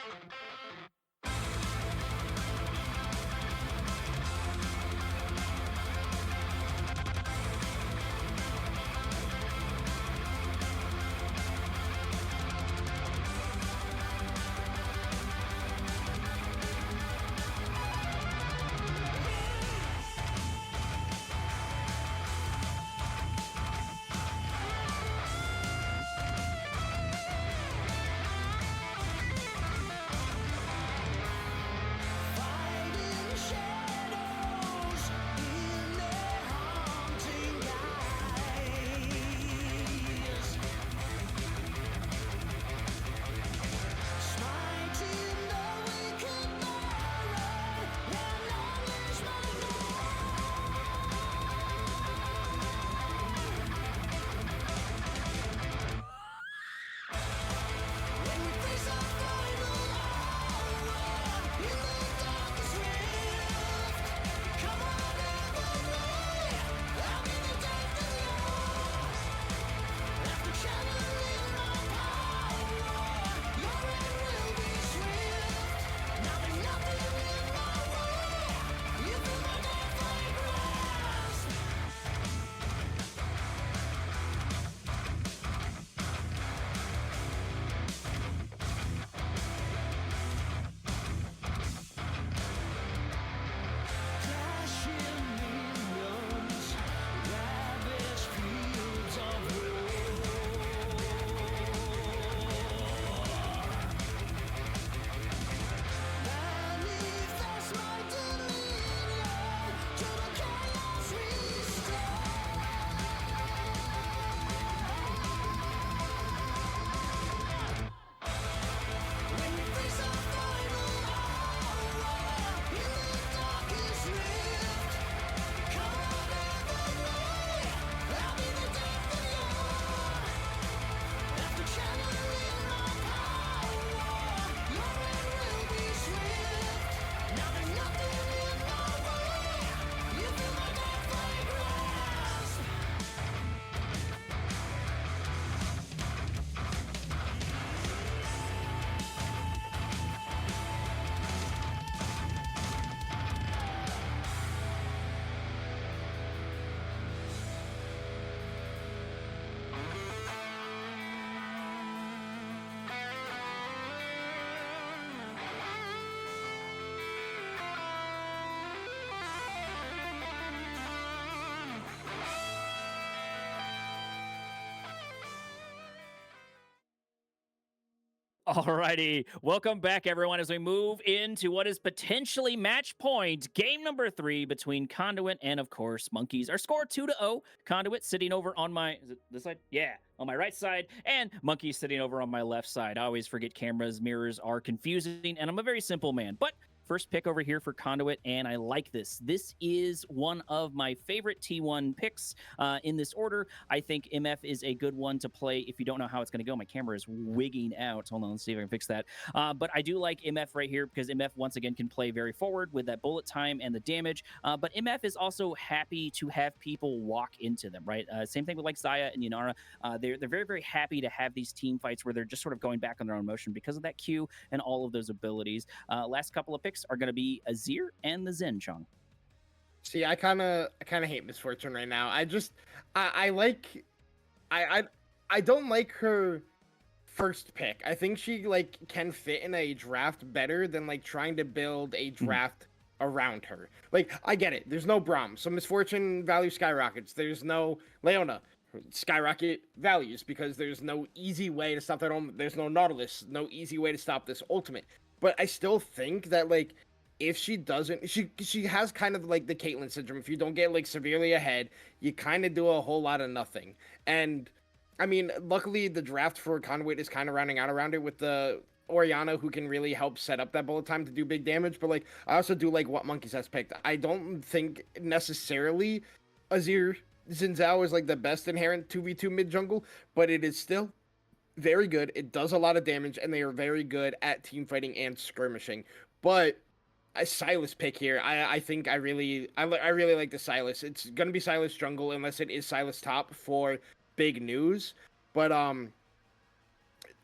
Fighting shadows in their haunting eyes, smiting the wicked morrow when knowledge might when we face our final hour in the darkest rift. Come on, everybody, I'm in the depth of after channeling my power, your end will be swift. Now there's nothing in my way. You feel my deathly grasp. Crashing minions, ravage fields of manifest my dominion to the chaos when we face our final hour in the darkest rift. Come on, everybody, I'll be the death of after channeling my power, your end will be swift. Now there's nothing in my way. You feel my deathly grasp. Alrighty, welcome back, everyone, as we move into what is potentially match point, game number 3 between Conduit and, of course, Monkeys. Our score 2-0. Conduit sitting over on my, is it this side? Yeah, on my right side, and Monkeys sitting over on my left side. I always forget cameras, mirrors are confusing, and I'm a very simple man. But first pick over here for Conduit, and I like this. This is one of my favorite T1 picks in this order. I think MF is a good one to play if you don't know how it's going to go. My camera is wigging out. Hold on, let's see if I can fix that. But I do like MF right here because MF, once again, can play very forward with that bullet time and the damage. But MF is also happy to have people walk into them, right? Same thing with like Zaya and Yanara. They're very, very happy to have these team fights where they're just sort of going back on their own motion because of that Q and all of those abilities. Last couple of picks are going to be Azir and the Zen, Chong. See, I kind of hate Misfortune right now. I don't like her first pick. I think she like can fit in a draft better than like trying to build a draft around her. Like, I get it. There's no Braum, so Misfortune value skyrockets. There's no Leona, skyrocket values because there's no easy way to stop that. There's no Nautilus, no easy way to stop this ultimate. But I still think that like if she doesn't, she has kind of like the Caitlyn syndrome. If you don't get like severely ahead, you kind of do a whole lot of nothing. And I mean, luckily the draft for Conduit is kind of rounding out around it with the Oriana who can really help set up that bullet time to do big damage. But like, I also do like what Monkeys has picked. I don't think necessarily Azir Xin Zhao is like the best inherent 2v2 mid jungle, but it is still very good. It does a lot of damage, and they are very good at team fighting and skirmishing. But a Sylas pick here, I think I really like the Sylas. It's gonna be Sylas jungle unless it is Sylas top for big news. But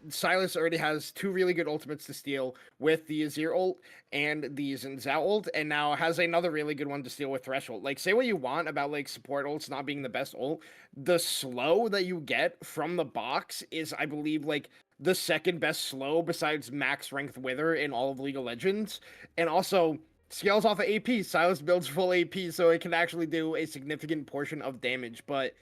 Silas already has two really good ultimates to steal with the Azir ult and the Xin Zhao ult, and now has another really good one to steal with Threshold. Like, say what you want about like support ults not being the best ult, the slow that you get from the box is, I believe, like the second best slow besides max ranked Wither in all of League of Legends, and also scales off of AP. Silas builds full AP, so it can actually do a significant portion of damage. But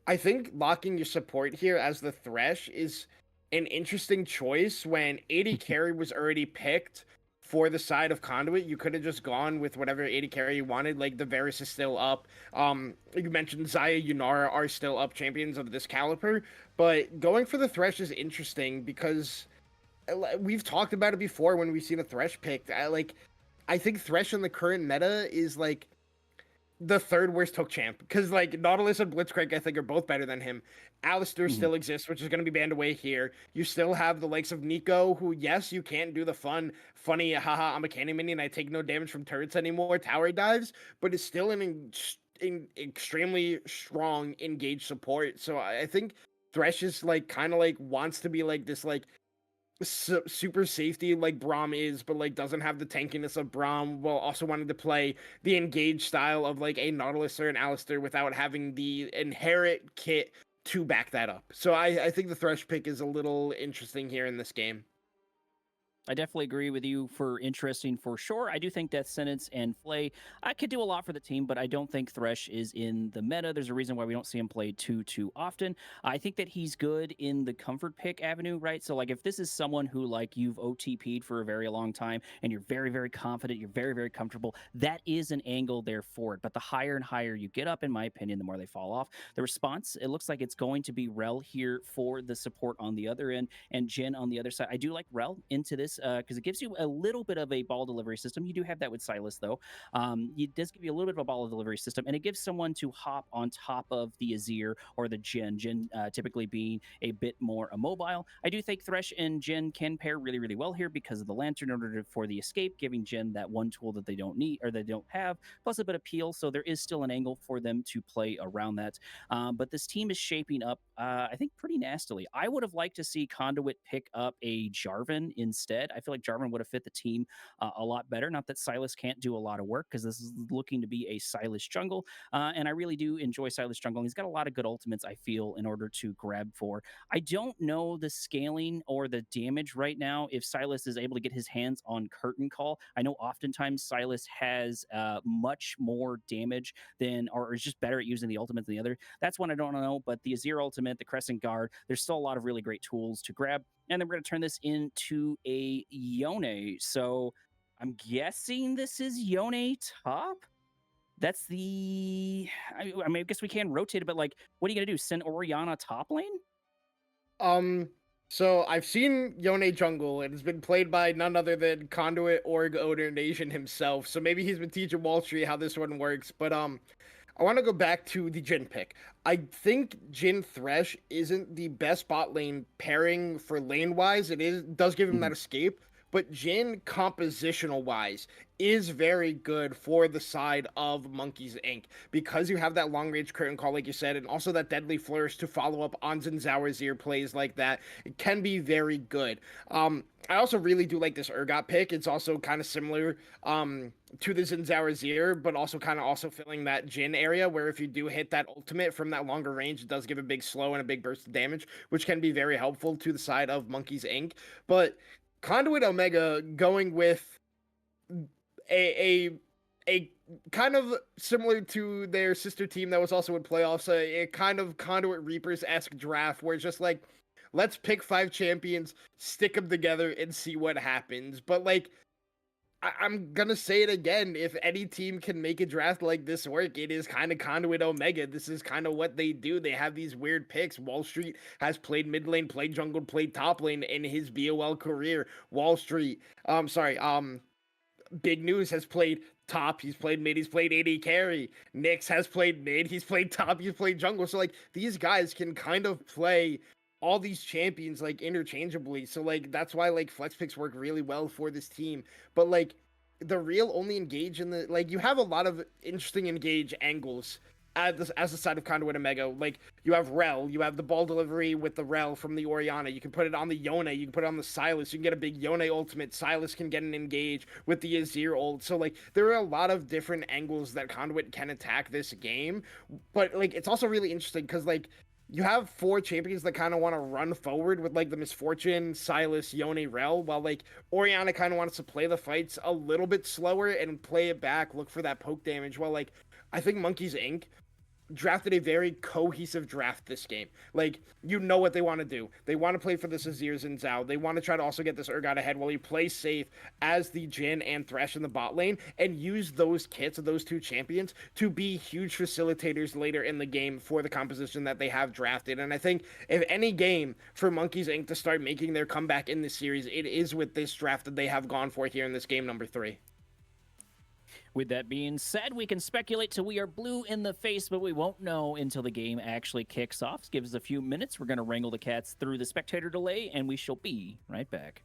I think locking your support here as the Thresh is an interesting choice when AD carry was already picked for the side of Conduit. You could have just gone with whatever AD carry you wanted. Like the Varus is still up. You mentioned Xayah, Yunara are still up champions of this caliber, but going for the Thresh is interesting because we've talked about it before when we've seen a Thresh picked. I think Thresh in the current meta is like the third worst hook champ because like Nautilus and Blitzcrank I think are both better than him. Alistair still exists, which is going to be banned away here. You still have the likes of Nico, who yes, you can't do the funny haha I'm a cannon minion, I take no damage from turrets anymore, tower dives, but it's still an extremely strong engaged support. So I think Thresh is like kind of like wants to be like this like super safety like Braum is, but like doesn't have the tankiness of Braum, while also wanting to play the engaged style of like a Nautilus or an Alistair without having the inherent kit to back that up. So I think the Thresh pick is a little interesting here in this game. I definitely agree with you for interesting for sure. I do think Death Sentence and Flay I could do a lot for the team, but I don't think Thresh is in the meta. There's a reason why we don't see him play too often. I think that he's good in the comfort pick avenue, right? So like if this is someone who like you've OTP'd for a very long time and you're very confident, you're very comfortable, that is an angle there for it. But the higher and higher you get up, in my opinion, the more they fall off. The response, it looks like it's going to be Rel here for the support on the other end and Jin on the other side. I do like Rel into this because it gives you a little bit of a ball delivery system. You do have that with Silas, though. It does give you a little bit of a ball delivery system, and it gives someone to hop on top of the Azir or the Jin. Jin typically being a bit more immobile. I do think Thresh and Jin can pair really well here because of the Lantern in order for the escape, giving Jin that one tool that they don't need or they don't have, plus a bit of peel. So there is still an angle for them to play around that. But this team is shaping up, I think, pretty nastily. I would have liked to see Conduit pick up a Jarvan instead. I feel like Jarvan would have fit the team a lot better. Not that Silas can't do a lot of work because this is looking to be a Silas jungle. And I really do enjoy Silas jungle. He's got a lot of good ultimates, I feel, in order to grab for. I don't know the scaling or the damage right now if Silas is able to get his hands on Curtain Call. I know oftentimes Silas has much more damage than, or is just better at using the ultimate than the other. That's one I don't know, but the Azir ultimate, the Crescent Guard, there's still a lot of really great tools to grab. And then we're going to turn this into a Yone. So I'm guessing this is Yone top? That's the... I mean, I guess we can rotate it, but like, what are you going to do? Send Orianna top lane? So I've seen Yone Jungle, and it's been played by none other than Conduit Org Owner Nation himself. So maybe he's been teaching Wall Street how this one works. But I want to go back to the Jin pick. I think Jin Thresh isn't the best bot lane pairing for lane wise. Does give him that escape, but Jin compositional wise is very good for the side of Monkeys Inc. because you have that long range curtain call, like you said, and also that deadly flourish to follow up on Zinzawa's ear plays like that. It can be very good. I also really do like this Urgot pick. It's also kind of similar to the Zinzawa's ear, but also kind of also filling that Jin area where if you do hit that ultimate from that longer range, it does give a big slow and a big burst of damage, which can be very helpful to the side of Monkeys Inc. But Conduit Omega going with a kind of similar to their sister team that was also in playoffs, a kind of Conduit Reapers-esque draft where it's just like, let's pick 5 champions, stick them together, and see what happens. But like, I'm gonna say it again, if any team can make a draft like this work, it is kind of Conduit Omega. This is kind of what they do. They have these weird picks. Wall Street has played mid lane, played jungle, played top lane in his BOL career. Big News has played top, he's played mid, he's played AD carry. Nyx has played mid, he's played top, he's played jungle. So like these guys can kind of play all these champions like interchangeably. So like that's why like flex picks work really well for this team. But like the real only engage in the like you have a lot of interesting engage angles as the side of Conduit and Mega. Like, you have Rel, you have the ball delivery with the Rel from the Orianna. You can put it on the Yone, you can put it on the Sylas. You can get a big Yone ultimate. Sylas can get an engage with the Azir ult. So, like, there are a lot of different angles that Conduit can attack this game. But, like, it's also really interesting because, like, you have 4 champions that kind of want to run forward with like the Misfortune, Sylas, Yone, Rel, while like Orianna kind of wants to play the fights a little bit slower and play it back, look for that poke damage. While like I think Monkeys Inc. drafted a very cohesive draft this game. Like, you know what they want to do. They want to play for the Azirs and Zhao. They want to try to also get this Urgot ahead while he plays safe as the Jhin and Thresh in the bot lane and use those kits of those 2 champions to be huge facilitators later in the game for the composition that they have drafted. And I think if any game for Monkeys Inc. to start making their comeback in this series, it is with this draft that they have gone for here in this game number 3. With that being said, we can speculate till we are blue in the face, but we won't know until the game actually kicks off. Give us a few minutes. We're going to wrangle the cats through the spectator delay, and we shall be right back.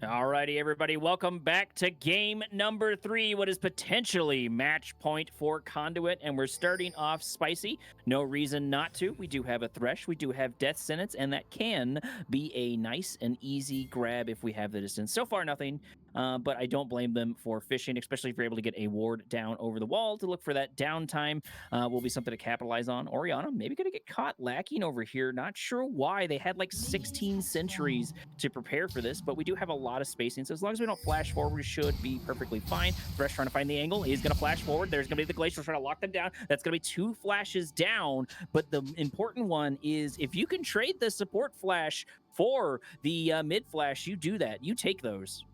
Alrighty, everybody, welcome back to game number 3, what is potentially match point for Conduit, and we're starting off spicy. No reason not to. We do have a Thresh, we do have Death Sentence, and that can be a nice and easy grab if we have the distance. So far, nothing, but I don't blame them for fishing, especially if you're able to get a ward down over the wall to look for that downtime. Will be something to capitalize on. Orianna maybe going to get caught lacking over here. Not sure why. They had like 16 centuries to prepare for this, but we do have a lot of spacing, so as long as we don't flash forward, we should be perfectly fine. Thresh trying to find the angle. He's going to flash forward. There's going to be the Glacier trying to lock them down. That's going to be 2 flashes down, but the important one is if you can trade the support flash for the mid flash, you do that. You take those.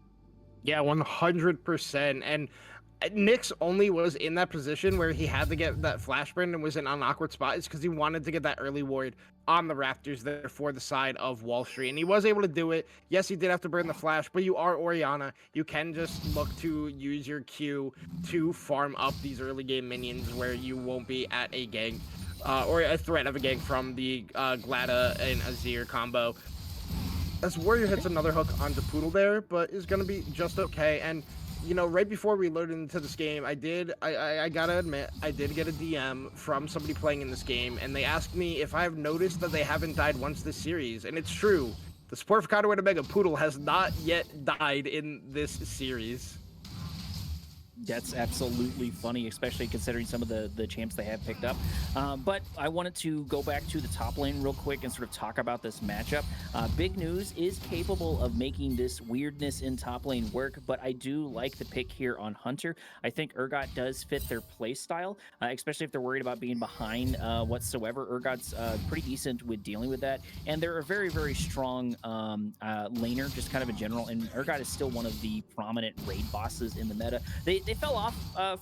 Yeah, 100%. And Nyx only was in that position where he had to get that flash burn and was in an awkward spot is because he wanted to get that early ward on the Raptors there for the side of Wall Street. And he was able to do it. Yes, he did have to burn the flash, but you are Orianna. You can just look to use your Q to farm up these early game minions where you won't be at a gank or a threat of a gank from the Glada and Azir combo. As Warrior hits another hook onto Poodle there, but is going to be just okay. And you know, right before we loaded into this game, I gotta admit, I did get a DM from somebody playing in this game, and they asked me if I've noticed that they haven't died once this series, and it's true. The support for Conduit Omega Poodle has not yet died in this series. That's absolutely funny, especially considering some of the champs they have picked up. But I wanted to go back to the top lane real quick and sort of talk about this matchup. Big News is capable of making this weirdness in top lane work, but I do like the pick here on Hunter. I think Urgot does fit their play style, especially if they're worried about being behind whatsoever. Urgot's pretty decent with dealing with that, and they're a very, very strong laner, just kind of in general, and Urgot is still one of the prominent raid bosses in the meta. They fell off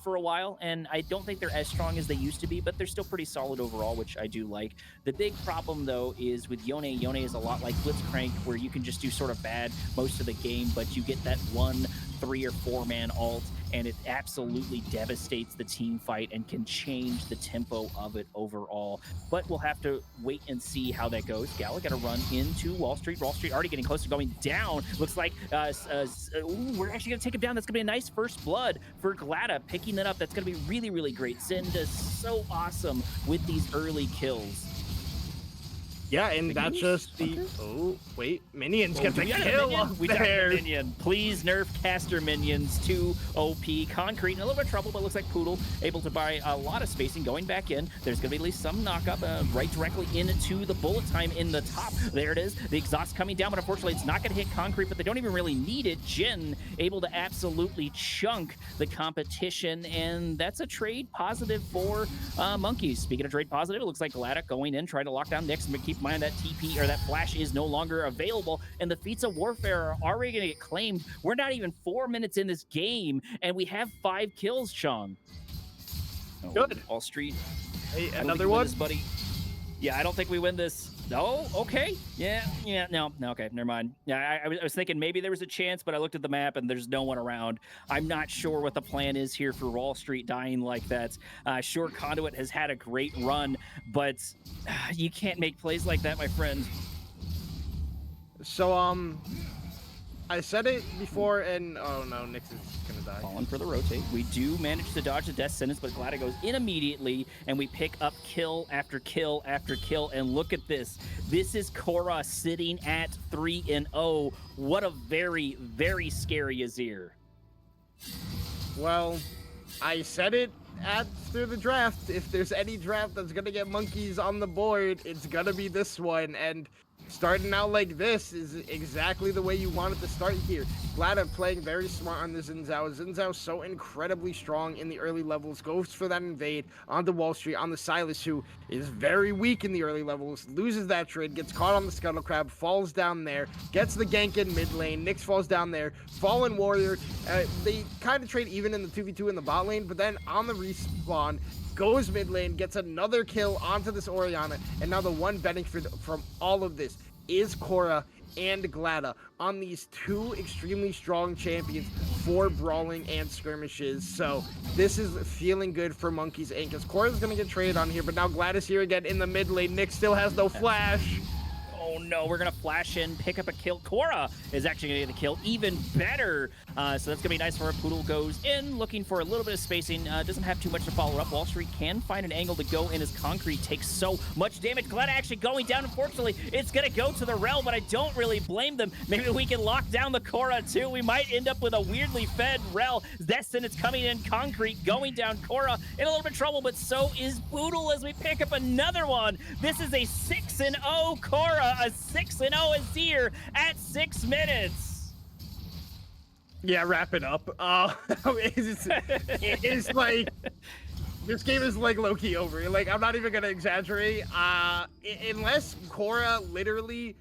for a while, and I don't think they're as strong as they used to be, but they're still pretty solid overall, which I do like. The big problem, though, is with Yone. Yone is a lot like Blitzcrank, where you can just do sort of bad most of the game, but you get that 1, 3, or 4-man ult, and it absolutely devastates the team fight and can change the tempo of it overall. But we'll have to wait and see how that goes. Gala got to run into Wall Street. Wall Street already getting close to going down. Looks like we're actually going to take him down. That's going to be a nice first blood for Glada, picking that up. That's going to be really, really great. Sin does so awesome with these early kills. Yeah, and that's just the... Oh, wait. Minions get the kill up We there. got a minion. Please nerf caster minions to OP. Concrete in a little bit of trouble, but looks like Poodle able to buy a lot of spacing going back in. There's going to be at least some knock-up right directly into the bullet time in the top. There it is. The exhaust coming down, but unfortunately it's not going to hit Concrete, but they don't even really need it. Jin able to absolutely chunk the competition, and that's a trade positive for Monkeys. Speaking of trade positive, it looks like Glada going in, trying to lock down Nyx, but keep in mind that TP or that flash is no longer available, and the feats of warfare are already going to get claimed. We're not even 4 minutes in this game, and we have 5 kills, Sean. Good. Wall Street. Hey, another one? This, buddy. Yeah, I don't think we win this. No? Okay. Yeah, no, okay, never mind. Yeah, I was thinking maybe there was a chance, but I looked at the map and there's no one around. I'm not sure what the plan is here for Wall Street dying like that. Sure, Conduit has had a great run, but you can't make plays like that, my friend. So, I said it before, and oh no, Nyx is gonna die. Falling for the rotate. We do manage to dodge the death sentence, but Glada goes in immediately, and we pick up kill after kill after kill. And look at this. This is Korra sitting at 3-0. What a very, very scary Azir. Well, I said it after the draft. If there's any draft that's gonna get Monkeys on the board, it's gonna be this one. And starting out like this is exactly the way you want it to start here. Glada playing very smart on the Xin Zhao. Xin Zhao so incredibly strong in the early levels, goes for that invade onto Wall Street on the Silas, who is very weak in the early levels, loses that trade, gets caught on the Scuttle Crab, falls down there, gets the gank in mid lane, Nyx falls down there, Fallen Warrior, they kind of trade even in the 2v2 in the bot lane, but then on the respawn, goes mid lane, gets another kill onto this Orianna, and now the one benefit from all of this is Korra and Glada on these 2 extremely strong champions for brawling and skirmishes. So this is feeling good for Monkeys Inc. Because Korra's going to get traded on here, but now Glada's here again in the mid lane. Nyx still has no flash. Oh Oh no, we're gonna flash in, pick up a kill. Korra is actually gonna get the kill, even better. So that's gonna be nice for her. Poodle goes in, looking for a little bit of spacing. Doesn't have too much to follow up. Wall Street can find an angle to go in as Concrete takes so much damage. Glad actually going down. Unfortunately, it's gonna go to the Rel, but I don't really blame them. Maybe we can lock down the Korra too. We might end up with a weirdly fed Rel. Destin is coming in. Concrete going down. Korra in a little bit of trouble, but so is Poodle as we pick up another one. This is a 6-0 Korra, a 6-0 Azir at 6 minutes. Yeah, wrap it up. It's like this game is like low-key over. Like, I'm not even gonna exaggerate. Unless Korra literally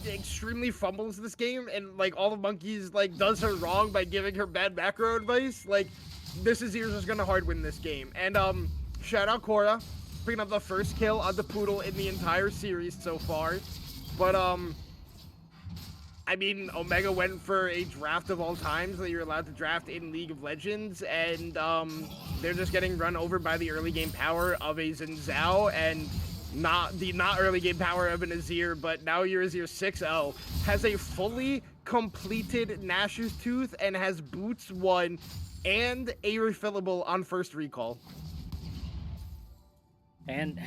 extremely fumbles this game and like all the monkeys like does her wrong by giving her bad macro advice, like this is just gonna hard win this game. And shout out Korra picking up the first kill on the Poodle in the entire series so far. But I mean, Omega went for a draft of all times that you're allowed to draft in League of Legends, and they're just getting run over by the early game power of a Xin Zhao and not early game power of an Azir. But now your Azir 6-0 has a fully completed Nash's Tooth and has Boots 1 and a refillable on first recall. And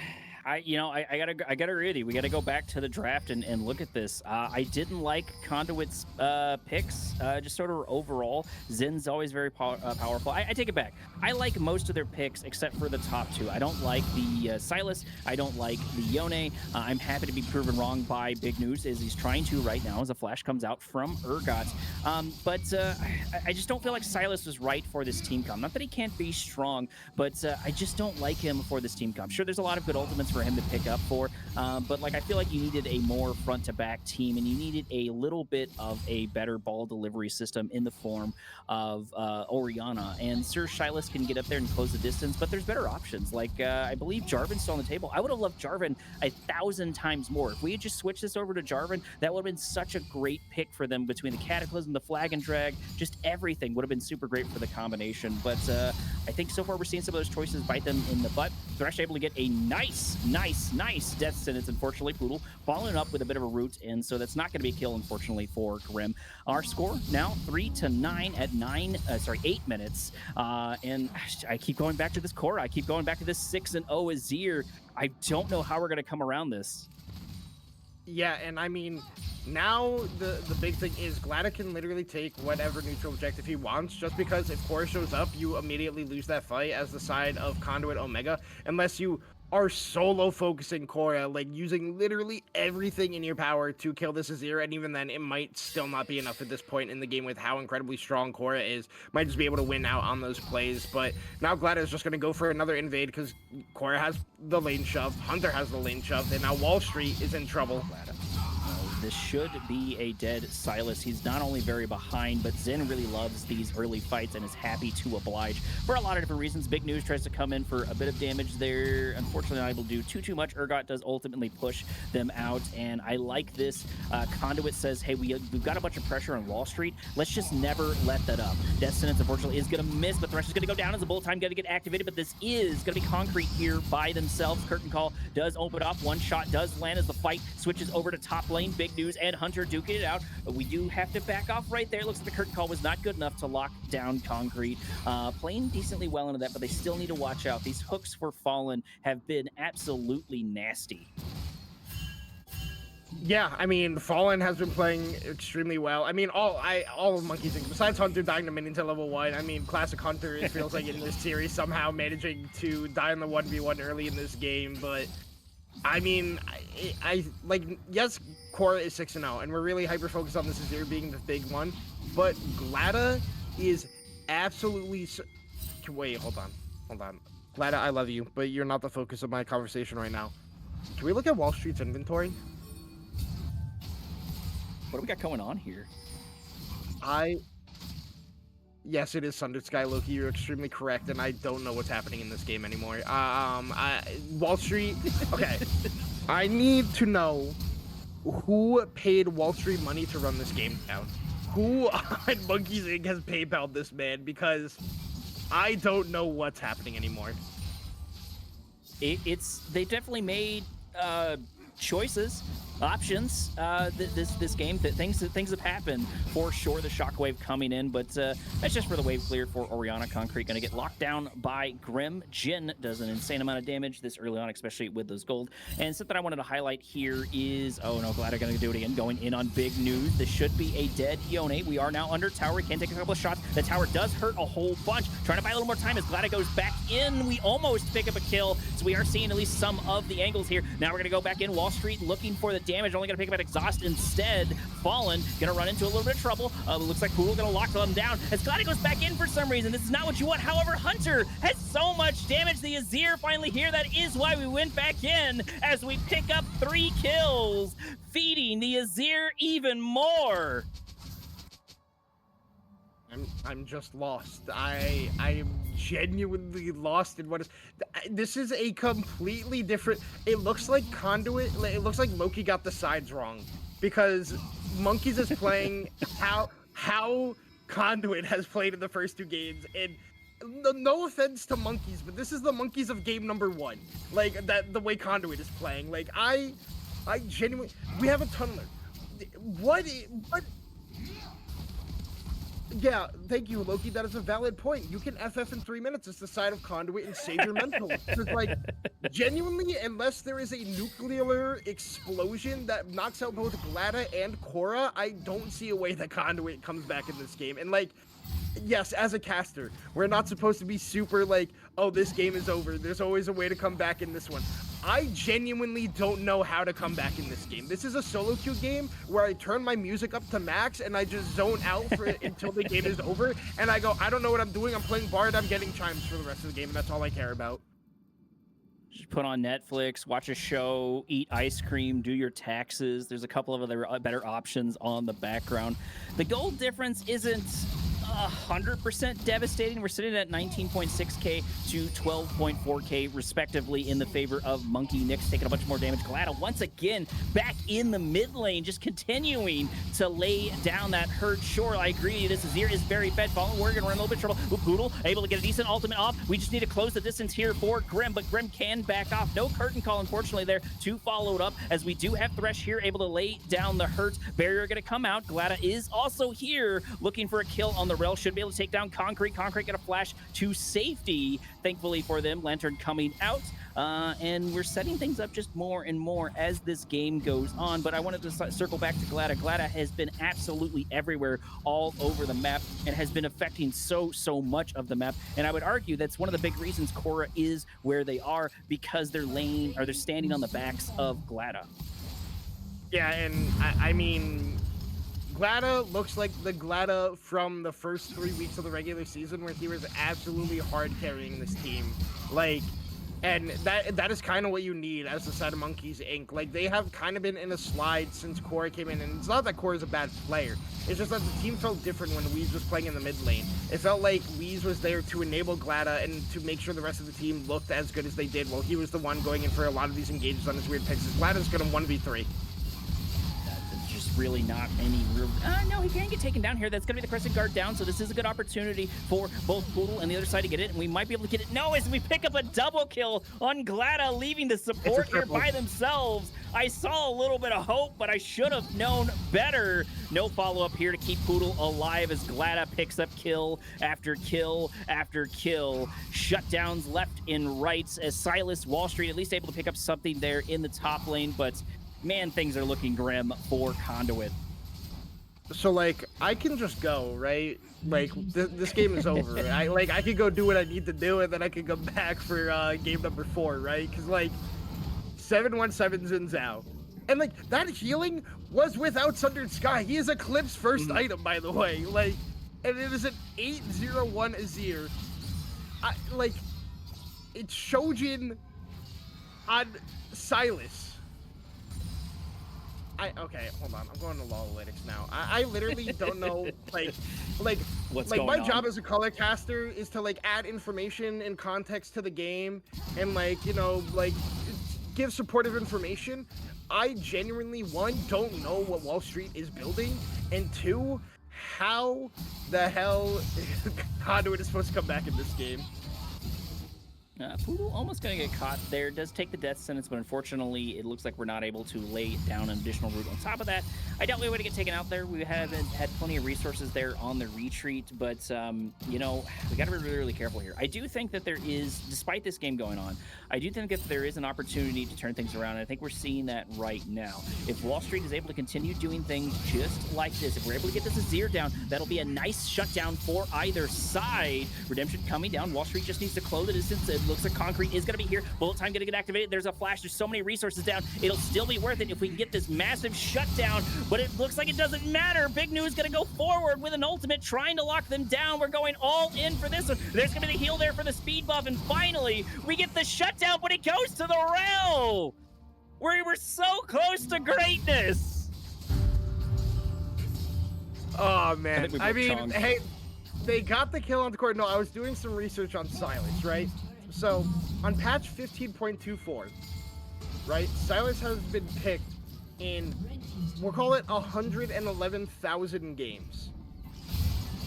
I gotta agree with you. We gotta go back to the draft and look at this. I didn't like Conduit's picks, just sort of overall. Zin's always very powerful. I take it back. I like most of their picks except for the top two. I don't like the Silas. I don't like the Yone. I'm happy to be proven wrong by Big News, as he's trying to right now as a flash comes out from Urgot. But I just don't feel like Silas was right for this team comp. Not that he can't be strong, but I just don't like him for this team comp. Sure, there's a lot of good ultimates for him to pick up for, but like I feel like you needed a more front-to-back team, and you needed a little bit of a better ball delivery system in the form of Orianna. And Sir Silas can get up there and close the distance, but there's better options. Like I believe Jarvan's still on the table. I would have loved Jarvan 1,000 times more. If we had just switched this over to Jarvan, that would have been such a great pick for them between the Cataclysm, the Flag and Drag, just everything would have been super great for the combination. But I think so far we're seeing some of those choices bite them in the butt. They're actually able to get a nice death sentence. Unfortunately, Poodle following up with a bit of a root, and so that's not going to be a kill, unfortunately, for Grim. Our score now 3-9 at 8 minutes. And I keep going back to this Korra. I keep going back to this 6-0 Azir. I don't know how we're going to come around this. Yeah, and I mean, now the big thing is Glada can literally take whatever neutral objective he wants, just because if Korra shows up, you immediately lose that fight as the side of Conduit Omega, unless you are solo focusing Korra, like using literally everything in your power to kill this Azir, and even then it might still not be enough at this point in the game with how incredibly strong Korra is. Might just be able to win out on those plays, but now Glada is just going to go for another invade because Korra has the lane shoved, Hunter has the lane shoved, and now Wall Street is in trouble. This should be a dead Silas. He's not only very behind, but Zen really loves these early fights and is happy to oblige for a lot of different reasons. Big News tries to come in for a bit of damage there. Unfortunately, not able to do too much. Urgot does ultimately push them out, and I like this. Conduit says, hey, we've got a bunch of pressure on Wall Street. Let's just never let that up. Death Sentence, unfortunately, is going to miss, but Thresh is going to go down as a bullet time going to get activated, but this is going to be Concrete here by themselves. Curtain Call does open up. One shot does land as the fight switches over to top lane. Big News and Hunter duking it out, but we do have to back off right there. Looks like the curtain call was not good enough to lock down Concrete. Playing decently well into that, but they still need to watch out. These hooks for Fallen have been absolutely nasty. Yeah, I mean, Fallen has been playing extremely well. I mean, all of Monkey's Inc. besides Hunter dying the minion to level 1, I mean, classic Hunter, it feels like in this series, somehow managing to die in the 1v1 early in this game, but I mean, I like, yes, Korra is 6-0, and we're really hyper-focused on this Azir being the big one, but Glada is absolutely... Wait, hold on. Glada, I love you, but you're not the focus of my conversation right now. Can we look at Wall Street's inventory? What do we got going on here? Yes, it is Thunder Sky Loki. You're extremely correct, and I don't know what's happening in this game anymore. Wall Street... Okay. I need to know who paid Wall Street money to run this game down. Who on Monkeys Inc. has PayPal'd this man? Because I don't know what's happening anymore. They definitely made choices. options this game. Things have happened for sure. The shockwave coming in, but that's just for the wave clear for Oriana. Concrete going to get locked down by Grim. Jin does an insane amount of damage this early on, especially with those gold. And something I wanted to highlight here is, oh no, Glad are going to do it again, going in on big news. This should be a dead Yone. We are now under tower. We can take a couple of shots. The tower does hurt a whole bunch. Trying to buy a little more time as Glad goes back in. We almost pick up a kill, so we are seeing at least some of the angles here. Now we're going to go back in Wall Street looking for the damage. Only going to pick up an exhaust instead. Fallen going to run into a little bit of trouble. Looks like Poodle going to lock them down as Glad goes back in for some reason. This is not what you want. However, Hunter has so much damage. The Azir finally here. That is why we went back in as we pick up 3 kills, feeding the Azir even more. I'm just lost. I am genuinely lost in what is. This is a completely different. It looks like Conduit. It looks like Loki got the sides wrong, because Monkeys is playing how Conduit has played in the first 2 games, and no offense to Monkeys, but this is the Monkeys of game number 1. Like that, the way Conduit is playing. Like I genuinely. We have a tunneler. What? Yeah, thank you, Loki. That is a valid point. You can FF in 3 minutes. It's the side of Conduit and save your mental. It's like, genuinely, unless there is a nuclear explosion that knocks out both Glada and Korra, I don't see a way that Conduit comes back in this game. And like, yes, as a caster, we're not supposed to be super like, oh, this game is over. There's always a way to come back in this one. I genuinely don't know how to come back in this game. This is a solo queue game where I turn my music up to max and I just zone out for it until the game is over. And I go, I don't know what I'm doing. I'm playing Bard. I'm getting chimes for the rest of the game, and that's all I care about. Just put on Netflix, watch a show, eat ice cream, do your taxes. There's a couple of other better options on the background. The gold difference isn't 100% devastating. We're sitting at 19.6k to 12.4k respectively in the favor of Monkey. Nick's taking a bunch more damage. Glada once again back in the mid lane, just continuing to lay down that hurt. Sure, I agree, this Azir is very fed. Fallen Warrior gonna run a little bit of trouble. Ooh, Poodle able to get a decent ultimate off. We just need to close the distance here for Grim, but Grim can back off. No curtain call, unfortunately, there to follow it up, as we do have Thresh here able to lay down the hurt. Barrier gonna come out. Glada is also here looking for a kill on the rail. Should be able to take down Concrete. Concrete gonna flash to safety, thankfully for them. Lantern coming out, and we're setting things up just more and more as this game goes on. But I wanted to circle back to Glada. Glada has been absolutely everywhere, all over the map, and has been affecting so much of the map. And I would argue that's one of the big reasons Korra is where they are, because they're standing on the backs of Glada. Yeah, and I mean, Glada looks like the Glada from the first 3 weeks of the regular season, where he was absolutely hard carrying this team. Like, and that is kind of what you need as the side of Monkeys Inc. Like, they have kind of been in a slide since Korra came in, and it's not that Korra is a bad player. It's just that the team felt different when Weez was playing in the mid lane. It felt like Weez was there to enable Glada and to make sure the rest of the team looked as good as they did, while he was the one going in for a lot of these engages on his weird picks. Glada's gonna 1v3. Really not any real. No, he can get taken down here. That's going to be the Crescent Guard down, so this is a good opportunity for both Poodle and the other side to get it, and we might be able to get it. No, as we pick up a double kill on Glada, leaving the support here by themselves. I saw a little bit of hope, but I should have known better. No follow-up here to keep Poodle alive as Glada picks up kill after kill after kill. Shutdowns left and right as Silas, Wall Street at least able to pick up something there in the top lane, but man, things are looking grim for Conduit. So, like, I can just go, right? Like, this game is over. I could go do what I need to do, and then I can come back for game number 4, right? Because, like, 717 Xin Zhao. And, like, that healing was without Sundered Sky. He is Eclipse first item, by the way. Like, and it is an 801 Azir. Like, it's Shojin on Silas. Okay, hold on. I'm going to Lolalytics now. I literally don't know, what's like going my on? job as a color caster is to, like, add information and context to the game and, like, you know, like, give supportive information. I genuinely, 1, don't know what Wall Street is building, and 2, how the hell Conduit is supposed to come back in this game. Poodle almost going to get caught there. Does take the death sentence, but unfortunately, it looks like we're not able to lay down an additional route on top of that. I doubt we would get taken out there. We haven't had plenty of resources there on the retreat, but, you know, we got to be really, really careful here. I do think that there is, despite this game going on, I do think that there is an opportunity to turn things around, and I think we're seeing that right now. If Wall Street is able to continue doing things just like this, if we're able to get this Azir down, that'll be a nice shutdown for either side. Redemption coming down. Wall Street just needs to close the distance. It looks like Concrete is going to be here. Bullet time going to get activated. There's a flash. There's so many resources down. It'll still be worth it if we can get this massive shutdown, but it looks like it doesn't matter. Big News going to go forward with an ultimate, trying to lock them down. We're going all in for this one. There's going to be the heal there for the speed buff, and finally, we get the shutdown, but it goes to the rail. We were so close to greatness. Oh, man. I mean, Chong. hey, they got the kill on the court. No, I was doing some research on Silas, right? So, on patch 15.24, right, Silas has been picked in, we'll call it 111,000 games.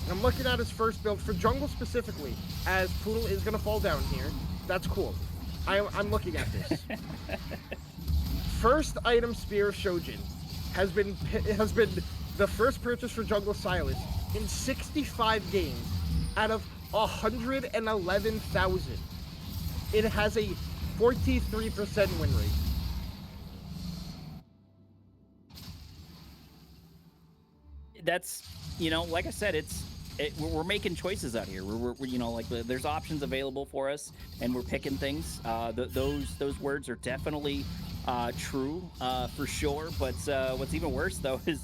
And I'm looking at his first build for jungle specifically, as Poodle is going to fall down here. That's cool. I'm looking at this. First item Spear of Shojin has been the first purchase for jungle Silas in 65 games out of 111,000. It has a 43% win rate. That's, you know, like I said, we're making choices out here. We're you know, like there's options available for us, and we're picking things. Those words are definitely true for sure. But what's even worse though is,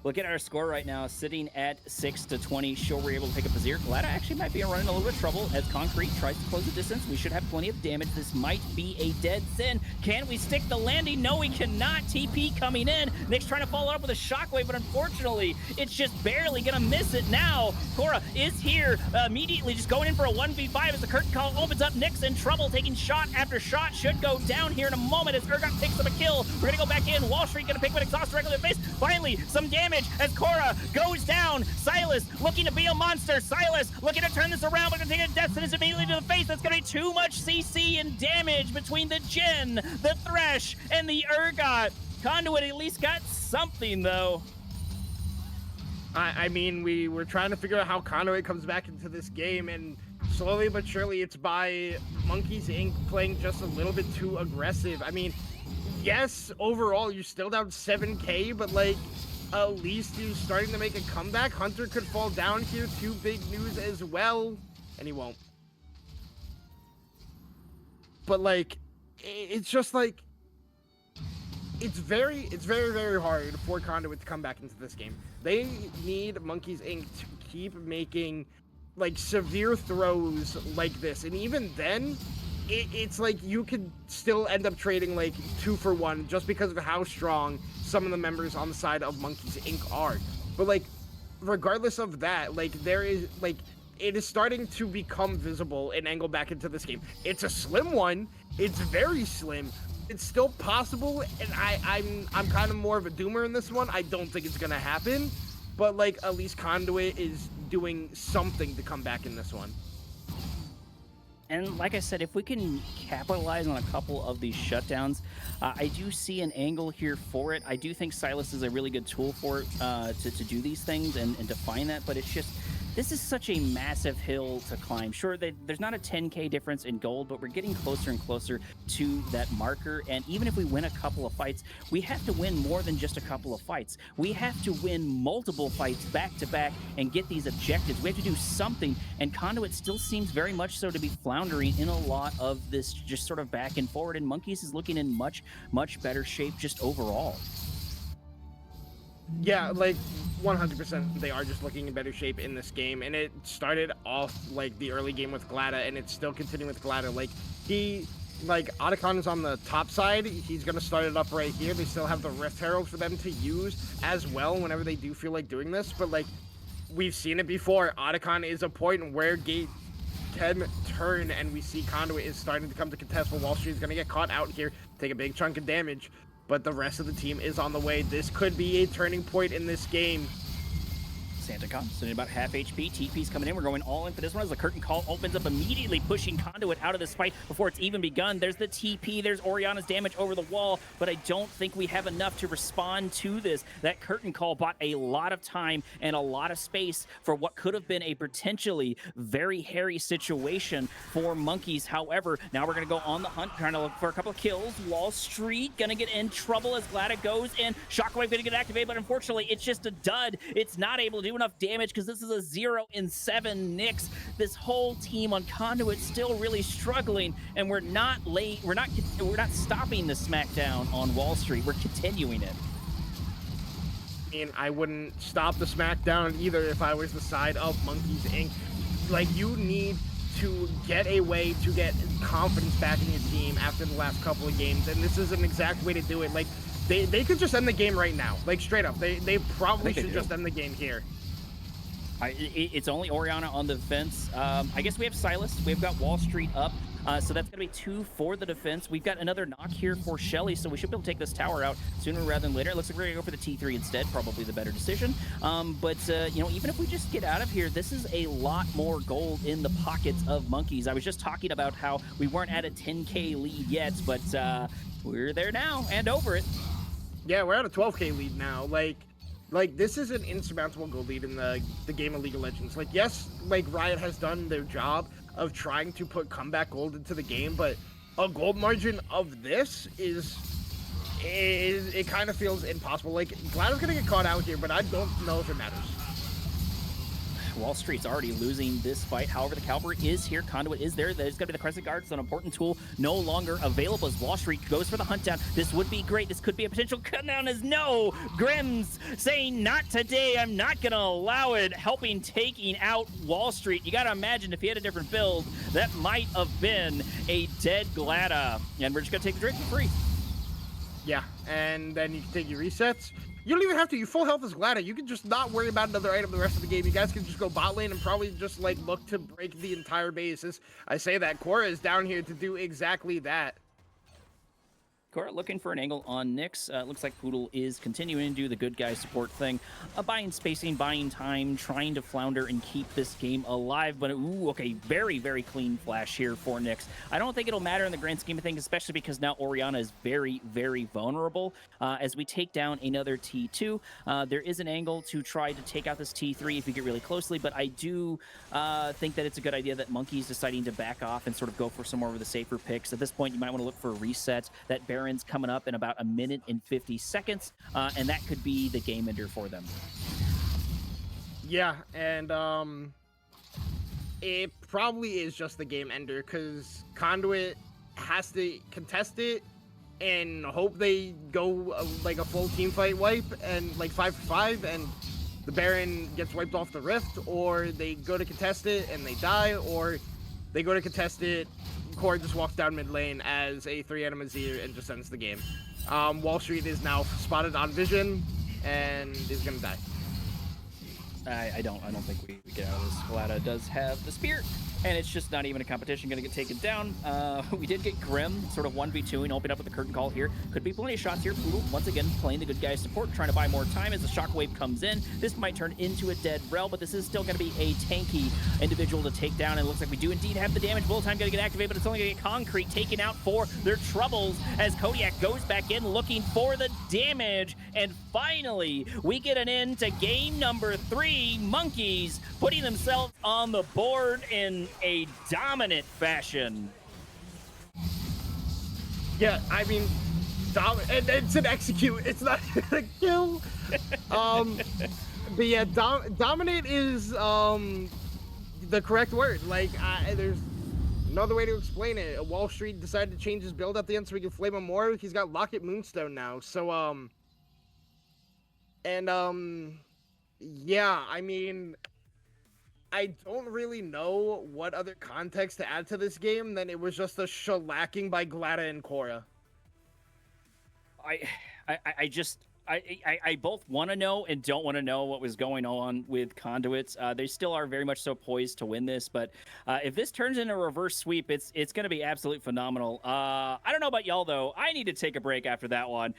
look at our score right now, sitting at 6-20. Sure, we're able to pick up Azir. Glad I actually might be running a little bit of trouble as Concrete tries to close the distance. We should have plenty of damage. This might be a dead sin. Can we stick the landing? No, we cannot. TP coming in. Nick's trying to follow up with a shockwave, but unfortunately, it's just barely going to miss it now. Cora is here, immediately just going in for a 1v5 as the curtain call opens up. Nick's in trouble, taking shot after shot. Should go down here in a moment as Urgot picks up a kill. We're going to go back in. Wall Street going to pick up an exhaust directly in the face. Finally, some damage as Cora goes down. Silas looking to be a monster. Silas looking to turn this around, but going to take a death sentence immediately to the face. That's going to be too much CC and damage between the Jhin, the Thresh, and the Urgot. Conduit at least got something, though. I mean, we were trying to figure out how Conduit comes back into this game, and slowly but surely it's by Monkeys Inc. playing just a little bit too aggressive. I mean, yes, overall, you're still down 7K, but, like, at least you're starting to make a comeback. Hunter could fall down here to Big News as well, and he won't. But, like, it's just, like, it's very, very hard for Conduit to come back into this game. They need Monkeys Inc. to keep making, like, severe throws like this. And even then, it's like you could still end up trading, like, 2 for 1 just because of how strong some of the members on the side of Monkeys Inc. are. But, like, regardless of that, like, there is, like, it is starting to become visible an angle back into this game. It's a slim one. It's very slim. It's still possible, and I'm kind of more of a doomer in this one. I don't think it's gonna happen, but, like, at least Conduit is doing something to come back in this one. And like I said, if we can capitalize on a couple of these shutdowns, I do see an angle here for it. I do think Silas is a really good tool for it, to do these things and to find that, but it's just, this is such a massive hill to climb. Sure, there's not a 10K difference in gold, but we're getting closer and closer to that marker. And even if we win a couple of fights, we have to win more than just a couple of fights. We have to win multiple fights back to back and get these objectives. We have to do something, and Conduit still seems very much so to be floundering in a lot of this just sort of back and forward, and Monkeys is looking in much better shape just overall. Yeah, like, 100% they are just looking in better shape in this game, and it started off, like, the early game with Glada, and it's still continuing with Glada. Like, Otacon is on the top side. He's going to start it up right here. They still have the Rift Herald for them to use as well whenever they do feel like doing this, but, like, we've seen it before. Otacon is a point where Gate can turn, and we see Conduit is starting to come to contest, but Wall Street is going to get caught out here, take a big chunk of damage. But the rest of the team is on the way. This could be a turning point in this game. SantaCon sitting about half HP. TP's coming in. We're going all in for this one as the curtain call opens up immediately, pushing Conduit out of this fight before it's even begun. There's the TP. There's Oriana's damage over the wall, but I don't think we have enough to respond to this. That curtain call bought a lot of time and a lot of space for what could have been a potentially very hairy situation for Monkeys. However, now we're going to go on the hunt, trying to look for a couple of kills. Wall Street going to get in trouble as Glada goes in. Shockwave going to get activated, but unfortunately, it's just a dud. It's not able to do enough damage because this is a 0-7 Nyx. This whole team on Conduit still really struggling, and we're not stopping the smackdown on Wall Street. We're continuing it. I mean, I wouldn't stop the smackdown either if I was the side of Monkeys Inc. Like, you need to get a way to get confidence back in your team after the last couple of games, and this is an exact way to do it. Like, they could just end the game right now. Like, straight up. They probably should just end the game here. It's only Oriana on the defense. I guess we have Silas. We've got Wall Street up. So that's going to be 2 for the defense. We've got another knock here for Shelly, so we should be able to take this tower out sooner rather than later. It looks like we're going to go for the T3 instead, probably the better decision. But you know, even if we just get out of here, this is a lot more gold in the pockets of Monkeys. I was just talking about how we weren't at a 10K lead yet, but we're there now and over it. Yeah, we're at a 12K lead now. Like, this is an insurmountable gold lead in the game of League of Legends. Like, yes, like, Riot has done their job of trying to put comeback gold into the game, but a gold margin of this it kind of feels impossible. Like, Glada's gonna get caught out here, but I don't know if it matters. Wall Street's already losing this fight. However, the Cavalry is here. Conduit is there. There's going to be the Crescent Guard. It's an important tool no longer available as Wall Street goes for the hunt down. This would be great. This could be a potential cut down as no. Grimm's saying, not today. I'm not going to allow it. Helping taking out Wall Street. You got to imagine if he had a different build, that might have been a dead Glada. And we're just going to take the drink for free. Yeah, and then you can take your resets. You don't even have to. You full health is Glada. You can just not worry about another item the rest of the game. You guys can just go bot lane and probably just, like, look to break the entire base. As I say that, Cora is down here to do exactly that. Cora looking for an angle on Nyx. Looks like Poodle is continuing to do the good guy support thing. Buying spacing, buying time, trying to flounder and keep this game alive. But, ooh, okay, very, very clean flash here for Nyx. I don't think it'll matter in the grand scheme of things, especially because now Oriana is very, very vulnerable. As we take down another T2, there is an angle to try to take out this T3 if you get really closely, but I do think that it's a good idea that Monkey's deciding to back off and sort of go for some more of the safer picks. At this point, you might want to look for a reset. That Baron's coming up in about 1 minute and 50 seconds, and that could be the game ender for them. Yeah, and it probably is just the game ender because Conduit has to contest it and hope they go like a full team fight wipe and like 5-for-5 and the Baron gets wiped off the Rift, or they go to contest it and they die, or they go to contest it, Core just walks down mid lane as a 3-item Azir and just ends the game. Wall Street is now spotted on Vision and is gonna die. I don't think we get out of this. Glada does have the Spear, and it's just not even a competition going to get taken down. We did get Grim sort of 1v2 and open up with the curtain call here. Could be plenty of shots here. Poodle, once again, playing the good guy support, trying to buy more time as the Shockwave comes in. This might turn into a dead Rel, but this is still going to be a tanky individual to take down, and it looks like we do indeed have the damage. Bullet time going to get activated, but it's only going to get Concrete taken out for their troubles as Kodiak goes back in looking for the damage, and finally, we get an end to game number 3. Monkeys putting themselves on the board in a dominant fashion. Yeah, I mean, it's an execute. It's not a kill. But yeah, dominate is the correct word. Like, there's no other way to explain it. Wall Street decided to change his build at the end so we can flame him more. He's got Locket Moonstone now. So yeah, I mean, I don't really know what other context to add to this game than it was just a shellacking by Glada and Cora. I both want to know and don't want to know what was going on with Conduits. They still are very much so poised to win this, but if this turns into a reverse sweep, it's going to be absolutely phenomenal. I don't know about y'all though. I need to take a break after that one.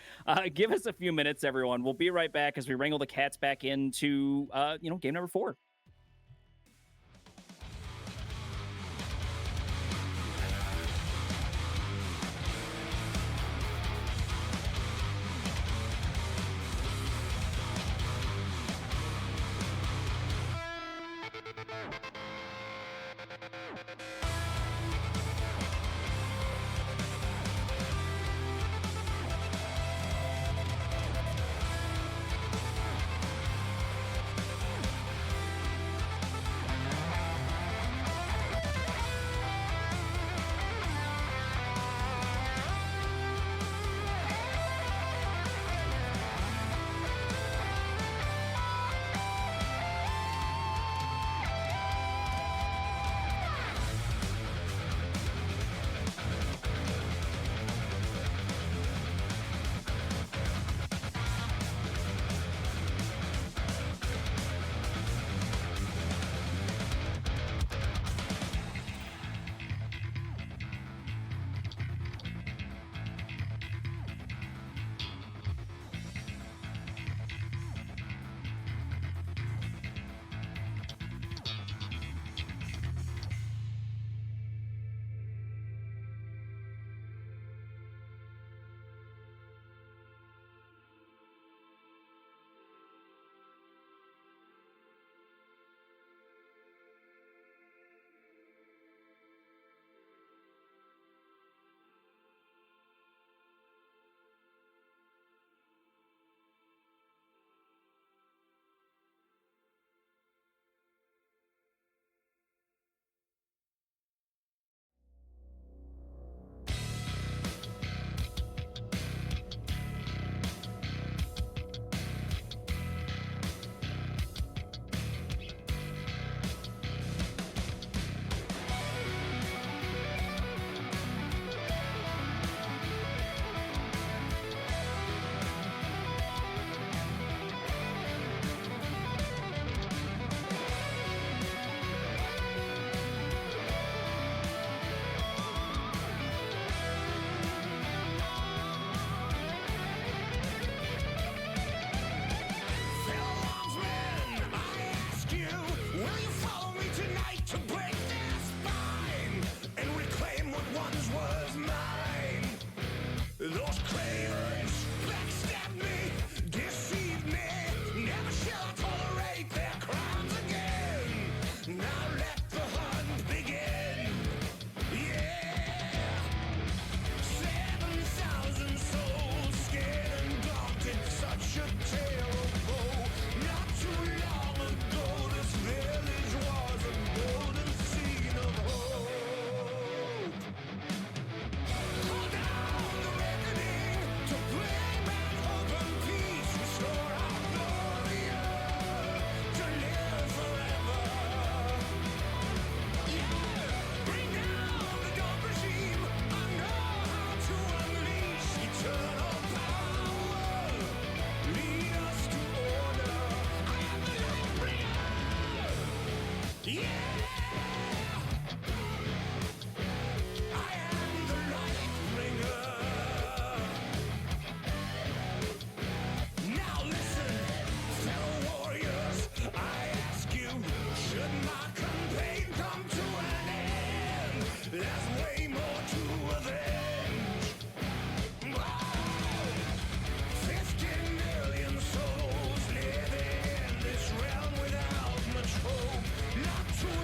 Give us a few minutes, everyone. We'll be right back as we wrangle the cats back into game number 4. Those cravens backstab me, deceive me. Never shall I tolerate their crimes again. Now let the hunt begin. Yeah. 7,000 souls scared and daunted, such a tale of woe. Not too long ago, this village was a golden scene of hope. Call down the reckoning to bring back hope and peace, restore our glory to live forever. Yeah, bring down the dark regime. I know how to unleash eternal power. Lead us to order. I am the light bringer. Yeah. I am the light bringer. Now listen, fellow warriors, I ask you, should my campaign come to an end? There's way more to avenge. Whoa! 50 million souls living in this realm without much hope. Not too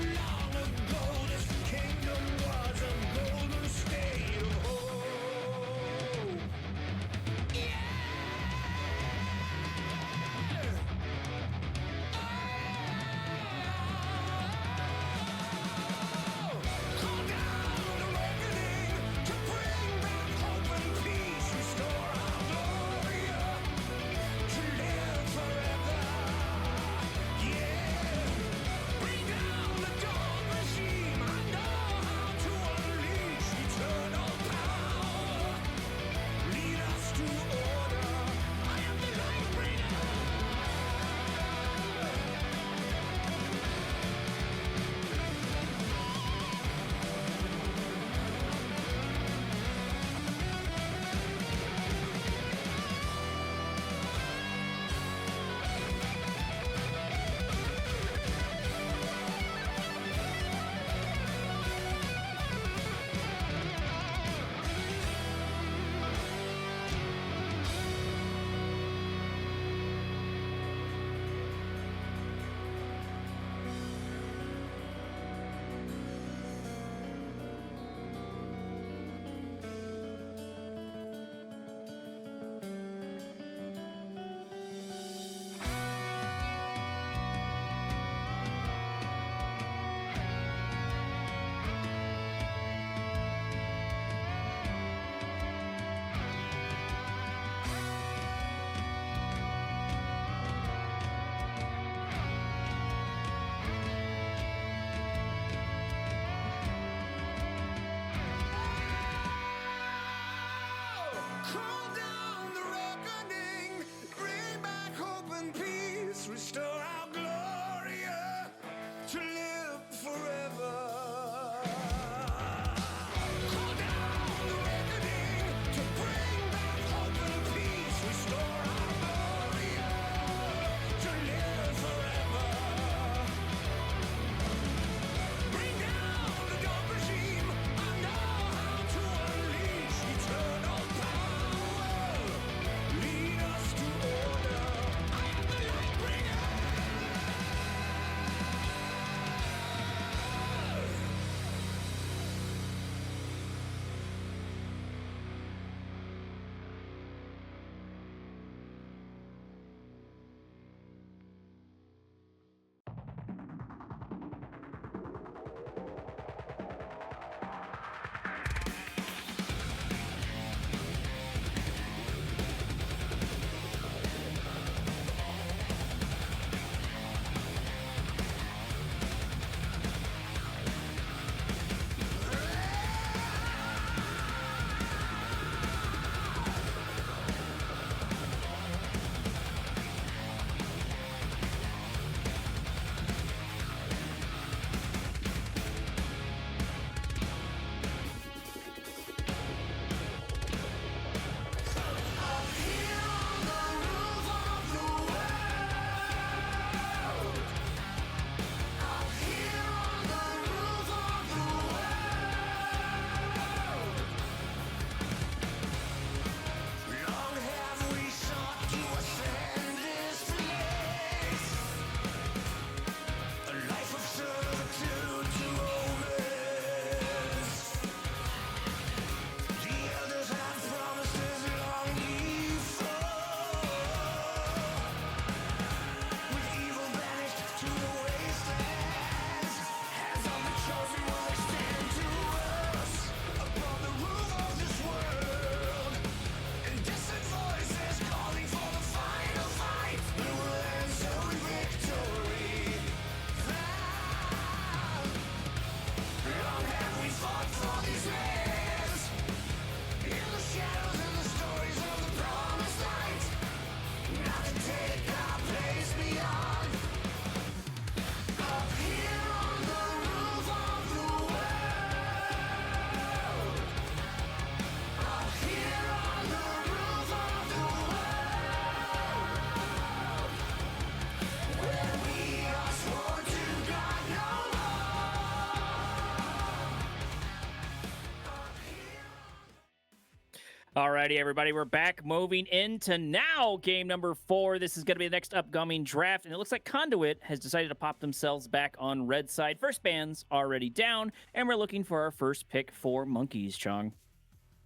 Alrighty, everybody, we're back. Moving into now game number 4. This is going to be the next upcoming draft, and it looks like Conduit has decided to pop themselves back on red side. First band's already down, and we're looking for our first pick for Monkeys, Chong.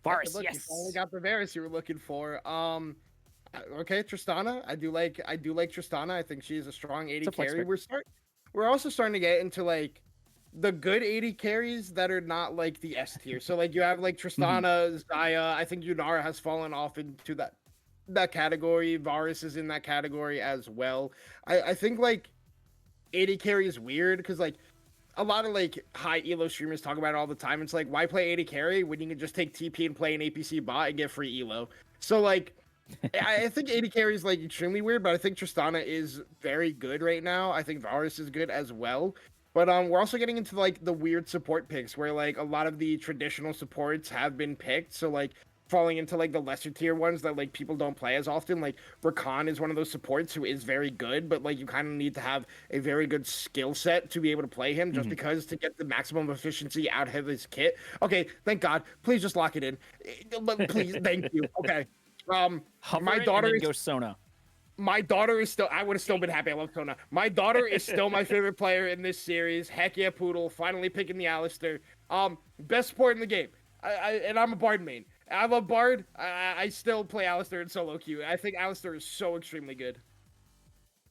Varus, Look, yes. you finally got the Varus you were looking for. Okay, Tristana. I do like Tristana. I think she's a strong 80 It's a flex carry. pick. We're also starting to get into like the good 80 carries that are not like the S tier. So like you have like Tristana, Zaya. I think Yunara has fallen off into that category. Varus is in that category as well. I think like 80 carry is weird because like a lot of like high elo streamers talk about it all the time. It's like, why play 80 carry when you can just take TP and play an APC bot and get free elo? So like I think 80 carry is like extremely weird, but I think Tristana is very good right now. I think Varus is good as well. But we're also getting into like the weird support picks where like a lot of the traditional supports have been picked. So like falling into like the lesser tier ones that like people don't play as often. Like Rakan is one of those supports who is very good, but like you kind of need to have a very good skill set to be able to play him just because to get the maximum efficiency out of his kit. Okay, thank God. Please just lock it in. But please, thank you. Okay. Hover My it daughter and is then go Sona. my daughter is still. I would have still been happy. I love Kona. My daughter is still my favorite player in this series. Heck yeah, Poodle! Finally picking the Alistair. Best support in the game. And I'm a Bard main. I love Bard. I still play Alistair in solo queue. I think Alistair is so extremely good.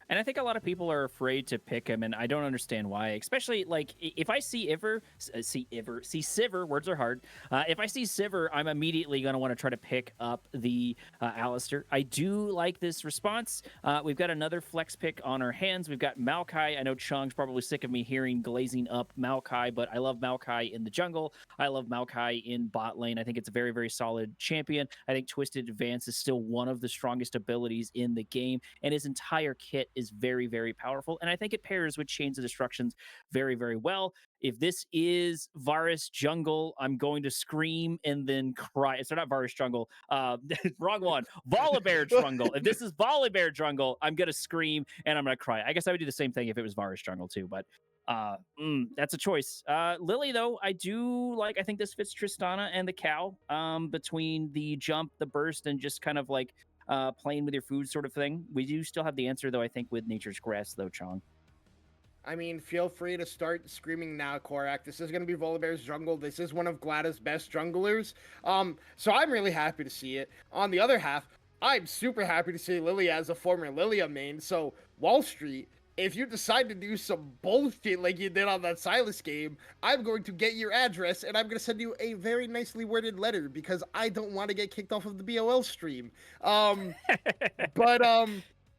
And I think a lot of people are afraid to pick him, and I don't understand why. Especially like if I see Sivir, words are hard. If I see Sivir, I'm immediately going to want to try to pick up the Alistair. I do like this response. We've got another flex pick on our hands. We've got Maokai. I know Chung's probably sick of me hearing glazing up Maokai, but I love Maokai in the jungle. I love Maokai in bot lane. I think it's a very, very solid champion. I think Twisted Advance is still one of the strongest abilities in the game, and his entire kit is very, very powerful. And I think it pairs with Chains of Destructions very, very well. If this is Varus jungle, I'm going to scream and then cry. It's not Varus jungle. Wrong one. Volibear jungle. If this is Volibear jungle, I'm going to scream and I'm going to cry. I guess I would do the same thing if it was Varus jungle too, but that's a choice. Lily, though, I do like. I think this fits Tristana and the cow between the jump, the burst, and just kind of like playing with your food sort of thing. We do still have the answer, though, I think, with Nature's Grass, though, Chong. I mean, feel free to start screaming now, Korak. This is going to be Volibear's jungle. This is one of Gladys' best junglers. So I'm really happy to see it. On the other half, I'm super happy to see Lilia as a former Lilia main. So Wall Street, if you decide to do some bullshit like you did on that Silas game, I'm going to get your address and I'm going to send you a very nicely worded letter because I don't want to get kicked off of the BOL stream. But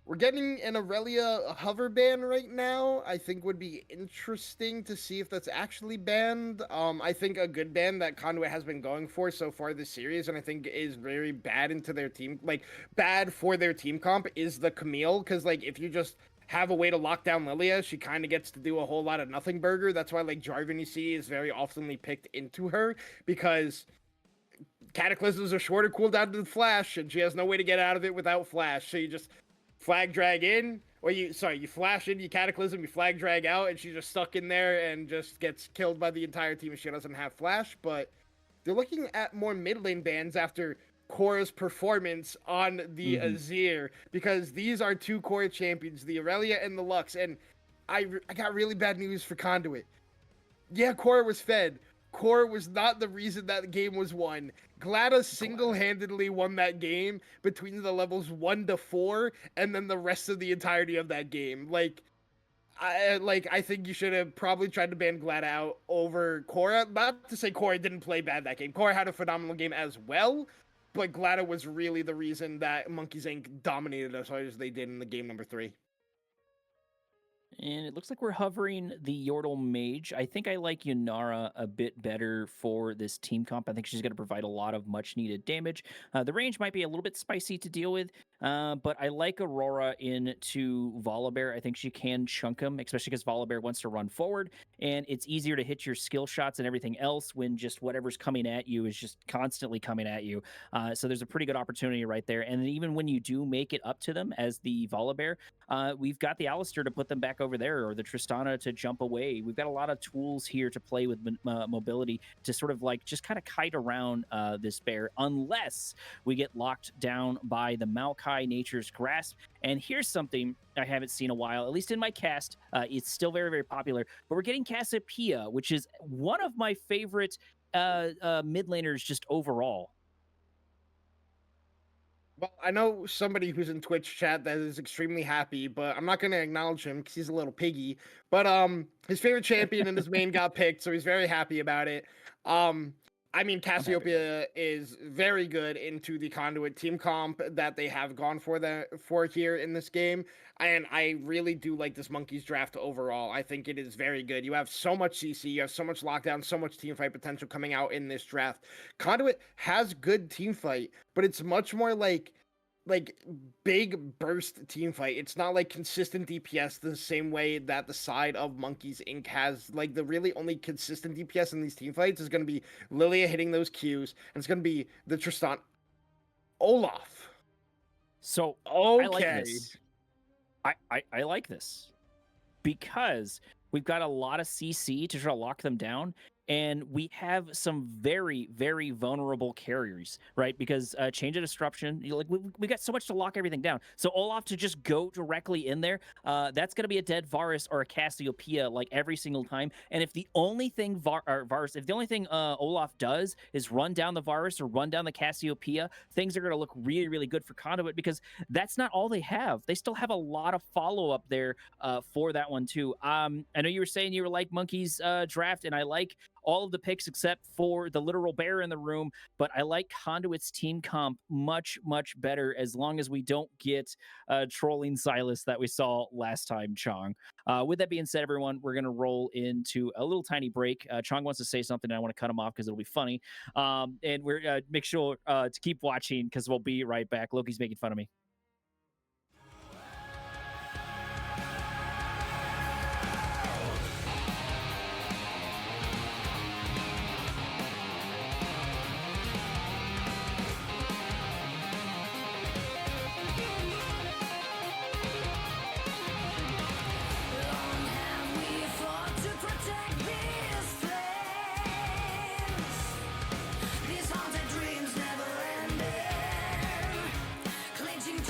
we're getting an Aurelia hover ban right now. I think would be interesting to see if that's actually banned. I think a good ban that Conduit has been going for so far this series, and I think is very bad into their team, like bad for their team comp, is the Camille. Because like if you just have a way to lock down Lilia, she kind of gets to do a whole lot of nothing burger. That's why like Jarvan you see is very oftenly picked into her because Cataclysms are shorter cooldown than Flash, and she has no way to get out of it without Flash. So you just flag drag in, or you flash in, you Cataclysm, you flag drag out, and she's just stuck in there and just gets killed by the entire team if she doesn't have Flash. But they're looking at more mid lane bans after Cora's performance on the Azir, because these are two Cora champions, the Aurelia and the Lux, and I got really bad news for Conduit. Yeah, Cora was fed. Cora was not the reason that game was won. GLaDOS single-handedly won that game between the levels 1 to 4, and then the rest of the entirety of that game. I think you should have probably tried to ban GLaDOS out over Cora. Not to say Cora didn't play bad that game. Cora had a phenomenal game as well, but GLaDOS was really the reason that Monkeys Inc. dominated as hard as they did in the game number 3. And it looks like we're hovering the Yordle Mage. I think I like Yunara a bit better for this team comp. I think she's going to provide a lot of much-needed damage. The range might be a little bit spicy to deal with, but I like Aurora into Volibear. I think she can chunk him, especially because Volibear wants to run forward, and it's easier to hit your skill shots and everything else when just whatever's coming at you is just constantly coming at you. So there's a pretty good opportunity right there. And even when you do make it up to them as the Volibear, we've got the Alistair to put them back over there, or the Tristana to jump away. We've got a lot of tools here to play with mobility to sort of like just kind of kite around this bear, unless we get locked down by the Maokai Nature's Grasp. And here's something I haven't seen a while, at least in my cast. It's still very, very popular, but we're getting Cassiopeia, which is one of my favorite mid laners just overall. Well, I know somebody who's in Twitch chat that is extremely happy, but I'm not going to acknowledge him because he's a little piggy. But his favorite champion in his main got picked, so he's very happy about it. I mean, Cassiopeia is very good into the Conduit team comp that they have gone for here in this game, and I really do like this Monkeys draft overall. I think it is very good. You have so much CC, you have so much lockdown, so much team fight potential coming out in this draft. Conduit has good team fight, but it's much more like big burst team fight. It's not like consistent DPS the same way that the side of Monkeys Inc. has. Like, the really only consistent DPS in these team fights is going to be Lilia hitting those Qs, and it's going to be the Tristan Olaf. So Okay. I like this. I like this because we've got a lot of CC to try to lock them down. And we have some very, very vulnerable carriers, right? Because change of disruption, we got so much to lock everything down. So Olaf to just go directly in there, that's going to be a dead Varus or a Cassiopeia like every single time. And if the only thing Olaf does is run down the Varus or run down the Cassiopeia, things are going to look really, really good for Conduit, because that's not all they have. They still have a lot of follow up there for that one too. I know you were saying you were like Monkeys draft, and I like all of the picks except for the literal bear in the room, but I like Conduit's team comp much, much better, as long as we don't get trolling Silas that we saw last time, Chong. With that being said, everyone, we're going to roll into a little tiny break. Chong wants to say something, and I want to cut him off because it'll be funny. And we're make sure to keep watching, because we'll be right back. Loki's making fun of me. Long have we fought to protect these flames. These haunted dreams never ending, clinching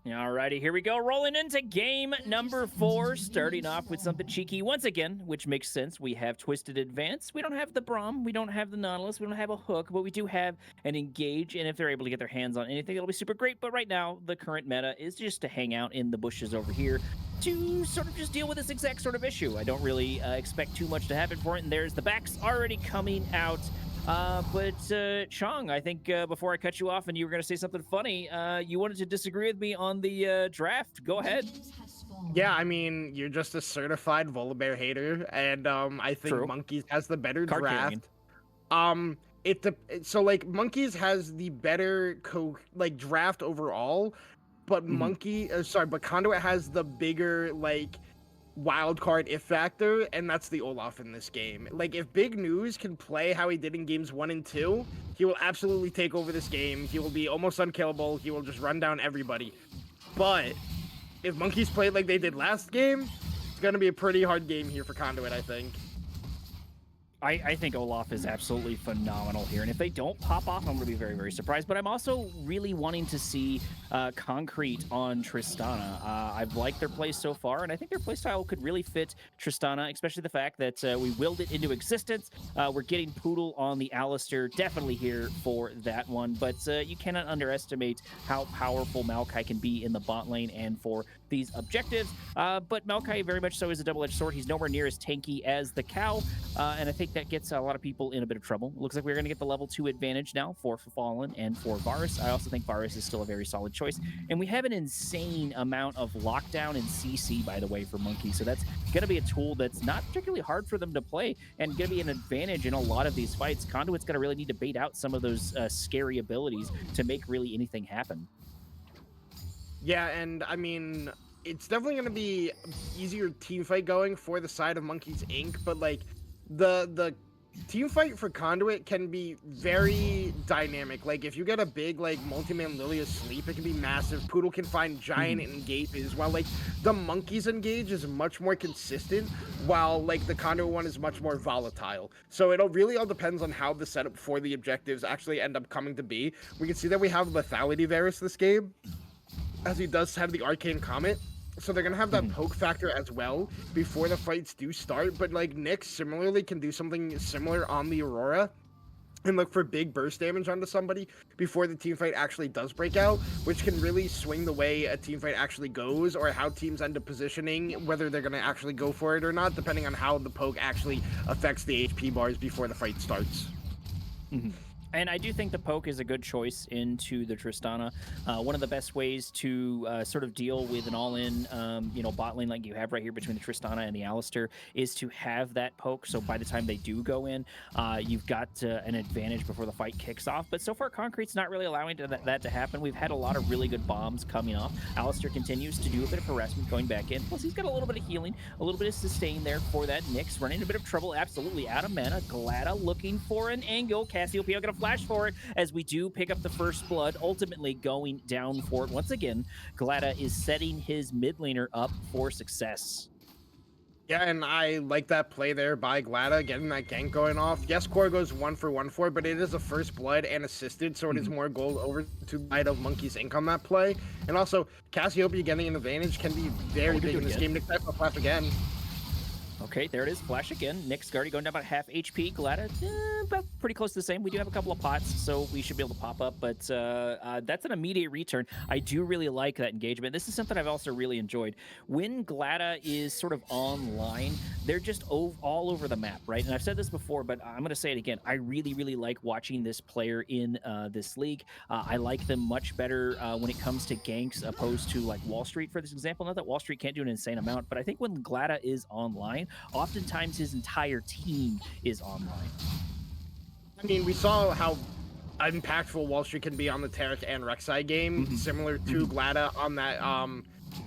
Alrighty, here we go. Rolling into game number 4, starting off with something cheeky once again, which makes sense. We have Twisted Advance. We don't have the Braum. We don't have the Nautilus. We don't have a Hook, but we do have an Engage. And if they're able to get their hands on anything, it'll be super great. But right now, the current meta is just to hang out in the bushes over here to sort of just deal with this exact sort of issue. I don't really expect too much to happen for it. And there's the backs already coming out. But Chong, I think before I cut you off and you were going to say something funny, you wanted to disagree with me on the draft. Go ahead. Yeah, I mean, you're just a certified Volibear hater, and I think True. Monkeys has the better Card draft. So like Monkeys has the better draft overall, but but Conduit has the bigger wild card if factor, and that's the Olaf in this game. Like, if Big News can play how he did in games 1 and 2, he will absolutely take over this game. He will be almost unkillable. He will just run down everybody. But if Monkeys played like they did last game, it's gonna be a pretty hard game here for Conduit, I think. I think Olaf is absolutely phenomenal here, and if they don't pop off, I'm going to be very, very surprised. But I'm also really wanting to see Concrete on Tristana. I've liked their play so far, and I think their playstyle could really fit Tristana, especially the fact that we willed it into existence. We're getting Poodle on the Alistair, definitely here for that one. But you cannot underestimate how powerful Maokai can be in the bot lane and for these objectives. But Maokai very much so is a double-edged sword. He's nowhere near as tanky as the Cow, and I think that gets a lot of people in a bit of trouble. Looks like we're going to get the level 2 advantage now for Fallen and for Varus. I also think Varus is still a very solid choice. And we have an insane amount of lockdown and CC, by the way, for Monkey. So that's going to be a tool that's not particularly hard for them to play and going to be an advantage in a lot of these fights. Conduit's going to really need to bait out some of those scary abilities to make really anything happen. Yeah, and I mean, it's definitely going to be easier team fight going for the side of Monkeys Inc., but like the team fight for Conduit can be very dynamic. Like, if you get a big multi-man Lily asleep, it can be massive. Poodle can find giant engages, while the Monkeys engage is much more consistent, while the Conduit one is much more volatile. So it really all depends on how the setup for the objectives actually end up coming to be. We can see that we have Lethality Varus this game, as he does have the Arcane Comet. So they're going to have that poke factor as well before the fights do start. But Nyx similarly can do something similar on the Aurora and look for big burst damage onto somebody before the team fight actually does break out, which can really swing the way a team fight actually goes or how teams end up positioning, whether they're going to actually go for it or not, depending on how the poke actually affects the HP bars before the fight starts. And I do think the poke is a good choice into the Tristana. One of the best ways to sort of deal with an all-in, bot lane like you have right here between the Tristana and the Alistair is to have that poke. So by the time they do go in, you've got an advantage before the fight kicks off. But so far, Concrete's not really allowing that to happen. We've had a lot of really good bombs coming off. Alistair continues to do a bit of harassment going back in. Plus, he's got a little bit of healing, a little bit of sustain there for that Nyx. Running a bit of trouble, absolutely out of mana. Glada looking for an angle. Cassiopeia gonna flash for it as we do pick up the first blood, ultimately going down for it. Once again, Glada is setting his mid laner up for success. Yeah, and I like that play there by Glada, getting that gank going off. Yes, Core goes 1-for-1 for it, but it is a first blood and assisted, so it is more gold over to the side of Monkey's Inc. on that play. And also, Cassiopeia getting an advantage can be very big in this game. Nick will flash again. Okay, there it is. Flash again. Nyx already going down about half HP. Glada, about pretty close to the same. We do have a couple of pots, so we should be able to pop up, but that's an immediate return. I do really like that engagement. This is something I've also really enjoyed. When Glada is sort of online, they're just all over the map, right? And I've said this before, but I'm going to say it again. I really, really like watching this player in this league. I like them much better when it comes to ganks opposed to Wall Street, for this example. Not that Wall Street can't do an insane amount, but I think when Glada is online, oftentimes his entire team is online. I mean, we saw how impactful Wall Street can be on the Taric and Rek'Sai game, similar to Glada on that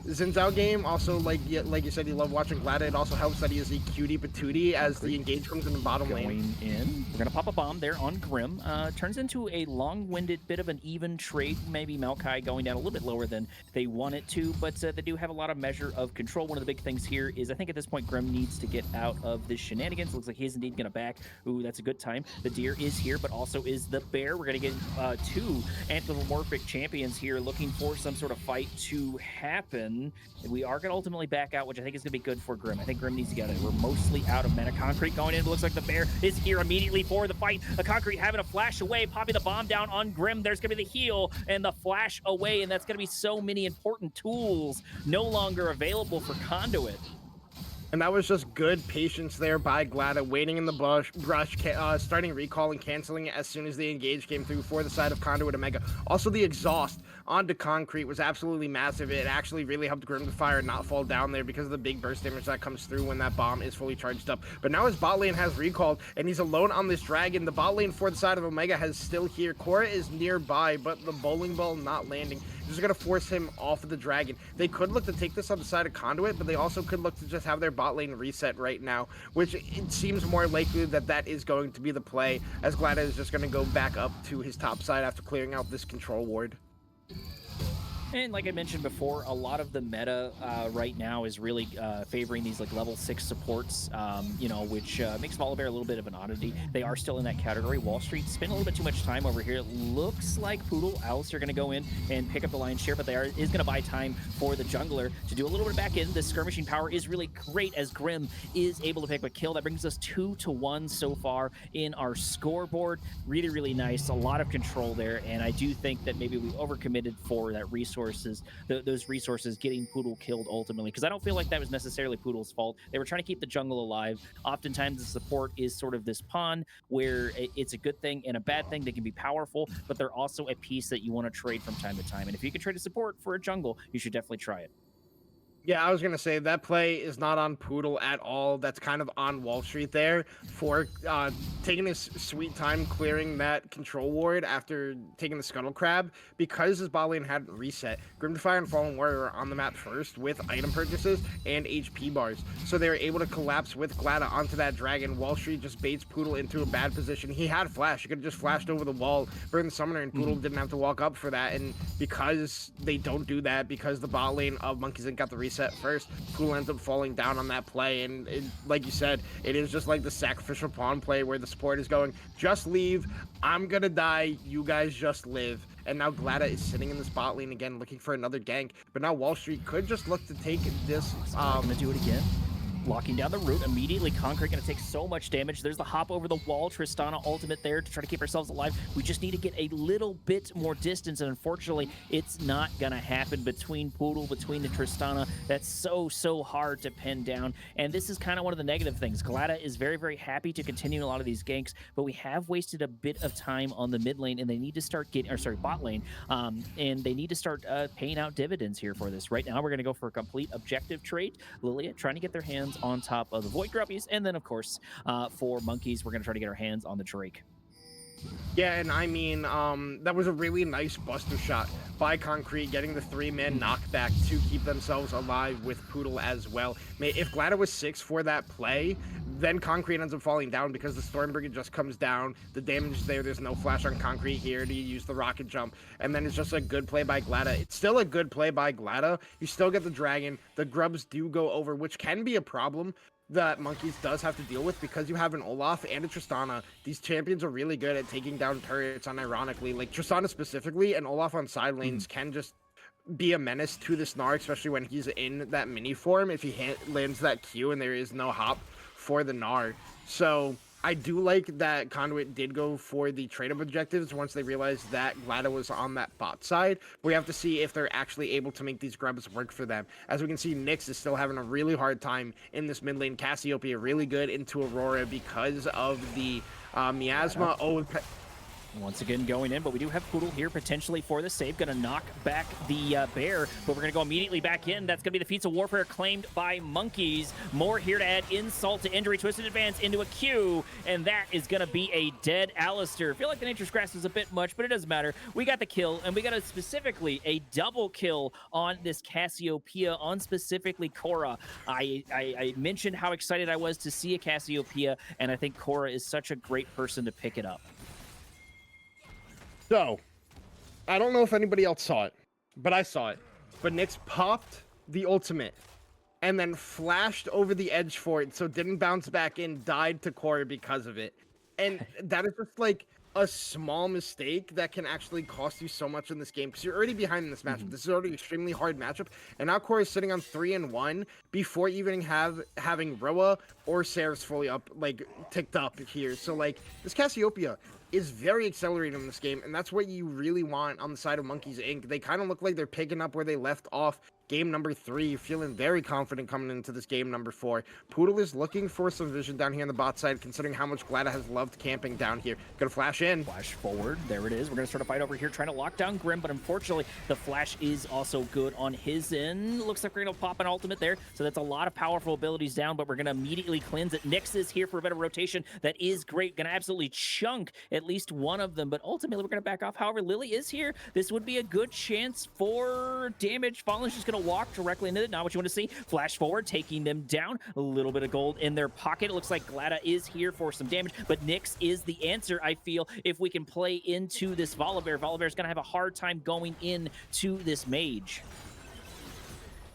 Xin Zhao game. Also, like you said, you love watching Glada. It also helps that he is a cutie patootie as the engage comes in the bottom lane. Going in. We're going to pop a bomb there on Grim. Turns into a long-winded bit of an even trade. Maybe Maokai going down a little bit lower than they want it to, but they do have a lot of measure of control. One of the big things here is I think at this point Grim needs to get out of this shenanigans. Looks like he is indeed going to back. Ooh, that's a good time. The deer is here, but also is the bear. We're going to get two anthropomorphic champions here looking for some sort of fight to happen. We are going to ultimately back out, which I think is going to be good for Grim. I think Grim needs to get out of it. We're mostly out of mana. Concrete going in. It looks like the bear is here immediately for the fight. A Concrete having a flash away, popping the bomb down on Grim. There's going to be the heal and the flash away, and that's going to be so many important tools no longer available for Conduit. And that was just good patience there by Glada, waiting in the brush, starting recall and canceling it as soon as the engage came through for the side of Conduit Omega. Also, the exhaust onto Concrete was absolutely massive. It actually really helped Grim to Fire not fall down there because of the big burst damage that comes through when that bomb is fully charged up. But now his bot lane has recalled, and he's alone on this dragon. The bot lane for the side of Omega has still here. Korra is nearby, but the bowling ball not landing. This is going to force him off of the dragon. They could look to take this on the side of Conduit, but they also could look to just have their bot lane reset right now, which it seems more likely that that is going to be the play, as Glada is just going to go back up to his top side after clearing out this control ward. And like I mentioned before, a lot of the meta right now is really favoring these like level 6 supports, which makes Volibear a little bit of an oddity. They are still in that category. Wall Street spent a little bit too much time over here. It looks like Poodle, Alice are going to go in and pick up the lion's share, but is going to buy time for the jungler to do a little bit of back end. The skirmishing power is really great as Grim is able to pick up a kill. That brings us 2-1 so far in our scoreboard. Really, really nice. A lot of control there, and I do think that maybe we overcommitted for that resources, those resources getting Poodle killed ultimately, because I don't feel like that was necessarily Poodle's fault. They were trying to keep the jungle alive. Oftentimes the support is sort of this pawn where it's a good thing and a bad thing. They can be powerful, but they're also a piece that you want to trade from time to time. And if you can trade a support for a jungle, you should definitely try it. Yeah, I was going to say that play is not on Poodle at all. That's kind of on Wall Street there for taking his sweet time clearing that control ward after taking the Scuttle Crab, because his bot lane hadn't reset. Grim Fire and Fallen Warrior are on the map first with item purchases and HP bars. So they were able to collapse with Glada onto that dragon. Wall Street just baits Poodle into a bad position. He had flash. He could have just flashed over the wall, burn the summoner, and Poodle didn't have to walk up for that. And because they don't do that, because the bot lane of Monkeys Inc. got the reset first, Poodle ends up falling down on that play. And like you said, it is just like the sacrificial pawn play where the support is going, just leave, I'm gonna die, you guys just live. And now Glada is sitting in this bot lane again looking for another gank, but now Wall Street could just look to take this. Gonna do it again. Locking down the root immediately. Concrete going to take so much damage. There's the hop over the wall. Tristana ultimate there to try to keep ourselves alive. We just need to get a little bit more distance, and unfortunately, it's not going to happen between Poodle, between the Tristana. That's so hard to pin down, and this is kind of one of the negative things. Glada is very, very happy to continue a lot of these ganks, but we have wasted a bit of time on the mid lane, and they need to start getting, bot lane, and they need to start paying out dividends here for this. Right now, we're going to go for a complete objective trade. Lilia trying to get their hands on top of the Void Grubbies, and then of course for Monkeys we're going to try to get our hands on the Drake. Yeah, and I mean, that was a really nice buster shot by Concrete, getting the 3-man knockback to keep themselves alive with Poodle as well. If Glada was 6 for that play, then Concrete ends up falling down because the Storm Brigade just comes down. The damage is there. There's no flash on Concrete here to use the rocket jump. And then it's just a good play by Glada. It's still a good play by Glada. You still get the dragon. The grubs do go over, which can be a problem that Monkeys does have to deal with because you have an Olaf and a Tristana. These champions are really good at taking down turrets, unironically. Like Tristana specifically and Olaf on side lanes can just be a menace to the Snar, especially when he's in that mini form, if he lands that Q and there is no hop for the Gnar. So I do like that Conduit did go for the trade-up objectives once they realized that Glada was on that bot side. We have to see if they're actually able to make these grubs work for them. As we can see, Nyx is still having a really hard time in this mid lane. Cassiopeia really good into Aurora because of the miasma. Once again going in, but we do have Poodle here potentially for the save. Gonna knock back the bear, but we're gonna go immediately back in. That's gonna be the Feats of Warfare claimed by Monkeys. More here to add insult to injury. Twisted Advance into a Q, and that is gonna be a dead Alistair. Feel like the Nature's Grasp is a bit much, but it doesn't matter. We got the kill, and we got specifically a double kill on this Cassiopeia, on specifically Korra. I mentioned how excited I was to see a Cassiopeia, and I think Korra is such a great person to pick it up. So, I don't know if anybody else saw it, but I saw it. But Nyx popped the ultimate and then flashed over the edge for it, so didn't bounce back in, died to Korra because of it. And that is just like a small mistake that can actually cost you so much in this game because you're already behind in this matchup. This is already an extremely hard matchup, and now Korra is sitting on 3-1 before even having Roa or Ceres fully up, like ticked up here. So like this Cassiopeia is very accelerated in this game, and that's what you really want on the side of Monkeys Inc. They kind of look like they're picking up where they left off game number 3, feeling very confident coming into this game number 4. Poodle is looking for some vision down here on the bot side, considering how much Glada has loved camping down here. Gonna flash in. Flash forward. There it is. We're going to start a fight over here, trying to lock down Grim, but unfortunately, the flash is also good on his end. Looks like we're going to pop an ultimate there, so that's a lot of powerful abilities down, but we're going to immediately cleanse it. Nyx is here for a bit of rotation. That is great. Going to absolutely chunk at least one of them, but ultimately, we're going to back off. However, Lily is here. This would be a good chance for damage. Fallen's just going to walk directly into it. Not what you want to see. Flash forward, taking them down. A little bit of gold in their pocket. It looks like Glada is here for some damage, but Nyx is the answer, I feel, if we can play into this Volibear. Volibear's going to have a hard time going into this mage.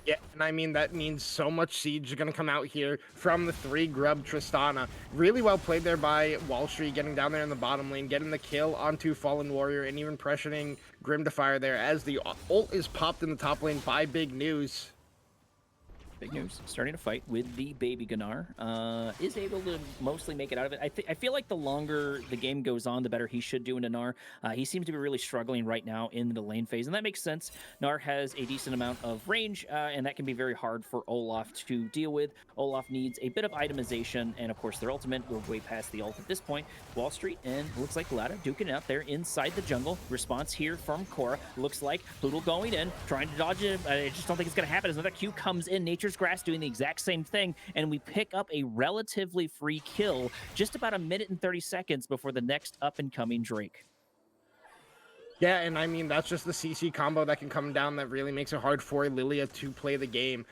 Yeah, and I mean, that means so much siege going to come out here from the 3 Grub Tristana. Really well played there by Wall Street, getting down there in the bottom lane, getting the kill onto Fallen Warrior, and even pressuring Grim to fire there as the ult is popped in the top lane by Big News. Big News starting to fight with the baby Gunnar. Is able to mostly make it out of it. I feel like the longer the game goes on, the better he should do in Nar. He seems to be really struggling right now in the lane phase, and that makes sense. Nar has a decent amount of range, and that can be very hard for Olaf to deal with. Olaf needs a bit of itemization, and of course their ultimate. We're way past the ult at this point. Wall Street, and looks like Glada duking it out there inside the jungle. Response here from Korra. Looks like Poodle going in, trying to dodge it. I just don't think it's going to happen as another Q comes in. Nature's Grass doing the exact same thing, and we pick up a relatively free kill just about 1 minute and 30 seconds before the next up-and-coming Drake. Yeah, and I mean, that's just the CC combo that can come down that really makes it hard for Lilia to play the game.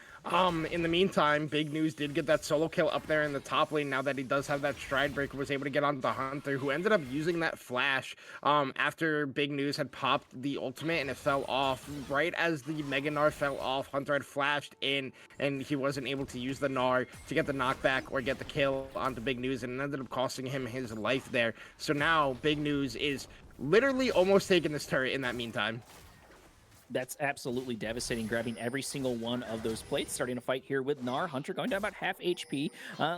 In the meantime, Big News did get that solo kill up there in the top lane now that he does have that stride breaker, was able to get onto the Hunter, who ended up using that flash after Big News had popped the ultimate and it fell off. Right as the Mega Gnar fell off, Hunter had flashed in and he wasn't able to use the Gnar to get the knockback or get the kill onto Big News, and it ended up costing him his life there. So now Big News is literally almost taking this turret in that meantime. That's absolutely devastating, grabbing every single one of those plates. Starting to fight here with Gnar. Hunter going down about half HP.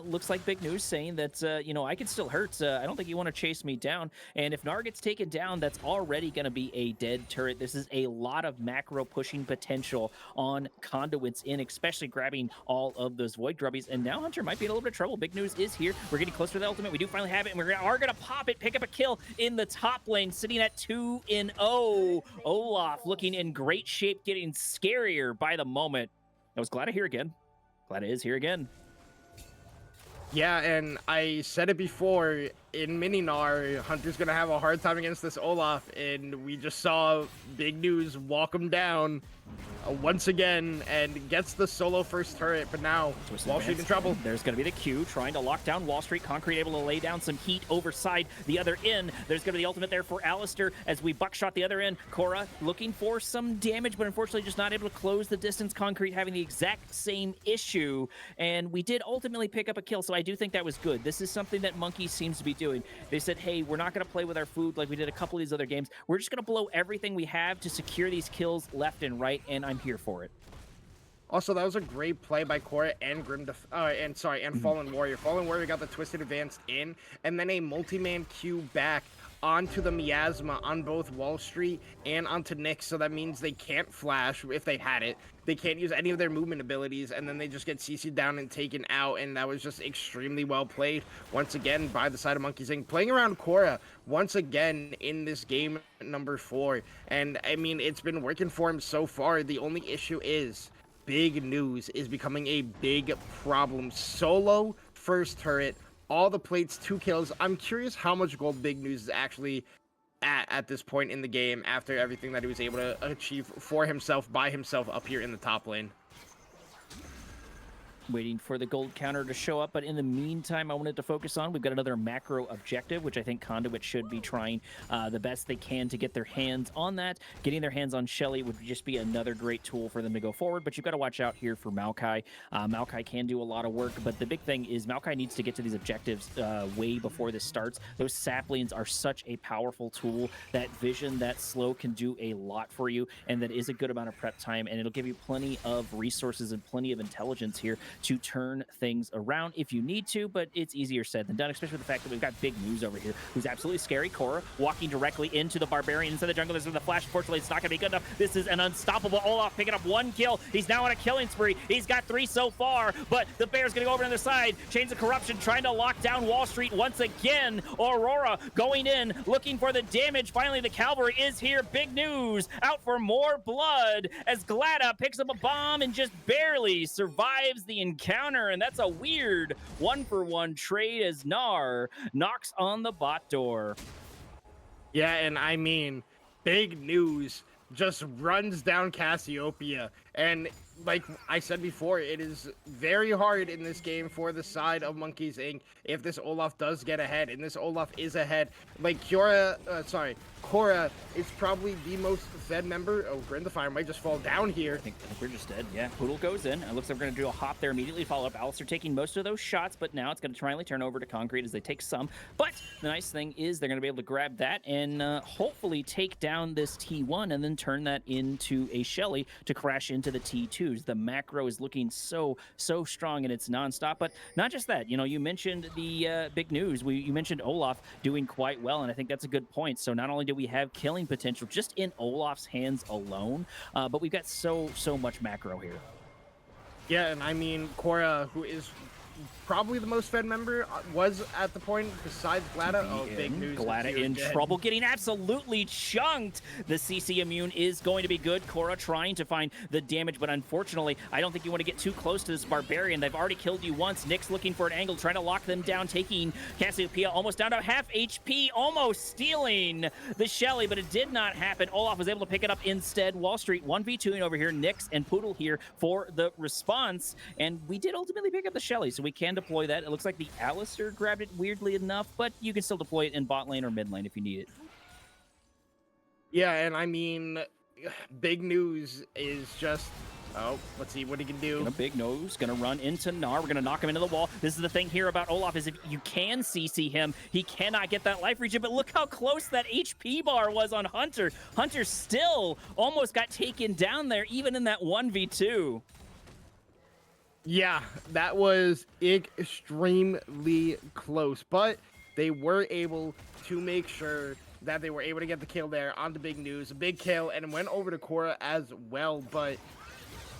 Looks like Big News saying that, you know, I can still hurt. I don't think you want to chase me down. And if Gnar gets taken down, that's already going to be a dead turret. This is a lot of macro pushing potential on Conduit's in, especially grabbing all of those Void Grubbies. And now Hunter might be in a little bit of trouble. Big News is here. We're getting closer to the ultimate. We do finally have it, and we are going to pop it, pick up a kill in the top lane, sitting at 2-0. Olaf looking in great shape, getting scarier by the moment. I was glad to hear again. Glad it is here again. Yeah, and I said it before, in Mini-Gnar, Hunter's going to have a hard time against this Olaf, and we just saw Big News walk him down once again and gets the solo first turret, but now Wall Street in trouble. There's going to be the Q trying to lock down Wall Street. Concrete able to lay down some heat over side the other end. There's going to be the ultimate there for Alistair as we buckshot the other end. Korra looking for some damage, but unfortunately just not able to close the distance. Concrete having the exact same issue, and we did ultimately pick up a kill, so I do think that was good. This is something that Monkey seems to be doing. They said, hey, we're not going to play with our food like we did a couple of these other games. We're just going to blow everything we have to secure these kills left and right, and I'm here for it. Also, that was a great play by Cora and Fallen Warrior. Fallen Warrior got the Twisted Advanced in, and then a multi-man Q back onto the Miasma on both Wall Street and onto Nyx, so that means they can't flash if they had it. They can't use any of their movement abilities, and then they just get CC'd down and taken out, and that was just extremely well played, once again, by the side of Monkeys Inc. Playing around Cora, once again, in this game number 4, and, I mean, it's been working for him so far. The only issue is Big News is becoming a big problem. Solo, first turret, all the plates, 2 kills. I'm curious how much gold Big News is actually at this point in the game after everything that he was able to achieve for himself, by himself, up here in the top lane. Waiting for the gold counter to show up, but in the meantime, I wanted to focus on, we've got another macro objective, which I think Conduit should be trying the best they can to get their hands on that. Getting their hands on Shelly would just be another great tool for them to go forward, but you've got to watch out here for Maokai. Maokai can do a lot of work, but the big thing is Maokai needs to get to these objectives way before this starts. Those saplings are such a powerful tool. That vision, that slow can do a lot for you, and that is a good amount of prep time, and it'll give you plenty of resources and plenty of intelligence here to turn things around if you need to, but it's easier said than done, especially with the fact that we've got Big News over here, who's absolutely scary. Cora walking directly into the Barbarian inside the jungle. This is the flash. Fortunately, it's not going to be good enough. This is an unstoppable Olaf picking up 1 kill. He's now on a killing spree. He's got 3 so far, but the Bear's going to go over to the other side. Chains of Corruption trying to lock down Wall Street once again. Aurora going in, looking for the damage. Finally, the Cavalry is here. Big News out for more blood as Glada picks up a bomb and just barely survives the encounter, and that's a weird 1-for-1 trade as Gnar knocks on the bot door. Yeah, and I mean, Big News just runs down Cassiopeia, and like I said before, it is very hard in this game for the side of Monkeys Inc. if this Olaf does get ahead, and this Olaf is ahead. Like Cora is probably the most fed member. Oh, Grin the Fire might just fall down here. I think we're just dead. Yeah, Poodle goes in. It looks like we're going to do a hop there immediately, follow up. Alistair taking most of those shots, but now it's going to finally turn over to Concrete as they take some. But the nice thing is they're going to be able to grab that and hopefully take down this T1 and then turn that into a Shelly to crash into the T2s. The macro is looking so strong and it's nonstop. But not just that, you know, you mentioned the Big News. You mentioned Olaf doing quite well, and I think that's a good point. So not only do we have killing potential just in Olaf's hands alone, but we've got so much macro here. Yeah, and I mean, Cora, who is probably the most fed member, was at the point besides Glada. Oh, Big News. Glada in trouble, getting absolutely chunked. The CC immune is going to be good. Cora trying to find the damage, but unfortunately, I don't think you want to get too close to this Barbarian. They've already killed you once. Nyx looking for an angle, trying to lock them down, taking Cassiopeia almost down to half HP, almost stealing the Shelly, but it did not happen. Olaf was able to pick it up instead. Wall Street 1v2ing over here. Nyx and Poodle here for the response, and we did ultimately pick up the Shelly, so we can deploy that. It looks like the Alistair grabbed it weirdly enough, but you can still deploy it in bot lane or mid lane if you need it. Yeah, and I mean, Big News is just... Oh, let's see what he can do. Big Nose gonna run into Gnar. We're gonna knock him into the wall. This is the thing here about Olaf, is if you can CC him, he cannot get that life region, but look how close that HP bar was on Hunter. Hunter still almost got taken down there, even in that 1v2. Yeah, that was extremely close, but they were able to make sure that they were able to get the kill there on the Big News. A big kill, and went over to Cora as well, but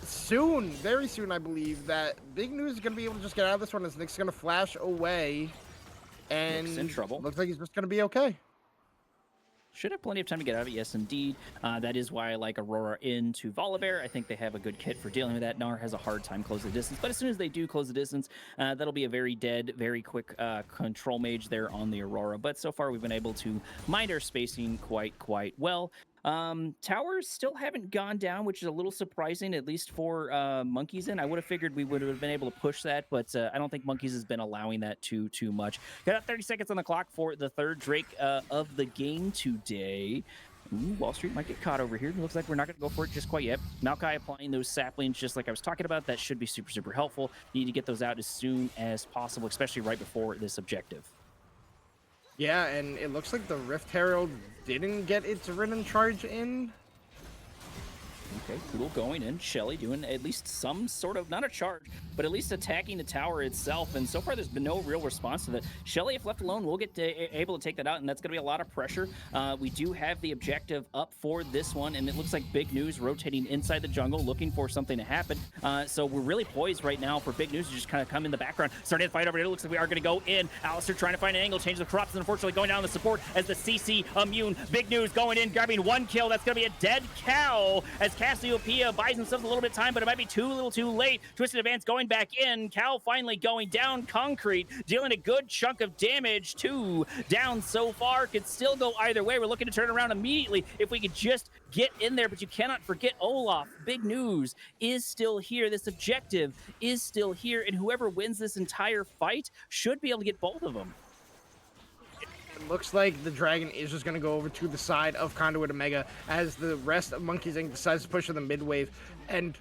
soon, very soon, I believe, that Big News is going to be able to just get out of this one as Nick's going to flash away, and Nick's in trouble. Looks like he's just going to be okay. Should have plenty of time to get out of it, yes, indeed. That is why I like Aurora into Volibear. I think they have a good kit for dealing with that. Gnar has a hard time closing the distance, but as soon as they do close the distance, that'll be a very dead, very quick control mage there on the Aurora. But so far, we've been able to mind our spacing quite well. Towers still haven't gone down, which is a little surprising, at least for Monkeys in. I would have figured we would have been able to push that, but I don't think Monkeys has been allowing that too much. Got 30 seconds on the clock for the third Drake of the game today. Ooh, Wall Street might get caught over here. It looks like we're not going to go for it just quite yet. Maokai applying those saplings just like I was talking about. That should be super helpful. You need to get those out as soon as possible, especially right before this objective. Yeah, and it looks like the Rift Herald didn't get its Ridden charge in. Okay, Poodle going in. Shelly doing at least some sort of, not a charge, but at least attacking the tower itself. And so far, there's been no real response to that. Shelly, if left alone, will get able to take that out, and that's going to be a lot of pressure. We do have the objective up for this one, and it looks like Big News rotating inside the jungle, looking for something to happen. So we're really poised right now for Big News to just kind of come in the background. Starting to fight over here. It looks like we are going to go in. Alistair trying to find an angle, change the crops, and unfortunately going down the support as the CC immune. Big News going in, grabbing one kill. That's going to be a dead cow as Cassiopeia buys himself a little bit of time, but it might be too little too late. Twisted Advance going back in. Cal finally going down. Concrete dealing a good chunk of damage. 2 down so far. Could still go either way. We're looking to turn around immediately if we could just get in there, but you cannot forget Olaf. Big News is still here. This objective is still here, and whoever wins this entire fight should be able to get both of them. It looks like the Dragon is just going to go over to the side of Conduit Omega as the rest of Monkeys Inc. decides to push to the mid wave. And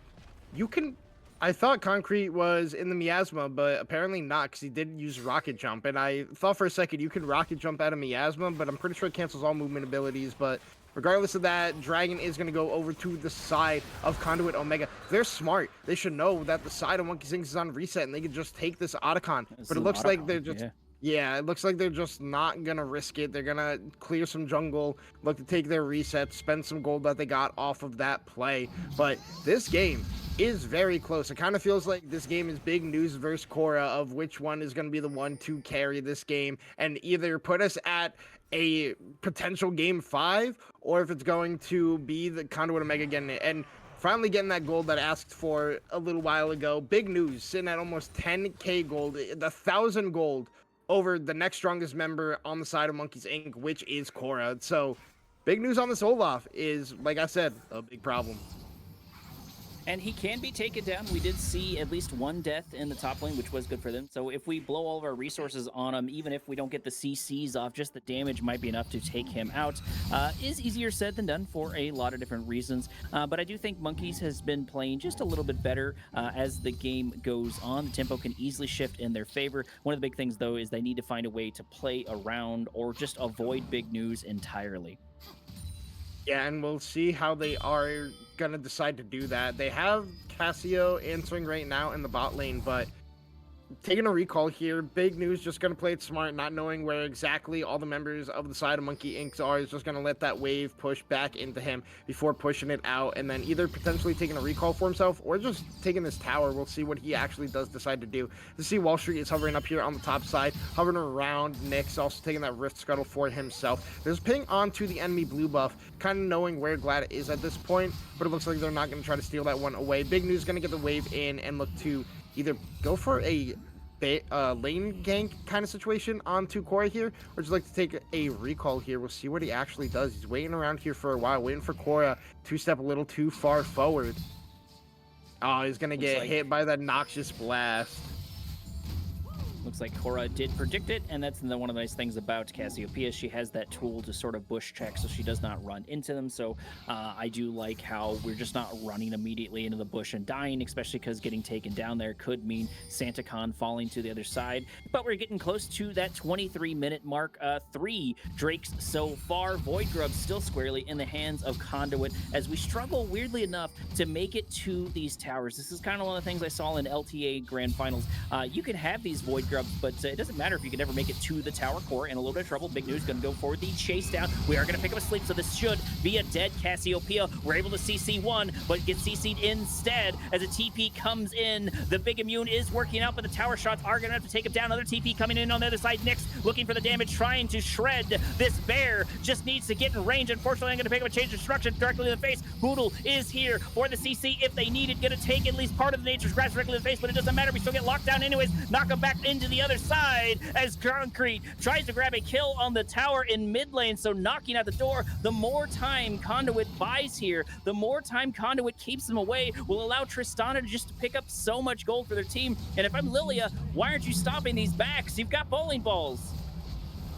you can... I thought Concrete was in the Miasma, but apparently not, because he did use Rocket Jump. And I thought for a second you could Rocket Jump out of Miasma, but I'm pretty sure it cancels all movement abilities. But regardless of that, Dragon is going to go over to the side of Conduit Omega. They're smart. They should know that the side of Monkeys Inc. is on reset, and they can just take this Otacon. But it looks like they're just... Yeah, it looks like they're just not going to risk it. They're going to clear some jungle, look to take their resets, spend some gold that they got off of that play. But this game is very close. It kind of feels like this game is Big News versus Korra of which one is going to be the one to carry this game and either put us at a potential game 5 or if it's going to be the Conduit Omega getting it. And finally getting that gold that I asked for a little while ago. Big News sitting at almost 10k gold, 1,000 gold over the next strongest member on the side of Monkeys Inc., which is Korra. So, Big News on this Olaf is, like I said, a big problem. And he can be taken down. We did see at least one death in the top lane, which was good for them. So if we blow all of our resources on him, even if we don't get the CCs off, just the damage might be enough to take him out. Is easier said than done for a lot of different reasons. But I do think Monkeys has been playing just a little bit better as the game goes on. The tempo can easily shift in their favor. One of the big things, though, is they need to find a way to play around or just avoid Big News entirely. Yeah, and we'll see how they are going to decide to do that. They have Cassio answering right now in the bot lane, but taking a recall here, Big News just going to play it smart, not knowing where exactly all the members of the side of Monkey Inc. are. Is just going to let that wave push back into him before pushing it out, and then either potentially taking a recall for himself or just taking this tower. We'll see what he actually does decide to do. To see Wall Street is hovering up here on the top side, hovering around Nyx, also taking that Rift Scuttle for himself. There's ping onto the enemy blue buff, kind of knowing where Glad is at this point, but it looks like they're not going to try to steal that one away. Big News going to get the wave in and look to either go for a lane gank kind of situation onto Korra here, or just like to take a recall here. We'll see what he actually does. He's waiting around here for a while, waiting for Korra to step a little too far forward. Oh, he's gonna get hit by that noxious blast. Looks like Korra did predict it, and that's one of the nice things about Cassiopeia. She has that tool to sort of bush check so she does not run into them. So I do like how we're just not running immediately into the bush and dying, especially because getting taken down there could mean SantaCon falling to the other side. But we're getting close to that 23-minute mark. 3 Drakes so far. Void Grub still squarely in the hands of Conduit as we struggle, weirdly enough, to make it to these towers. This is kind of one of the things I saw in LTA Grand Finals. You can have these Void Grubs, but it doesn't matter if you can never make it to the tower core. In a little bit of trouble. Big News going to go for the chase down. We are going to pick up a sleep, so this should be a dead Cassiopeia. We're able to CC one, but gets CC'd instead as a TP comes in. The big immune is working out, but the tower shots are going to have to take him down. Another TP coming in on the other side. Nyx looking for the damage, trying to shred this bear. Just needs to get in range. Unfortunately, I'm going to pick up a change of destruction directly in the face. Poodle is here for the CC if they need it. Going to take at least part of the nature's grass directly in the face, but it doesn't matter. We still get locked down anyways. Knock him back into the other side as Concrete tries to grab a kill on the tower in mid lane. So knocking at the door, the more time Conduit buys here, the more time Conduit keeps them away, will allow Tristana to just pick up so much gold for their team. And if I'm Lilia, why aren't you stopping these backs? You've got bowling balls.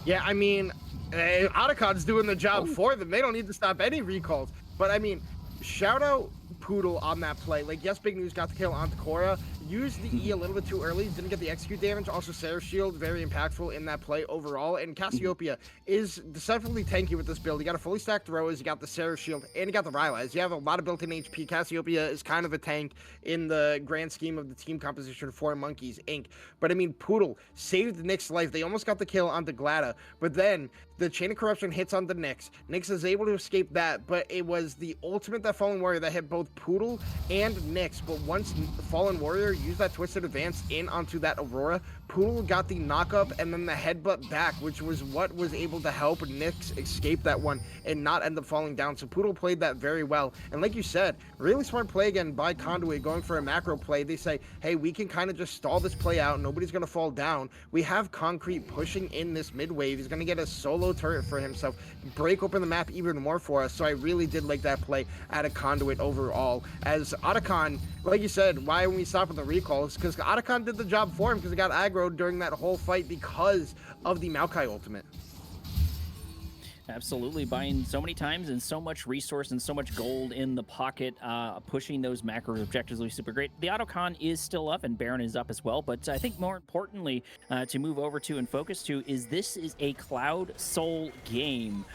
Yeah, I mean, Otacon's doing the job for them. They don't need to stop any recalls. But I mean, shout out Poodle on that play. Like, yes, Big News got the kill onto Cora, used the E a little bit too early, didn't get the execute damage. Also, Sarah Shield, very impactful in that play overall. And Cassiopeia is deceptively tanky with this build. You got a fully stacked throwers, you got the Sarah Shield, and you got the Rylai's. You have a lot of built-in HP. Cassiopeia is kind of a tank in the grand scheme of the team composition for Monkeys Inc. But I mean, Poodle saved Nick's life. They almost got the kill onto Glada, but then the Chain of Corruption hits onto Nyx. Nyx is able to escape that, but it was the ultimate that Fallen Warrior that hit both Poodle and Nyx. But once Fallen Warrior used that Twisted Advance in onto that Aurora, Poodle got the knock-up and then the headbutt back, which was what was able to help Nyx escape that one and not end up falling down. So Poodle played that very well. And like you said, really smart play again by Conduit, going for a macro play. They say, hey, we can kind of just stall this play out. Nobody's going to fall down. We have Concrete pushing in this mid wave. He's going to get a solo turret for himself, break open the map even more for us. So I really did like that play out of Conduit overall. As Otacon, like you said, why when we stop with the recalls? Because Otacon did the job for him, because he got aggroed during that whole fight because of the Maokai ultimate. Absolutely, buying so many times and so much resource and so much gold in the pocket, pushing those macro objectives will be super great. The Autocon is still up and Baron is up as well, but I think more importantly to move over to and focus to is this is a Cloud Soul game.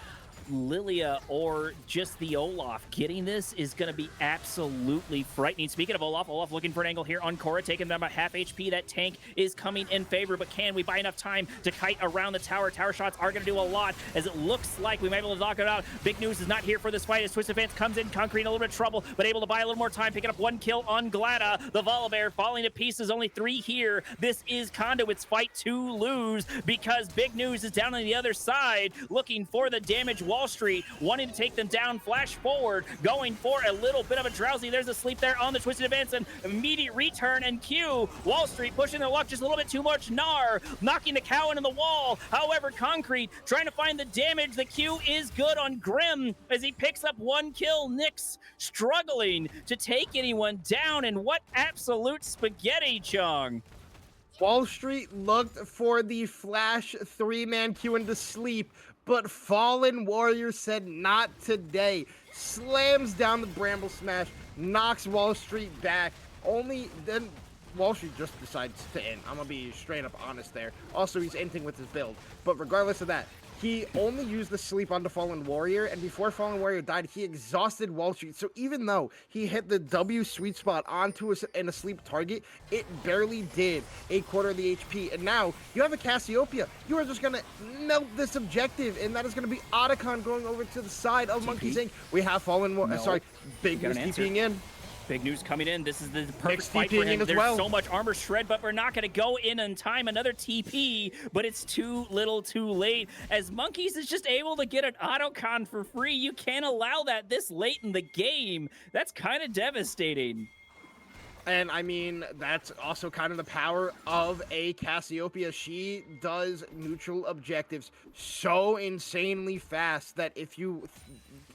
Lilia or just the Olaf getting this is going to be absolutely frightening. Speaking of Olaf, Olaf looking for an angle here on Cora, taking them about half HP. That tank is coming in favor, but can we buy enough time to kite around the tower? Tower shots are going to do a lot, as it looks like we might be able to knock it out. Big News is not here for this fight as Twisted Advance comes in, Concrete in a little bit of trouble, but able to buy a little more time, picking up one kill on Glada. The Volibear falling to pieces, only 3 here. This is Conduit's fight to lose, because Big News is down on the other side, looking for the damage. Wall Street wanting to take them down, flash forward, going for a little bit of a drowsy. There's a sleep there on the Twisted Advance, and immediate return and Q. Wall Street pushing their luck just a little bit too much. Gnar knocking the cow into the wall. However, Concrete trying to find the damage. The Q is good on Grim as he picks up 1 kill. Nyx struggling to take anyone down, and what absolute spaghetti, Chung. Wall Street looked for the flash 3-man Q into sleep, but Fallen Warrior said not today. Slams down the Bramble Smash, knocks Wall Street back. Only then Wall Street just decides to end. I'm gonna be straight up honest there. Also, he's inting with his build, but regardless of that, he only used the sleep onto Fallen Warrior, and before Fallen Warrior died, he exhausted Wall Street. So even though he hit the W sweet spot onto an asleep target, it barely did a quarter of the HP. And now you have a Cassiopeia. You are just gonna melt this objective, and that is gonna be Otacon going over to the side of Monkeys Inc. We have Fallen Warrior. Sorry, Big News TPing in. Big News coming in. This is the perfect Nyx fight for TPing him. in as There's well. so much armor shred, but we're not going to go in time. Another TP, but it's too little too late, as Monkeys is just able to get an Autocon for free. You can't allow that this late in the game. That's kind of devastating. And I mean, that's also kind of the power of a Cassiopeia. She does neutral objectives so insanely fast that if you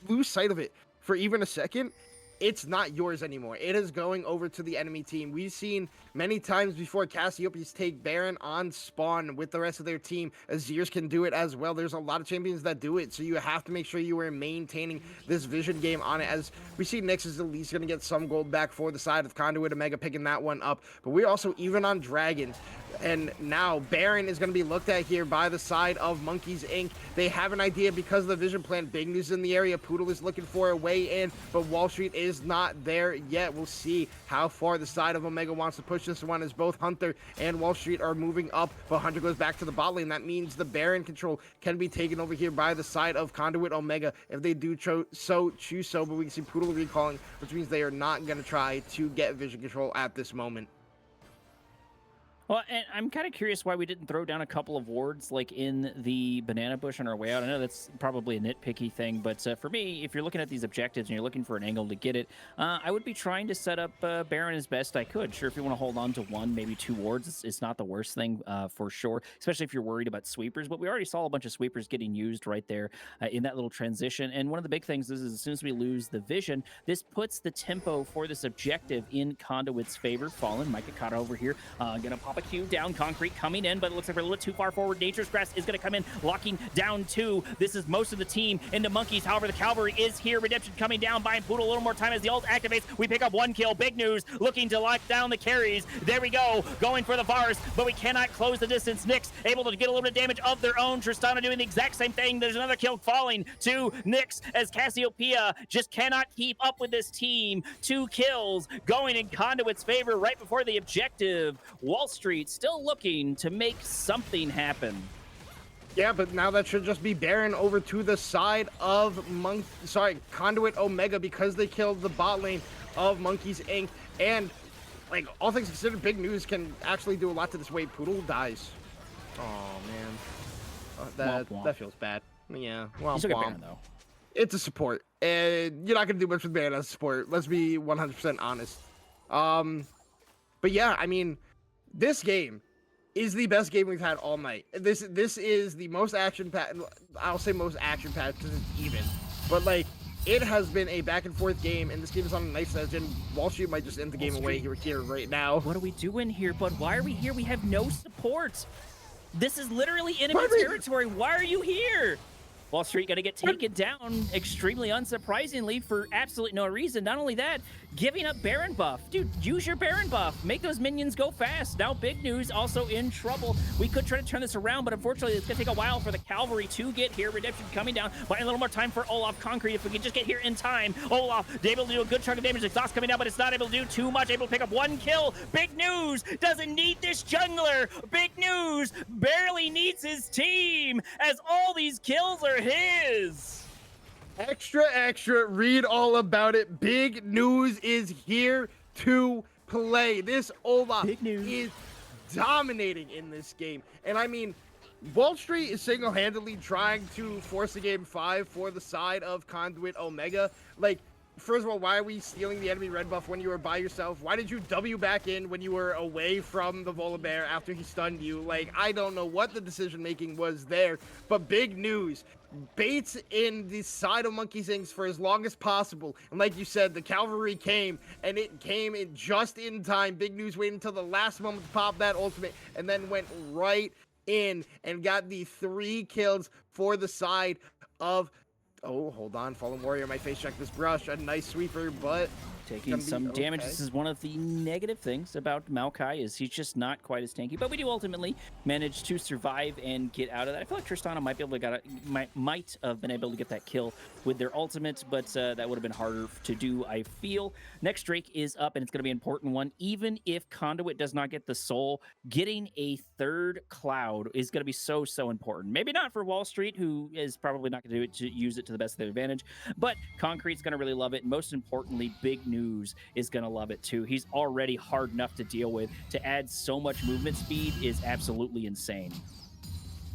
lose sight of it for even a second, it's not yours anymore. It is going over to the enemy team. We've seen many times before Cassiopeias take Baron on spawn with the rest of their team. Azirs can do it as well. There's a lot of champions that do it, so you have to make sure you are maintaining this vision game on it. As we see, Nyx is at least going to get some gold back for the side of Conduit. Omega picking that one up. But we're also even on Dragons. And now Baron is going to be looked at here by the side of Monkeys Inc. They have an idea because of the vision plan. Big News in the area. Poodle is looking for a way in, but Wall Street is not there yet. We'll see how far the side of Omega wants to push this one, as both Hunter and Wall Street are moving up, but Hunter goes back to the bot lane. That means the Baron control can be taken over here by the side of Conduit Omega if they do choose so, but we can see Poodle recalling, which means they are not going to try to get vision control at this moment. Well, and I'm kind of curious why we didn't throw down a couple of wards like in the banana bush on our way out. I know that's probably a nitpicky thing, but for me, if you're looking at these objectives and you're looking for an angle to get it, I would be trying to set up Baron as best I could. Sure, if you want to hold on to 1, maybe 2 wards, it's not the worst thing for sure, especially if you're worried about sweepers. But we already saw a bunch of sweepers getting used right there in that little transition. And one of the big things is as soon as we lose the vision, this puts the tempo for this objective in Conduit's favor. Fallen might get caught over here. Gonna pop pop a Q down. Concrete coming in, but it looks like we're a little bit too far forward. Nature's Crest is going to come in, locking down 2. This is most of the team into Monkeys. However, the Cavalry is here. Redemption coming down, buying Poodle a little more time as the ult activates. We pick up 1 kill. Big news, looking to lock down the carries. There we go, going for the Vars, but we cannot close the distance. Nyx able to get a little bit of damage of their own. Tristana doing the exact same thing. There's another kill falling to Nyx as Cassiopeia just cannot keep up with this team. 2 kills going in Conduit's favor right before the objective. Wall Street still looking to make something happen. Yeah, but now that should just be Baron over to the side of Conduit Omega, because they killed the bot lane of Monkeys Inc. And like, all things considered, Big News can actually do a lot to this. Wait, Poodle dies. Oh man, that feels bad. Yeah, well, You still get Baron though. it's a support, and you're not gonna do much with Baron as a support. Let's be 100% honest. But yeah, I mean, this game is the best game we've had all night. This is the most action-packed. I'll say most action-packed because it's even, but like, it has been a back and forth game, and this game is on a nice edge. And Wall Street might just end the game away here right now. What are we doing here? But why are we here? We have no support. This is literally enemy territory. Why are you here? Wall Street going to get taken down, extremely unsurprisingly, for absolutely no reason. Not only that, giving up Baron buff. Dude, use your Baron buff. Make those minions go fast. Now Big News also in trouble. We could try to turn this around, but unfortunately, it's going to take a while for the Cavalry to get here. Redemption coming down. Buying a little more time for Olaf Concrete. If we can just get here in time. Olaf able to do a good chunk of damage. Exhaust coming down, but it's not able to do too much. Able to pick up 1 kill. Big News doesn't need this jungler. Big News barely needs his team, as all these kills are his. Extra, read all about it. Big News is here to play. This Olaf is dominating in this game. And I mean, Wall Street is single-handedly trying to force a game 5 for the side of Conduit Omega. Like, first of all, why are we stealing the enemy red buff when you were by yourself? Why did you W back in when you were away from the Volibear after he stunned you? Like, I don't know what the decision-making was there, but Big News baits in the side of Monkeys Inc. for as long as possible. And like you said, the Cavalry came, and it came in just in time. Big News waited until the last moment to pop that ultimate, and then went right in and got the 3 kills for the side of... Oh, hold on. Fallen Warrior might face check this brush. A nice sweeper, but... Taking some damage. This is one of the negative things about Maokai, is he's just not quite as tanky, but we do ultimately manage to survive and get out of that. I feel like Tristana might be able to might have been able to get that kill with their ultimate, but that would have been harder to do, I feel. Next Drake is up, and it's going to be an important one. Even if Conduit does not get the soul, getting a 3rd Cloud is going to be so important. Maybe not for Wall Street, who is probably not going to do it to use it to the best of their advantage, but Concrete's going to really love it. And most importantly, Big News is going to love it too. He's already hard enough to deal with. To add so much movement speed is absolutely insane.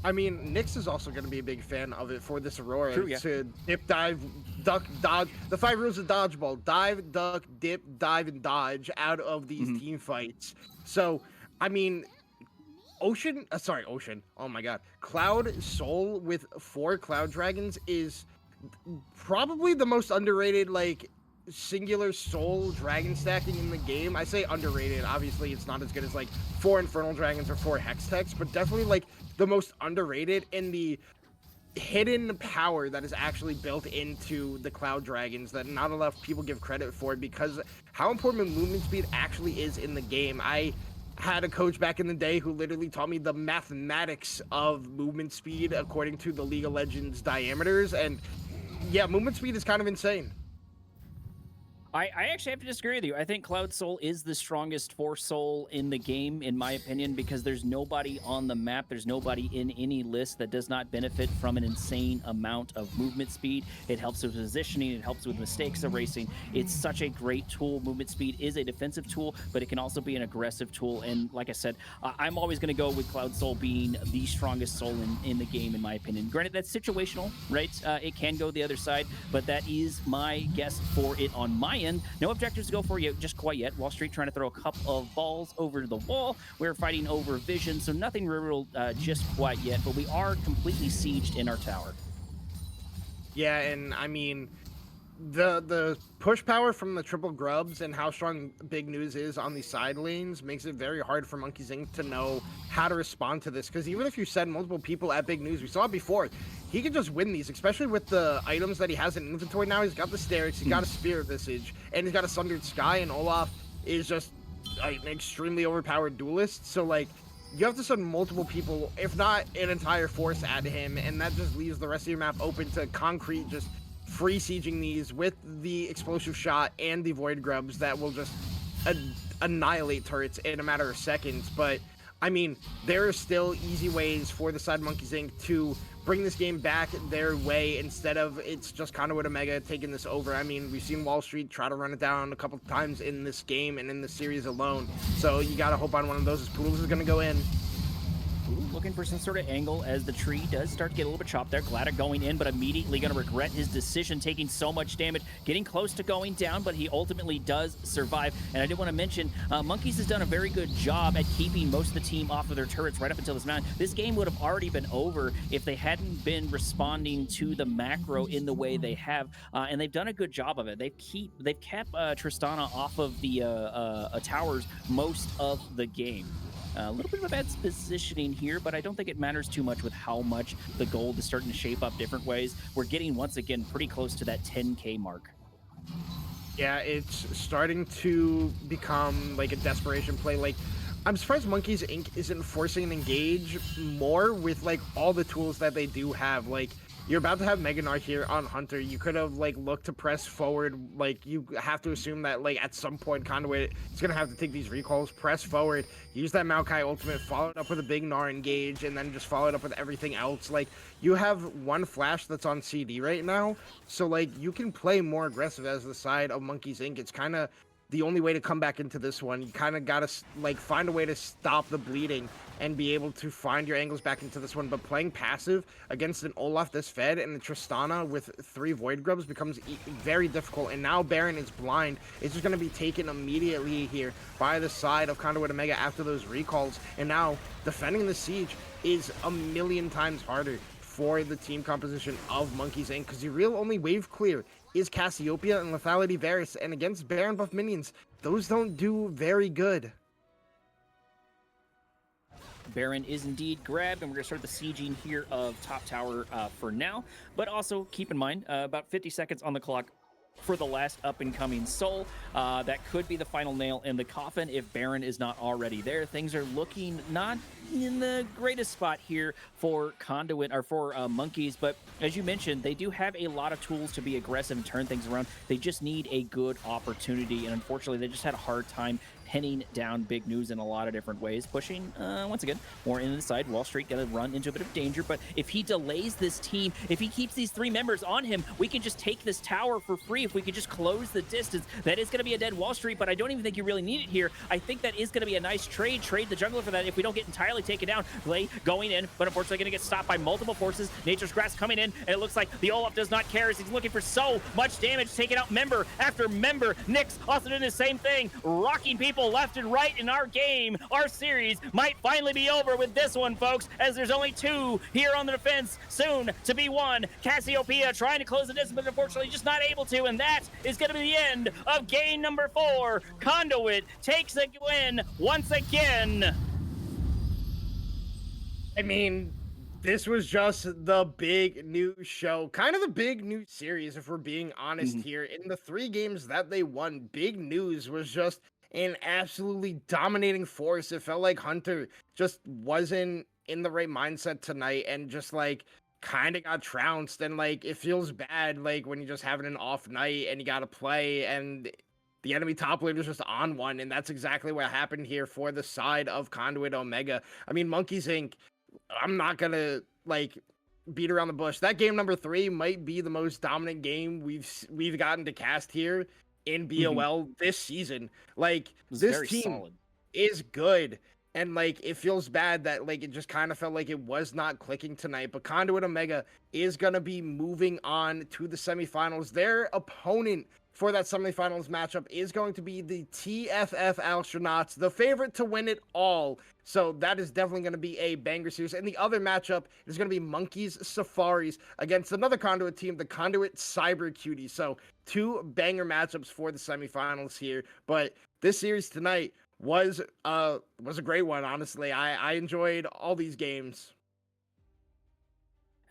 I mean, Nyx is also going to be a big fan of it for this Aurora. True, yeah. To dip, dive, duck, dodge. The 5 rules of dodgeball: dive, duck, dip, dive, and dodge out of these team fights. So, I mean, Ocean. Oh my God, Cloud Soul with 4 Cloud Dragons is probably the most underrated, like, singular soul dragon stacking in the game. I say underrated. Obviously, it's not as good as like 4 Infernal Dragons or 4 Hextex, but definitely like the most underrated in the hidden power that is actually built into the Cloud Dragons that not enough people give credit for, because how important movement speed actually is in the game. I had a coach back in the day who literally taught me the mathematics of movement speed according to the League of Legends diameters, and yeah, movement speed is kind of insane. I actually have to disagree with you. I think Cloud Soul is the strongest Force Soul in the game, in my opinion, because there's nobody on the map, there's nobody in any list that does not benefit from an insane amount of movement speed. It helps with positioning, it helps with mistakes erasing. It's such a great tool. Movement speed is a defensive tool, but it can also be an aggressive tool. And like I said, I'm always going to go with Cloud Soul being the strongest soul in the game, in my opinion. Granted, that's situational, right? It can go the other side, but that is my guess for it on my end. No objectives to go for yet, just quite yet. Wall Street trying to throw a couple of balls over the wall. We're fighting over vision, so nothing real just quite yet, but we are completely sieged in our tower. Yeah, and I mean, the push power from the triple grubs and how strong Big News is on the side lanes makes it very hard for Monkeys Inc. to know how to respond to this. Because even if you send multiple people at Big News, we saw it before, he can just win these, especially with the items that he has in inventory now. He's got the Sterix, he's got a Spirit Visage, and he's got a Sundered Sky, and Olaf is just like, an extremely overpowered duelist. So like, you have to send multiple people, if not an entire force at him, and that just leaves the rest of your map open to concrete just free sieging these with the explosive shot and the void grubs that will just annihilate turrets in a matter of seconds. But I mean, there are still easy ways for the side Monkeys Inc. to bring this game back their way instead of it's just Conduit Omega taking this over. I mean, we've seen Wall Street try to run it down a couple times in this game and in the series alone. So you gotta hope on one of those as Poodles is gonna go in. Looking for some sort of angle as the tree does start to get a little bit chopped there. Glad going in, but immediately going to regret his decision, taking so much damage, getting close to going down, but he ultimately does survive. And I did want to mention, Monkeys has done a very good job at keeping most of the team off of their turrets right up until this moment. This game would have already been over if they hadn't been responding to the macro in the way they have, and they've done a good job of it. They've kept Tristana off of the towers most of the game. A little bit of a bad positioning here, but I don't think it matters too much with how much the gold is starting to shape up different ways. We're getting, once again, pretty close to that 10K mark. Yeah, it's starting to become like a desperation play. Like, I'm surprised Monkeys Inc. isn't forcing an engage more with like all the tools that they do have. Like, you're about to have Meganar here on Hunter. You could have like looked to press forward. Like, you have to assume that like at some point Conduit is gonna have to take these recalls, press forward, use that Maokai ultimate, follow it up with a big Gnar engage, and then just follow it up with everything else. Like, you have one flash that's on CD right now, so like you can play more aggressive as the side of Monkeys Inc. It's kind of the only way to come back into this one. You kind of gotta like find a way to stop the bleeding and be able to find your angles back into this one. But playing passive against an Olaf this fed and a Tristana with 3 Void Grubs becomes very difficult. And now Baron is blind. It's just going to be taken immediately here by the side of Conduit Omega after those recalls. And now defending the siege is a million times harder for the team composition of Monkeys Inc. because your real only wave clear is Cassiopeia and Lethality Varus. And against Baron buff minions, those don't do very good. Baron is indeed grabbed, and we're going to start the sieging here of top tower for now. But also keep in mind, about 50 seconds on the clock for the last up-and-coming soul. That could be the final nail in the coffin if Baron is not already there. Things are looking not in the greatest spot here for Conduit, or for Monkeys, but as you mentioned, they do have a lot of tools to be aggressive and turn things around. They just need a good opportunity, and unfortunately, they just had a hard time pinning down Big News in a lot of different ways, pushing, once again, more into the side. Wall Street going to run into a bit of danger, but if he delays this team, if he keeps these 3 members on him, we can just take this tower for free if we could just close the distance. That is going to be a dead Wall Street, but I don't even think you really need it here. I think that is going to be a nice trade. Trade the jungler for that if we don't get entirely taken down. Lay going in, but unfortunately going to get stopped by multiple forces. Nature's Grass coming in, and it looks like the Olaf does not care as he's looking for so much damage, taking out member after member. Nyx also doing the same thing, rocking people left and right in our game. Our series might finally be over with this one, folks, as there's only 2 here on the defense, soon to be 1. Cassiopeia trying to close the distance, but unfortunately just not able to, and that is going to be the end of game number 4. Conduit takes a win once again. I mean, this was just the big new show, kind of the big new series, if we're being honest here. In the 3 games that they won, Big News was just an absolutely dominating force. It felt like Hunter just wasn't in the right mindset tonight and just like kind of got trounced. And like, it feels bad like when you're just having an off night and you got to play and the enemy top lane is just on one. And that's exactly what happened here for the side of Conduit Omega. I mean, Monkeys Inc., I'm not going to like beat around the bush. That game number 3 might be the most dominant game we've gotten to cast here in BOL this season. Like, this team solid. Is good, and like it feels bad that like it just kind of felt like it was not clicking tonight. But Conduit Omega is gonna be moving on to the semifinals. Their opponent for that semifinals matchup is going to be the TFF Astronauts, the favorite to win it all. So that is definitely going to be a banger series. And the other matchup is going to be Monkeys Safaris against another Conduit team, the Conduit Cyber Cuties. So two banger matchups for the semifinals here. But this series tonight was a great one, honestly. I enjoyed all these games.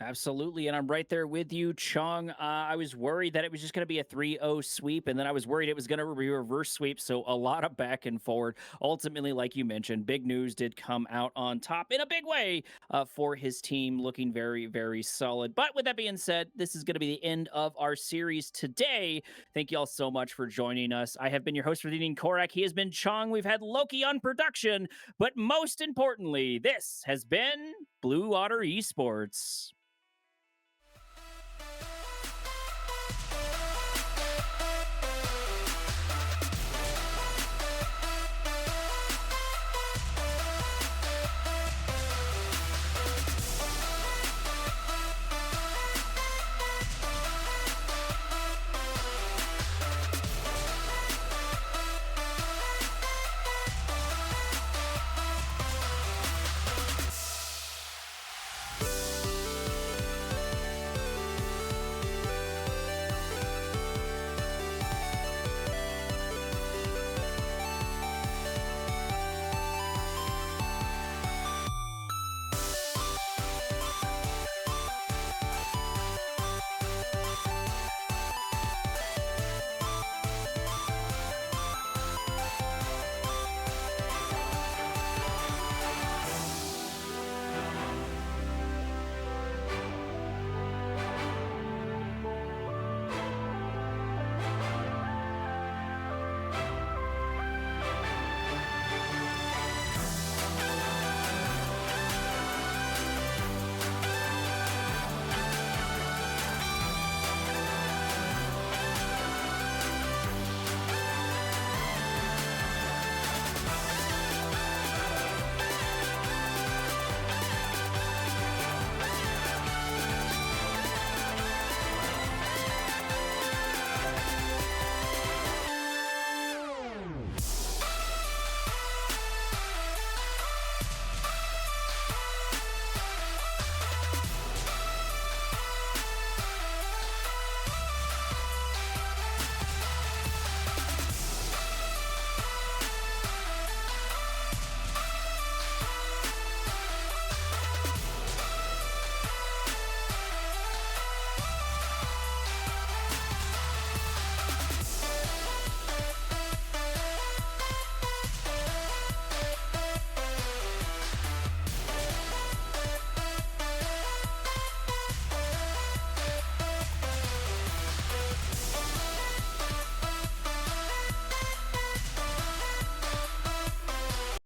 Absolutely, and I'm right there with you, Chung. I was worried that it was just going to be a 3-0 sweep, and then I was worried it was going to be a reverse sweep, so a lot of back and forward. Ultimately, like you mentioned, Big News did come out on top in a big way for his team, looking very, very solid. But with that being said, this is going to be the end of our series today. Thank you all so much for joining us. I have been your host for the evening, Korak. He has been Chung. We've had Loki on production, but most importantly, this has been Blue Otter Esports.